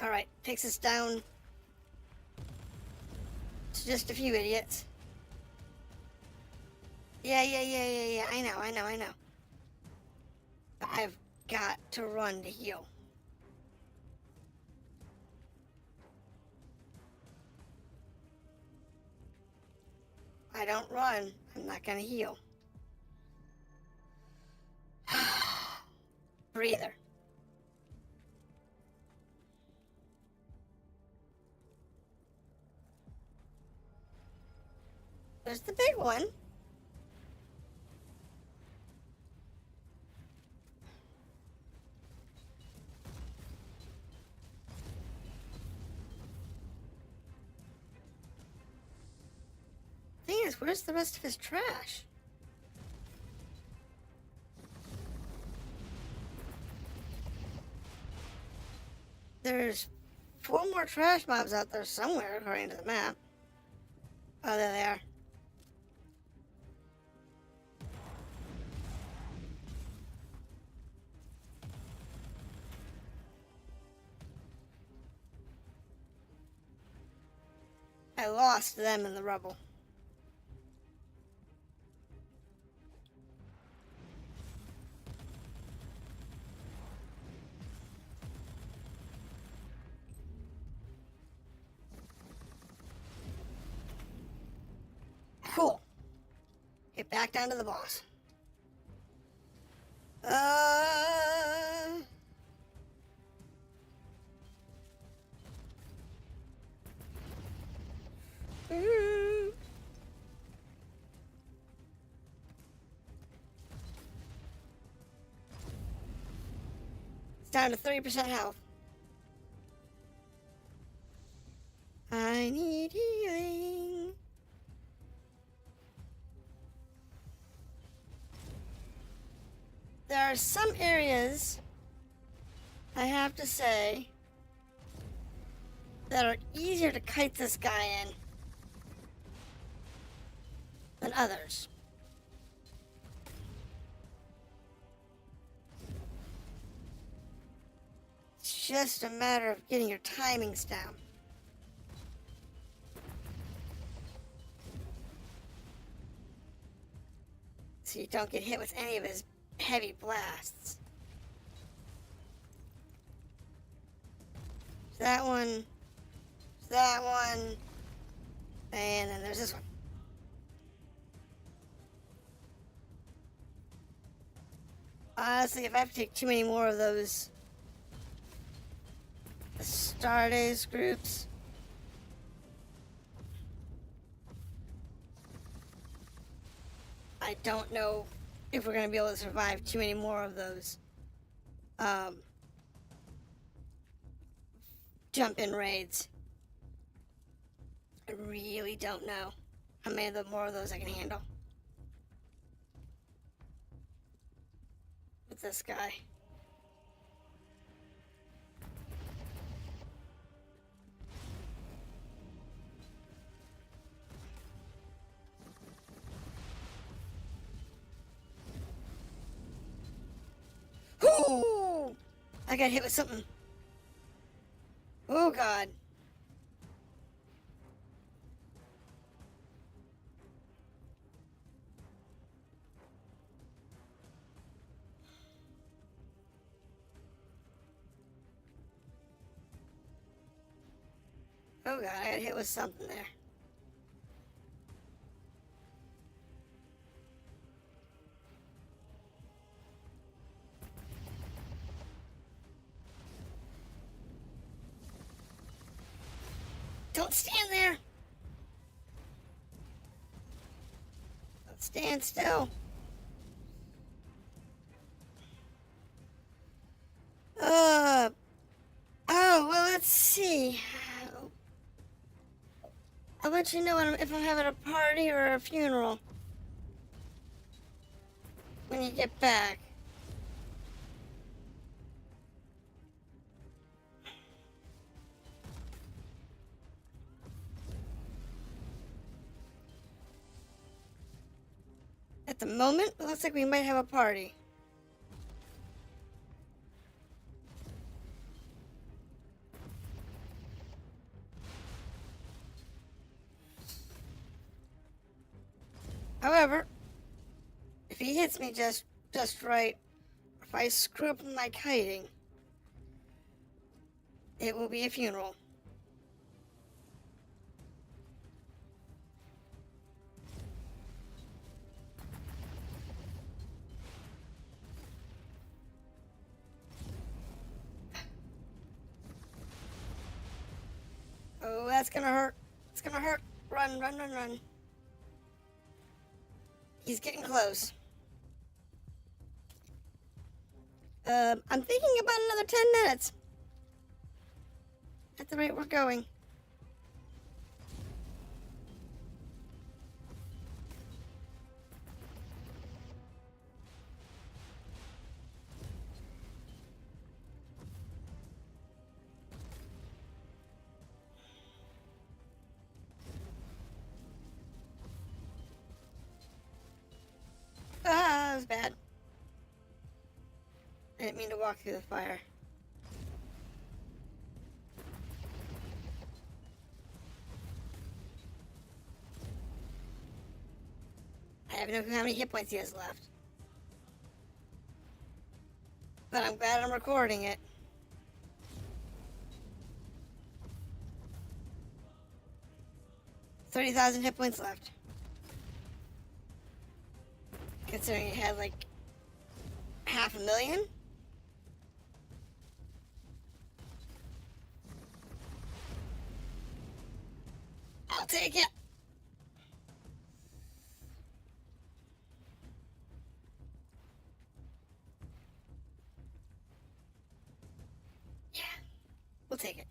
Alright, takes us down to just a few idiots. Yeah, I know. I've got to run to heal. If I don't run, I'm not gonna heal. Breather. There's the big one. Thing is, where's the rest of his trash? There's 4 more trash mobs out there somewhere, according to the map. Oh, there they are. I lost them in the rubble. Cool. Get back down to the boss. It's down to 3% health. I need healing. There are some areas, I have to say, that are easier to kite this guy in than others. It's just a matter of getting your timings down. So you don't get hit with any of his heavy blasts. That one, and then there's this one. Honestly, if I have to take too many more of those Astartes groups, I don't know if we're going to be able to survive too many more of those jump-in raids. I really don't know how many more of those I can handle. with this guy. Ooh! I got hit with something. Oh God. Oh God, I got hit with something there. Don't stand there. Don't stand still. Oh, well, let's see. I'll let you know if I'm having a party or a funeral when you get back. At the moment, it looks like we might have a party. However, if he hits me just right, or if I screw up my kiting, it will be a funeral. Oh, that's gonna hurt. It's gonna hurt. Run, run, run, run. He's getting close. I'm thinking about another 10 minutes. At the rate we're going. Ah, that was bad. I didn't mean to walk through the fire. I have no clue how many hit points he has left. But I'm glad I'm recording it. $30,000 hit points left. Considering he had like 500,000. I'll take it. Yeah, we'll take it.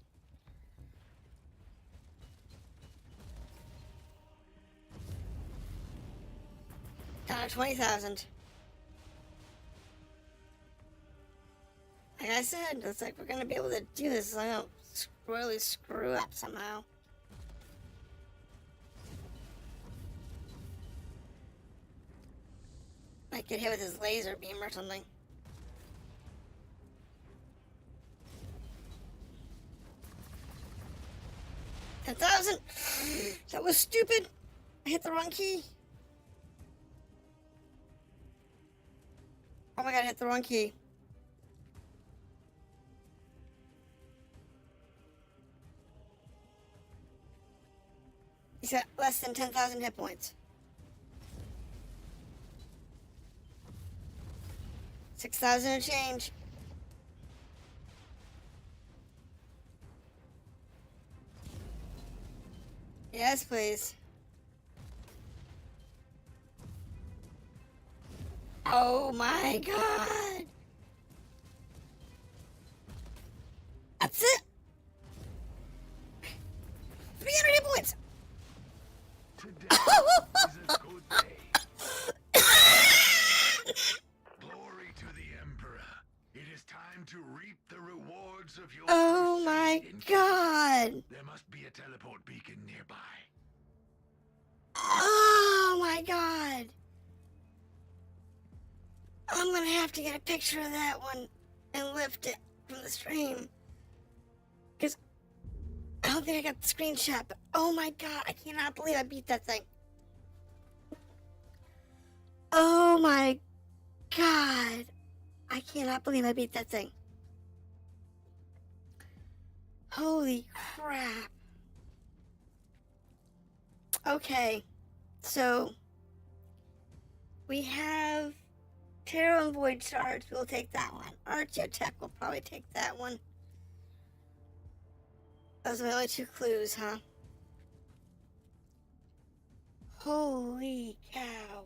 Down to 20,000. Like I said, it's like we're gonna be able to do this. So I don't really screw up somehow. Might get hit with his laser beam or something. $10,000. That was stupid. I hit the wrong key. Oh my god, I hit the wrong key. He's got less than 10,000 hit points. 6,000 and change. Yes, please. Oh my god. That's it. 300 hit points. Today is a good day. Glory to the Emperor. time to reap the rewards of your Oh my crusade, Inquisitor. god! There must be a teleport beacon nearby. Oh my god! I'm gonna have to get a picture of that one and lift it from the stream. Because I don't think I got the screenshot, but oh my god, I cannot believe I beat that thing. Oh my god. I cannot believe I beat that thing. Holy crap. Okay, so we have Tarot and Void Shards. We'll take that one. Archaeotech will probably take that one. Those are the only two clues, huh? Holy cow.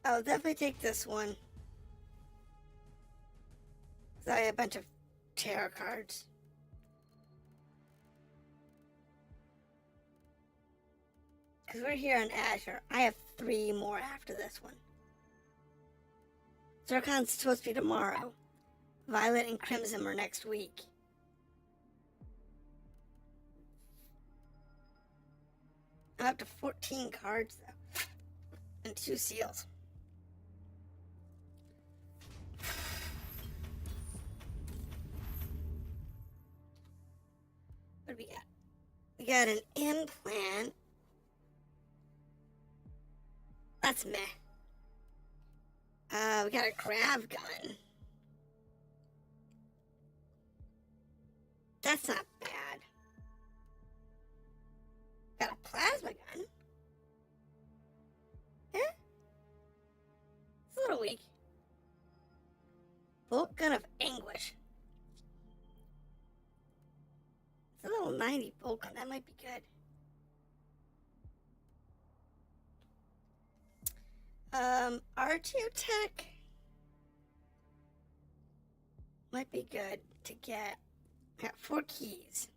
I'll definitely take this one. I have a bunch of tarot cards. Because we're here on Azure. I have 3 more after this one. Zircon's supposed to be tomorrow. Violet and Crimson are next week. I'm up to 14 cards, though. And 2 seals. What do we got? We got an implant. That's meh. We got a grav gun. That's not bad. Got a plasma gun. Eh? It's a little weak. Bolt gun of anguish. It's a little 90 bolt gun. That might be good. Archaeotech might be good to get. I got 4 keys.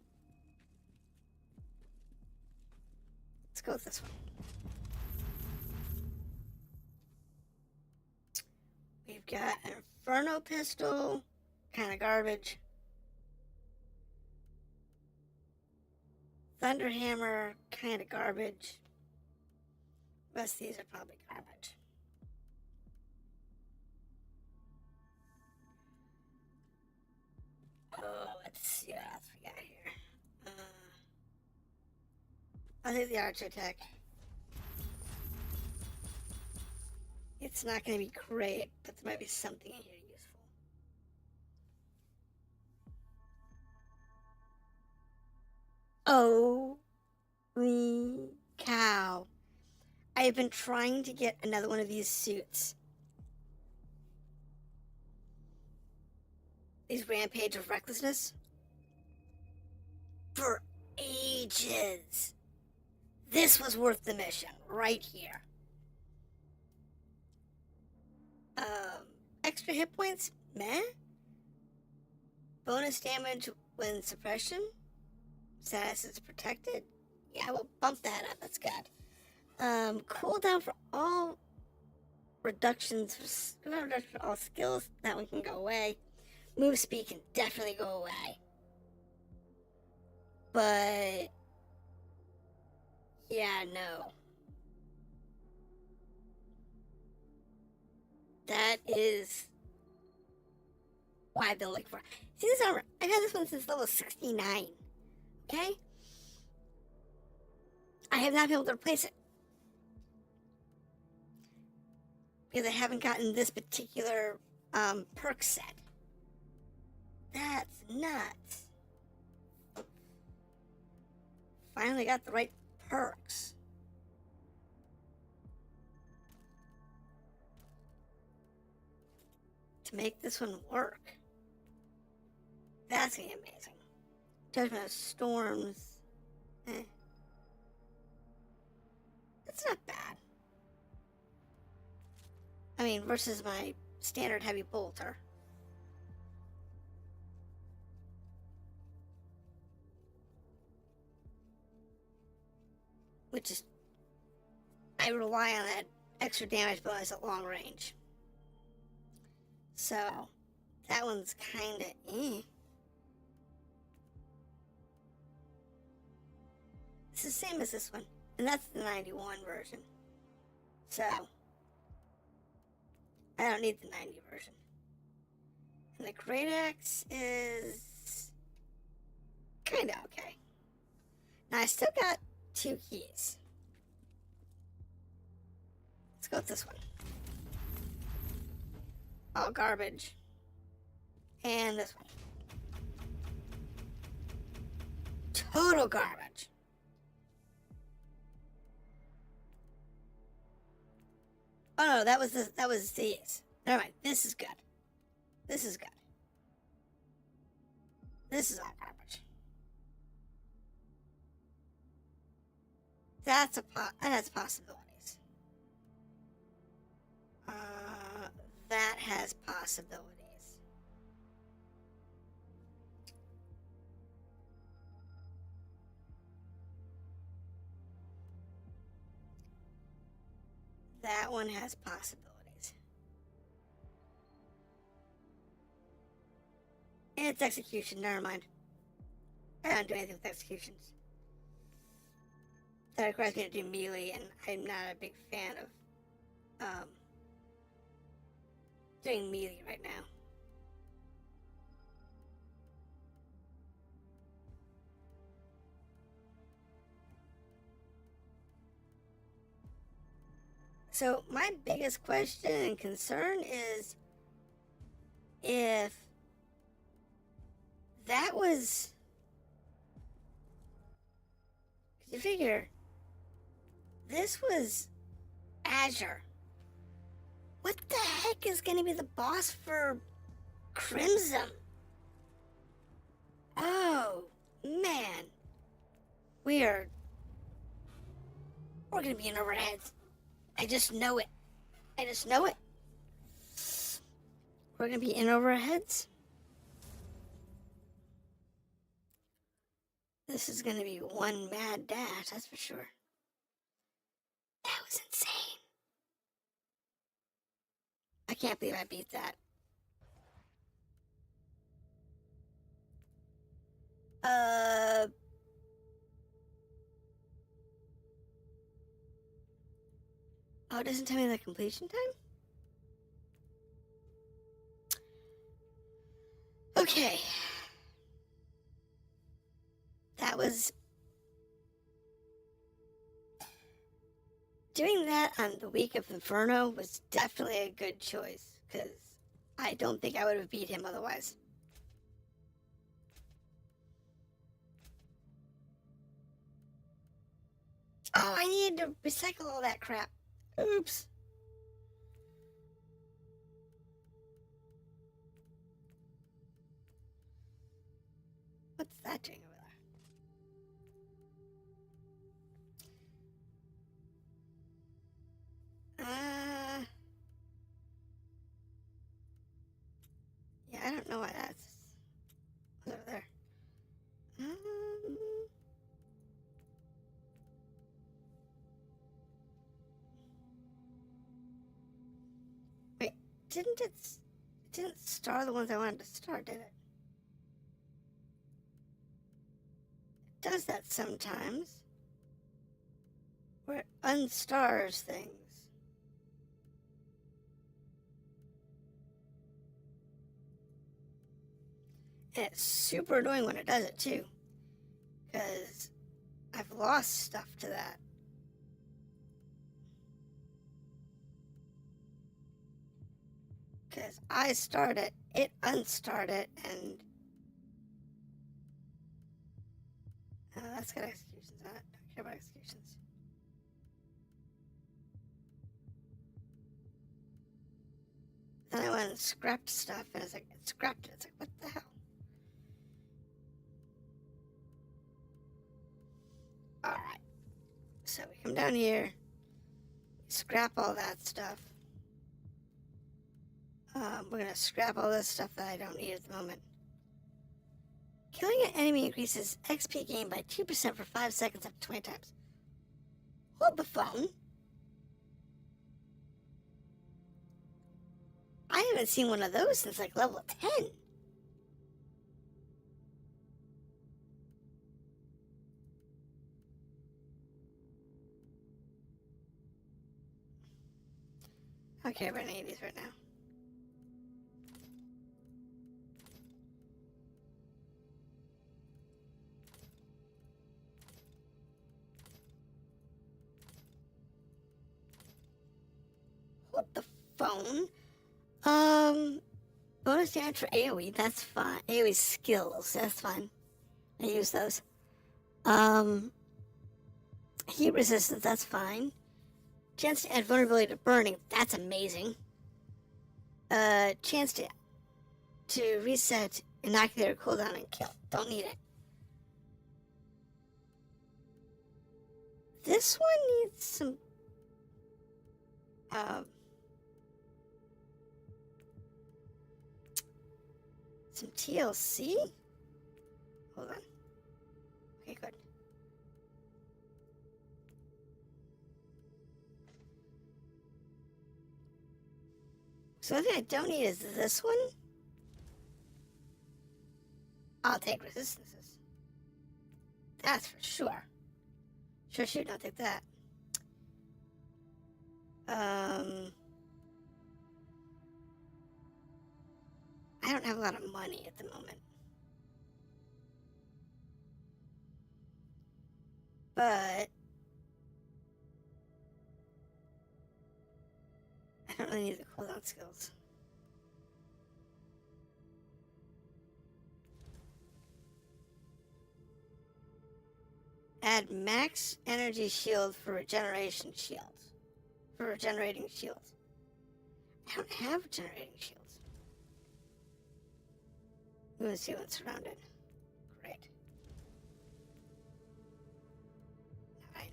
Let's go with this one. We've got an Inferno pistol, kind of garbage. Thunderhammer, kind of garbage. The rest of these are probably garbage. Oh, let's see what else we got here. I'll take the Archaeotech. It's not going to be great, but there might be something in here useful. Holy cow. I have been trying to get another one of these suits. These Rampage of Recklessness. For ages. This was worth the mission, right here. Extra hit points? Meh. Bonus damage when suppression. Status is protected. Yeah, we'll bump that up. That's good. Cooldown for all reductions. Reduction for all skills. That one can go away. Move speed can definitely go away. But yeah, no. That is why I've been looking for. See this armor? I've had this one since level 69. Okay? I have not been able to replace it. Because I haven't gotten this particular perk set. That's nuts. Finally got the right perks. To make this one work. That's gonna be amazing. Judgment of Storms. That's not bad. I mean, versus my standard heavy bolter. Which is... I I rely on that extra damage bonus at long range. So, that one's kind of eh. It's the same as this one, and that's the 91 version. So, I don't need the 90 version. And the Great Axe is kind of okay. Now, I still got 2 keys. Let's go with this one. All garbage. And this one. Total garbage. Oh no, that was these. Never mind. This is good. This is good. This is all garbage. That's possibilities. That has possibilities. That one has possibilities. And it's execution, never mind. I don't do anything with executions. That requires me to do melee, and I'm not a big fan of doing melee right now. So my biggest question and concern is if that was, you figure this was Azure. What the heck is going to be the boss for Crimson? Oh, man. We're going to be in over our heads. I just know it. I just know it. We're going to be in over our heads. This is going to be one mad dash, that's for sure. That was insane. I can't believe I beat that. Oh, it doesn't tell me the completion time? Okay. That was... Doing that on the week of Inferno was definitely a good choice, because I don't think I would have beat him otherwise. Oh, I needed to recycle all that crap. Oops. What's that doing over there? Yeah, I don't know why that's over there. Wait, it didn't star the ones I wanted to star, did it? It does that sometimes. Where it unstars things. And it's super annoying when it does it too. Because I've lost stuff to that. Because I start it unstarred it, and that's got executions on it. Don't care about executions. Then I went and scrapped stuff, and it's like, it scrapped it. It's like, what the hell? Alright. So we come down here, scrap all that stuff. We're going to scrap all this stuff that I don't need at the moment. Killing an enemy increases XP gain by 2% for 5 seconds up to 20 times. Hold the phone. I haven't seen one of those since like level 10. Okay, we're gonna need these right now. What the phone? Bonus damage for AoE, that's fine. AoE skills, that's fine. I use those. Heat resistance, that's fine. Chance to add vulnerability to burning, that's amazing. Chance to reset inoculator cooldown and kill. Don't need it. This one needs some TLC? Hold on. Okay, good. So the thing I don't need is this one. I'll take resistances. That's for sure. Sure shoot, I'll take that. I don't have a lot of money at the moment. But I don't really need the cooldown skills. Add max energy shield for regeneration shields. For regenerating shields. I don't have regenerating shields. We want to see what's surrounded. Great. Now I need.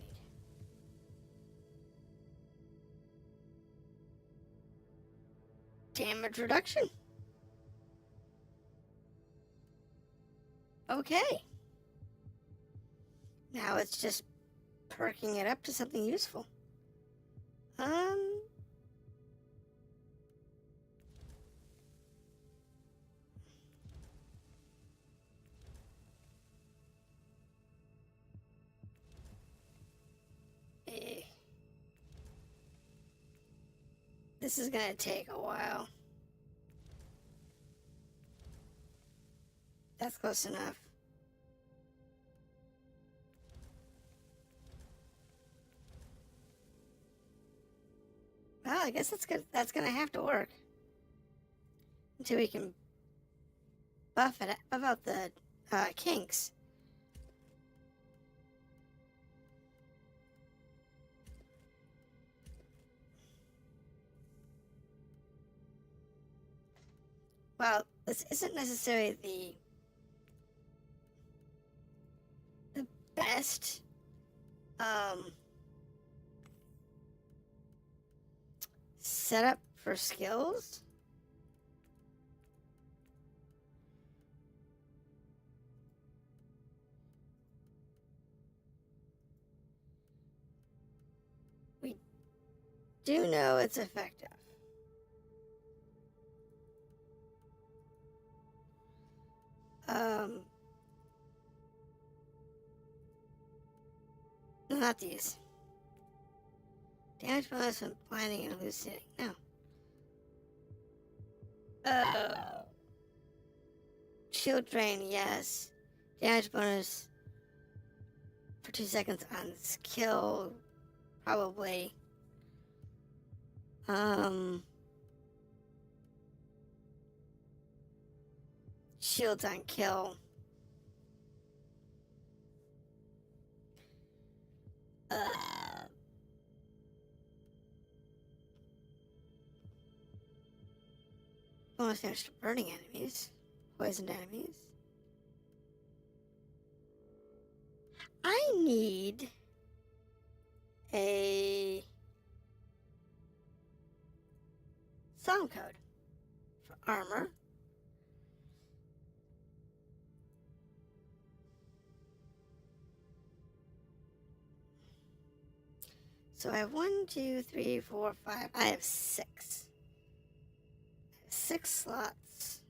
Damage reduction. Okay. Now it's just perking it up to something useful. This is gonna take a while. That's close enough. Well, I guess that's good. That's gonna have to work until we can buff out the kinks. Well, this isn't necessarily the best setup for skills. We do know it's effective. Not these. Damage bonus from blinding and hallucinating. No. Shield drain, yes. Damage bonus for 2 seconds on skill, probably. Shields on kill. Bonus damage to burning enemies, poisoned enemies. I need a song code for armor. So I have 1, 2, 3, 4, 5. I have 6. 6 slots.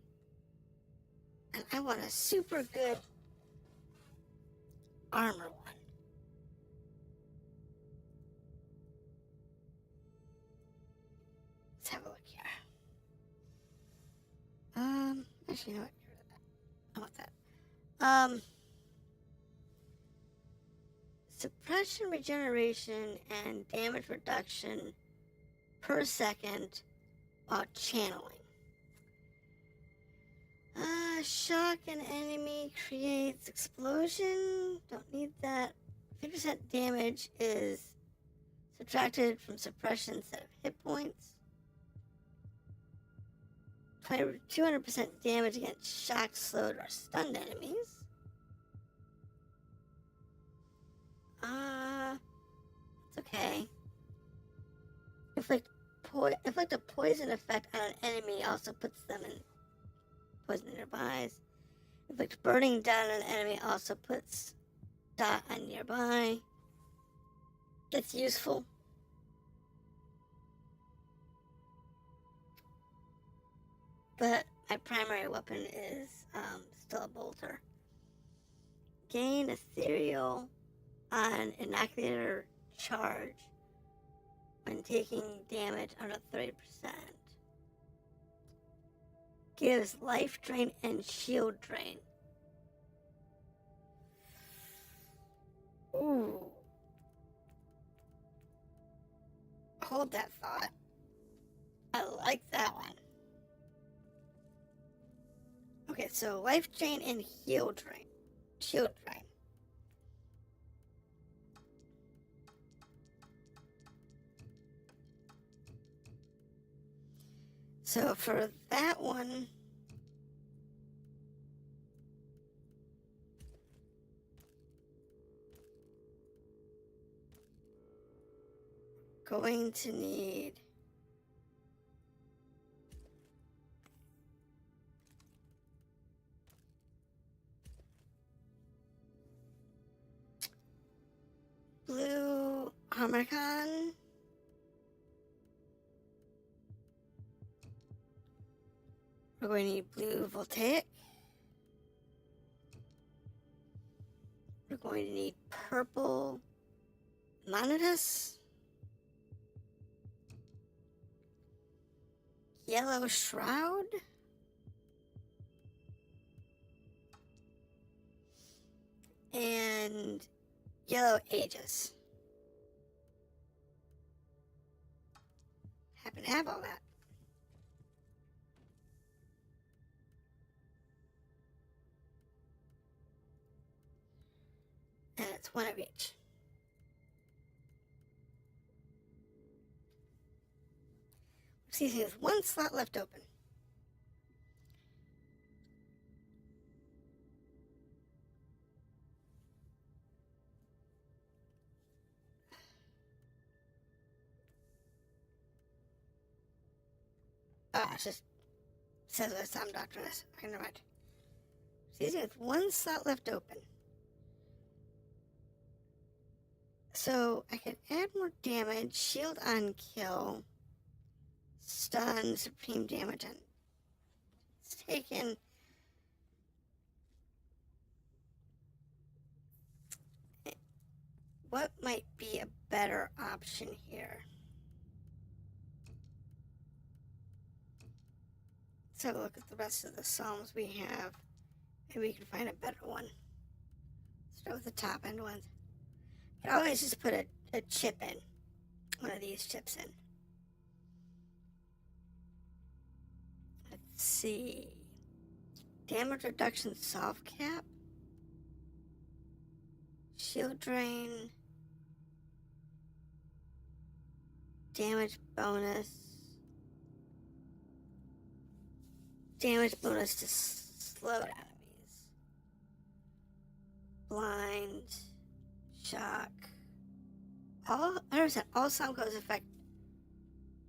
And I want a super good armor one. Let's have a look here. Actually, you know what? I want that. Suppression, regeneration, and damage reduction per second while channeling. Shock an enemy creates explosion. Don't need that. 50% damage is subtracted from suppression instead of hit points. 200% damage against shocked, slowed, or stunned enemies. It's okay. Inflict a poison effect on an enemy also puts them in poison nearby. Inflict burning dot on an enemy also puts dot on nearby. That's useful. But my primary weapon is still a bolter. Gain ethereal on inoculator charge when taking damage under 30%. Gives life drain and shield drain. Ooh. Hold that thought. I like that one. Okay, so life drain and shield drain. Shield drain. So for that one, going to need blue Harmicon. We're going to need blue Voltaic. We're going to need purple Monotus. Yellow Shroud. And yellow Aegis. Happen to have all that. And it's one of each. See, there's one slot left open. It just says that some doctrine is. Okay, never mind. See, there's one slot left open. So I can add more damage, shield on kill, stun, supreme damage on. It's taken. What might be a better option here? Let's have a look at the rest of the Psalms we have. Maybe we can find a better one. Start with the top end ones. You can always just put a chip in. One of these chips in. Let's see. Damage reduction soft cap. Shield drain. Damage bonus. Damage bonus to slowed enemies. Blind. Shock. All 100%. All sound codes affect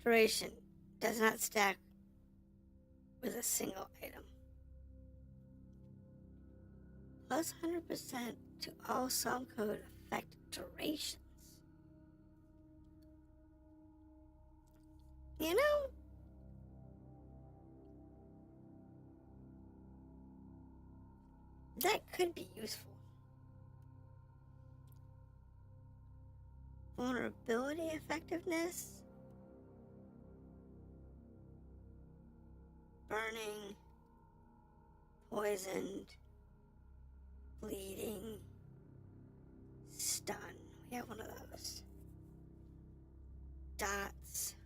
duration. Does not stack with a single item. Plus 100% to all sound code affect durations. You know, That could be useful. Vulnerability effectiveness. Burning. Poisoned. Bleeding. Stun. We have one of those. Dots.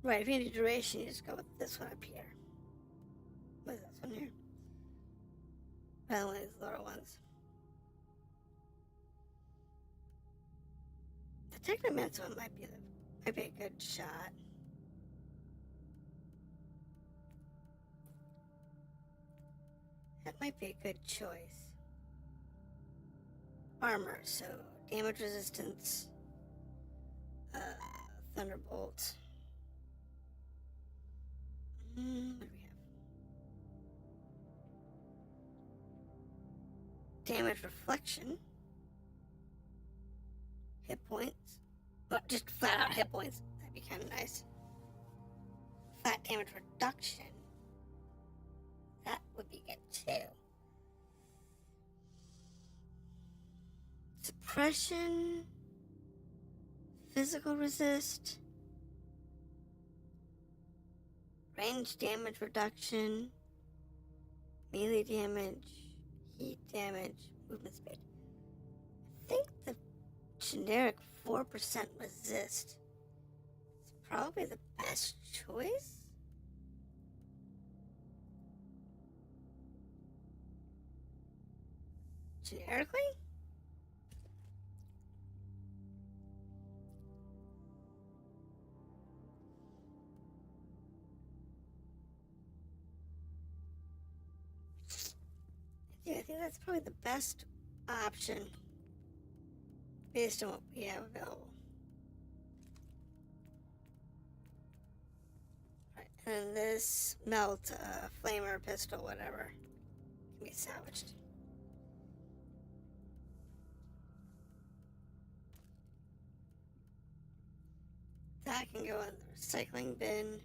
Right, if you need duration, you just go with this one up here. What is this one here? Rather than one of these lower ones. The Technomancer one might be a good shot. That might be a good choice. Armor, so damage resistance, Thunderbolt. What do we have? Damage reflection. Hit points. Well, just flat out hit points. That'd be kind of nice. Flat damage reduction. That would be good too. Suppression. Physical resist. Range damage reduction. Melee damage. Heat damage. Movement speed. I think the generic 4% resist is probably the best choice. Generically? Yeah, I think that's probably the best option based on what we have available. Right, and this melt, flamer, pistol, whatever, can be salvaged. That can go in the recycling bin.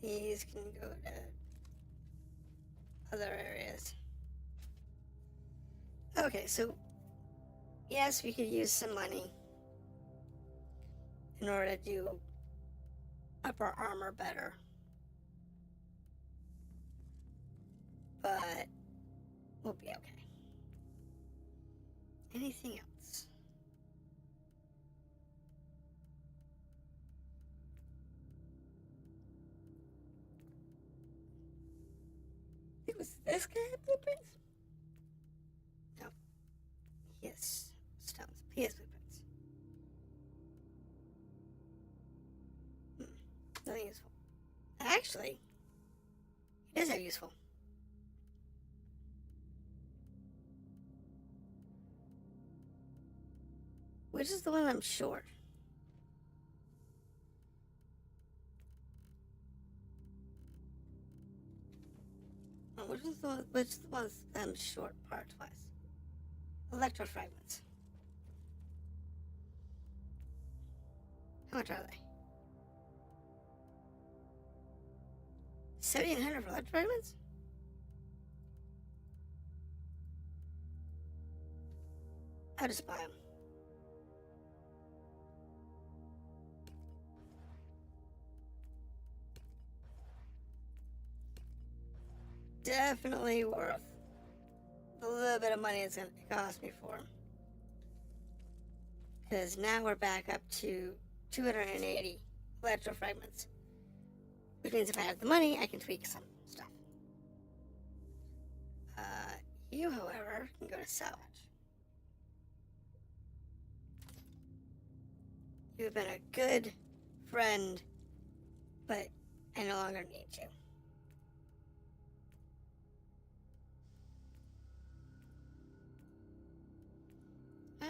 These can go to other areas. Okay, so yes, we could use some money in order to do up our armor better. But we'll be okay. Anything else? It was this guy at blueprints? No. Yes. Stones. He has blueprints. Nothing useful. Actually, he does have useful. Which is the one I'm short? Which is the ones I'm short parts-wise? Electrofragments. How much are they? 7,800 for electrofragments? I'll just buy them. Definitely worth the little bit of money it's going to cost me for them. Because now we're back up to 280 electrofragments. Which means if I have the money, I can tweak some stuff. You, however, can go to salvage. You've been a good friend, but I no longer need you. I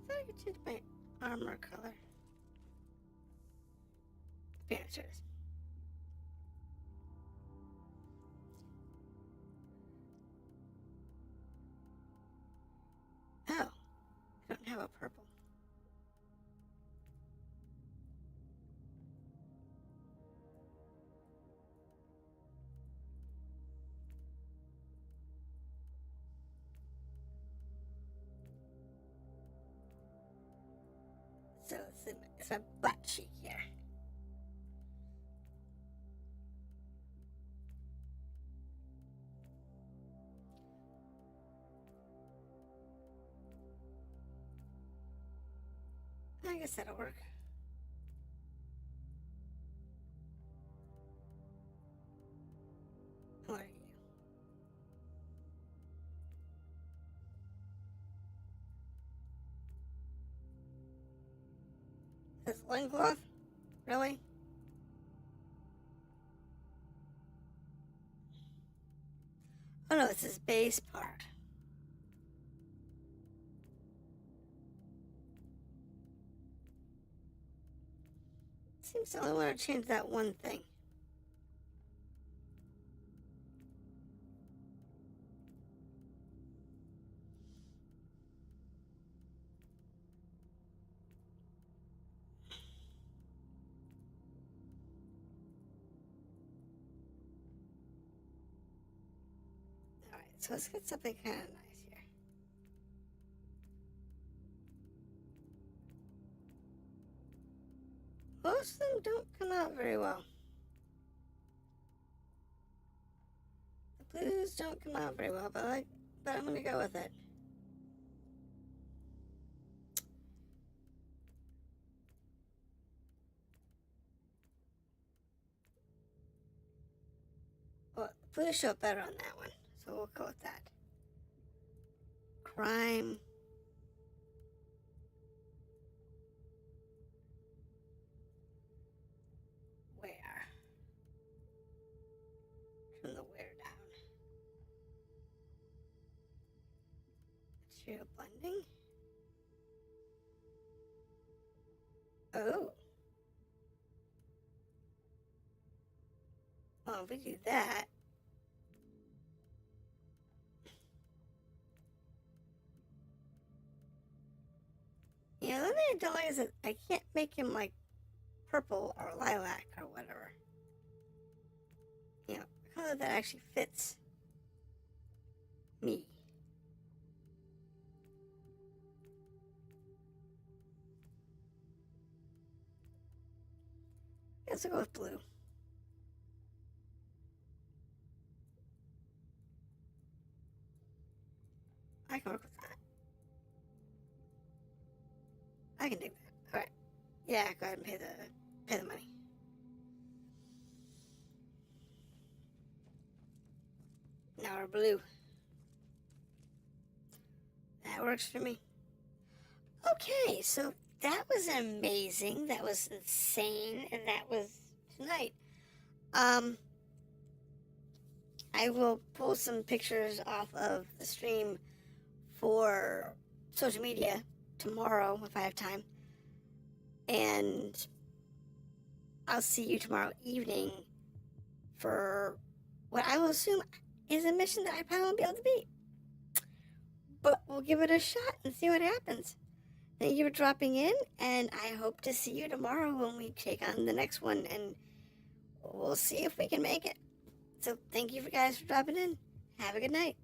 thought I could change my armor color. Yeah, sure it is. Oh, I don't have a purple. is my butt cheek here. I guess that'll work. What are you? This loincloth? Really? Oh no, it's his base part. Seems to only want to change that one thing. Alright, so let's get something kind of nice here. Most of them don't come out very well. The blues don't come out very well, but I'm gonna go with it. Well, the blues show up better on that one, so we'll go with that. Crime. From the wear down. Material blending. Oh. Well, if we do that. Yeah, the only thing I don't like is that I can't make him like purple or lilac or whatever. You know, a color that actually fits me. Guess I'll go with blue. I can work with that. I can do that. Alright. Yeah, go ahead and pay the money. Now we're blue. That works for me. Okay, so that was amazing. That was insane, and that was tonight. I will pull some pictures off of the stream for social media tomorrow if I have time. And I'll see you tomorrow evening for what I will assume is a mission that I probably won't be able to beat. But we'll give it a shot and see what happens. Thank you for dropping in, and I hope to see you tomorrow when we take on the next one, and we'll see if we can make it. So thank you guys for dropping in. Have a good night.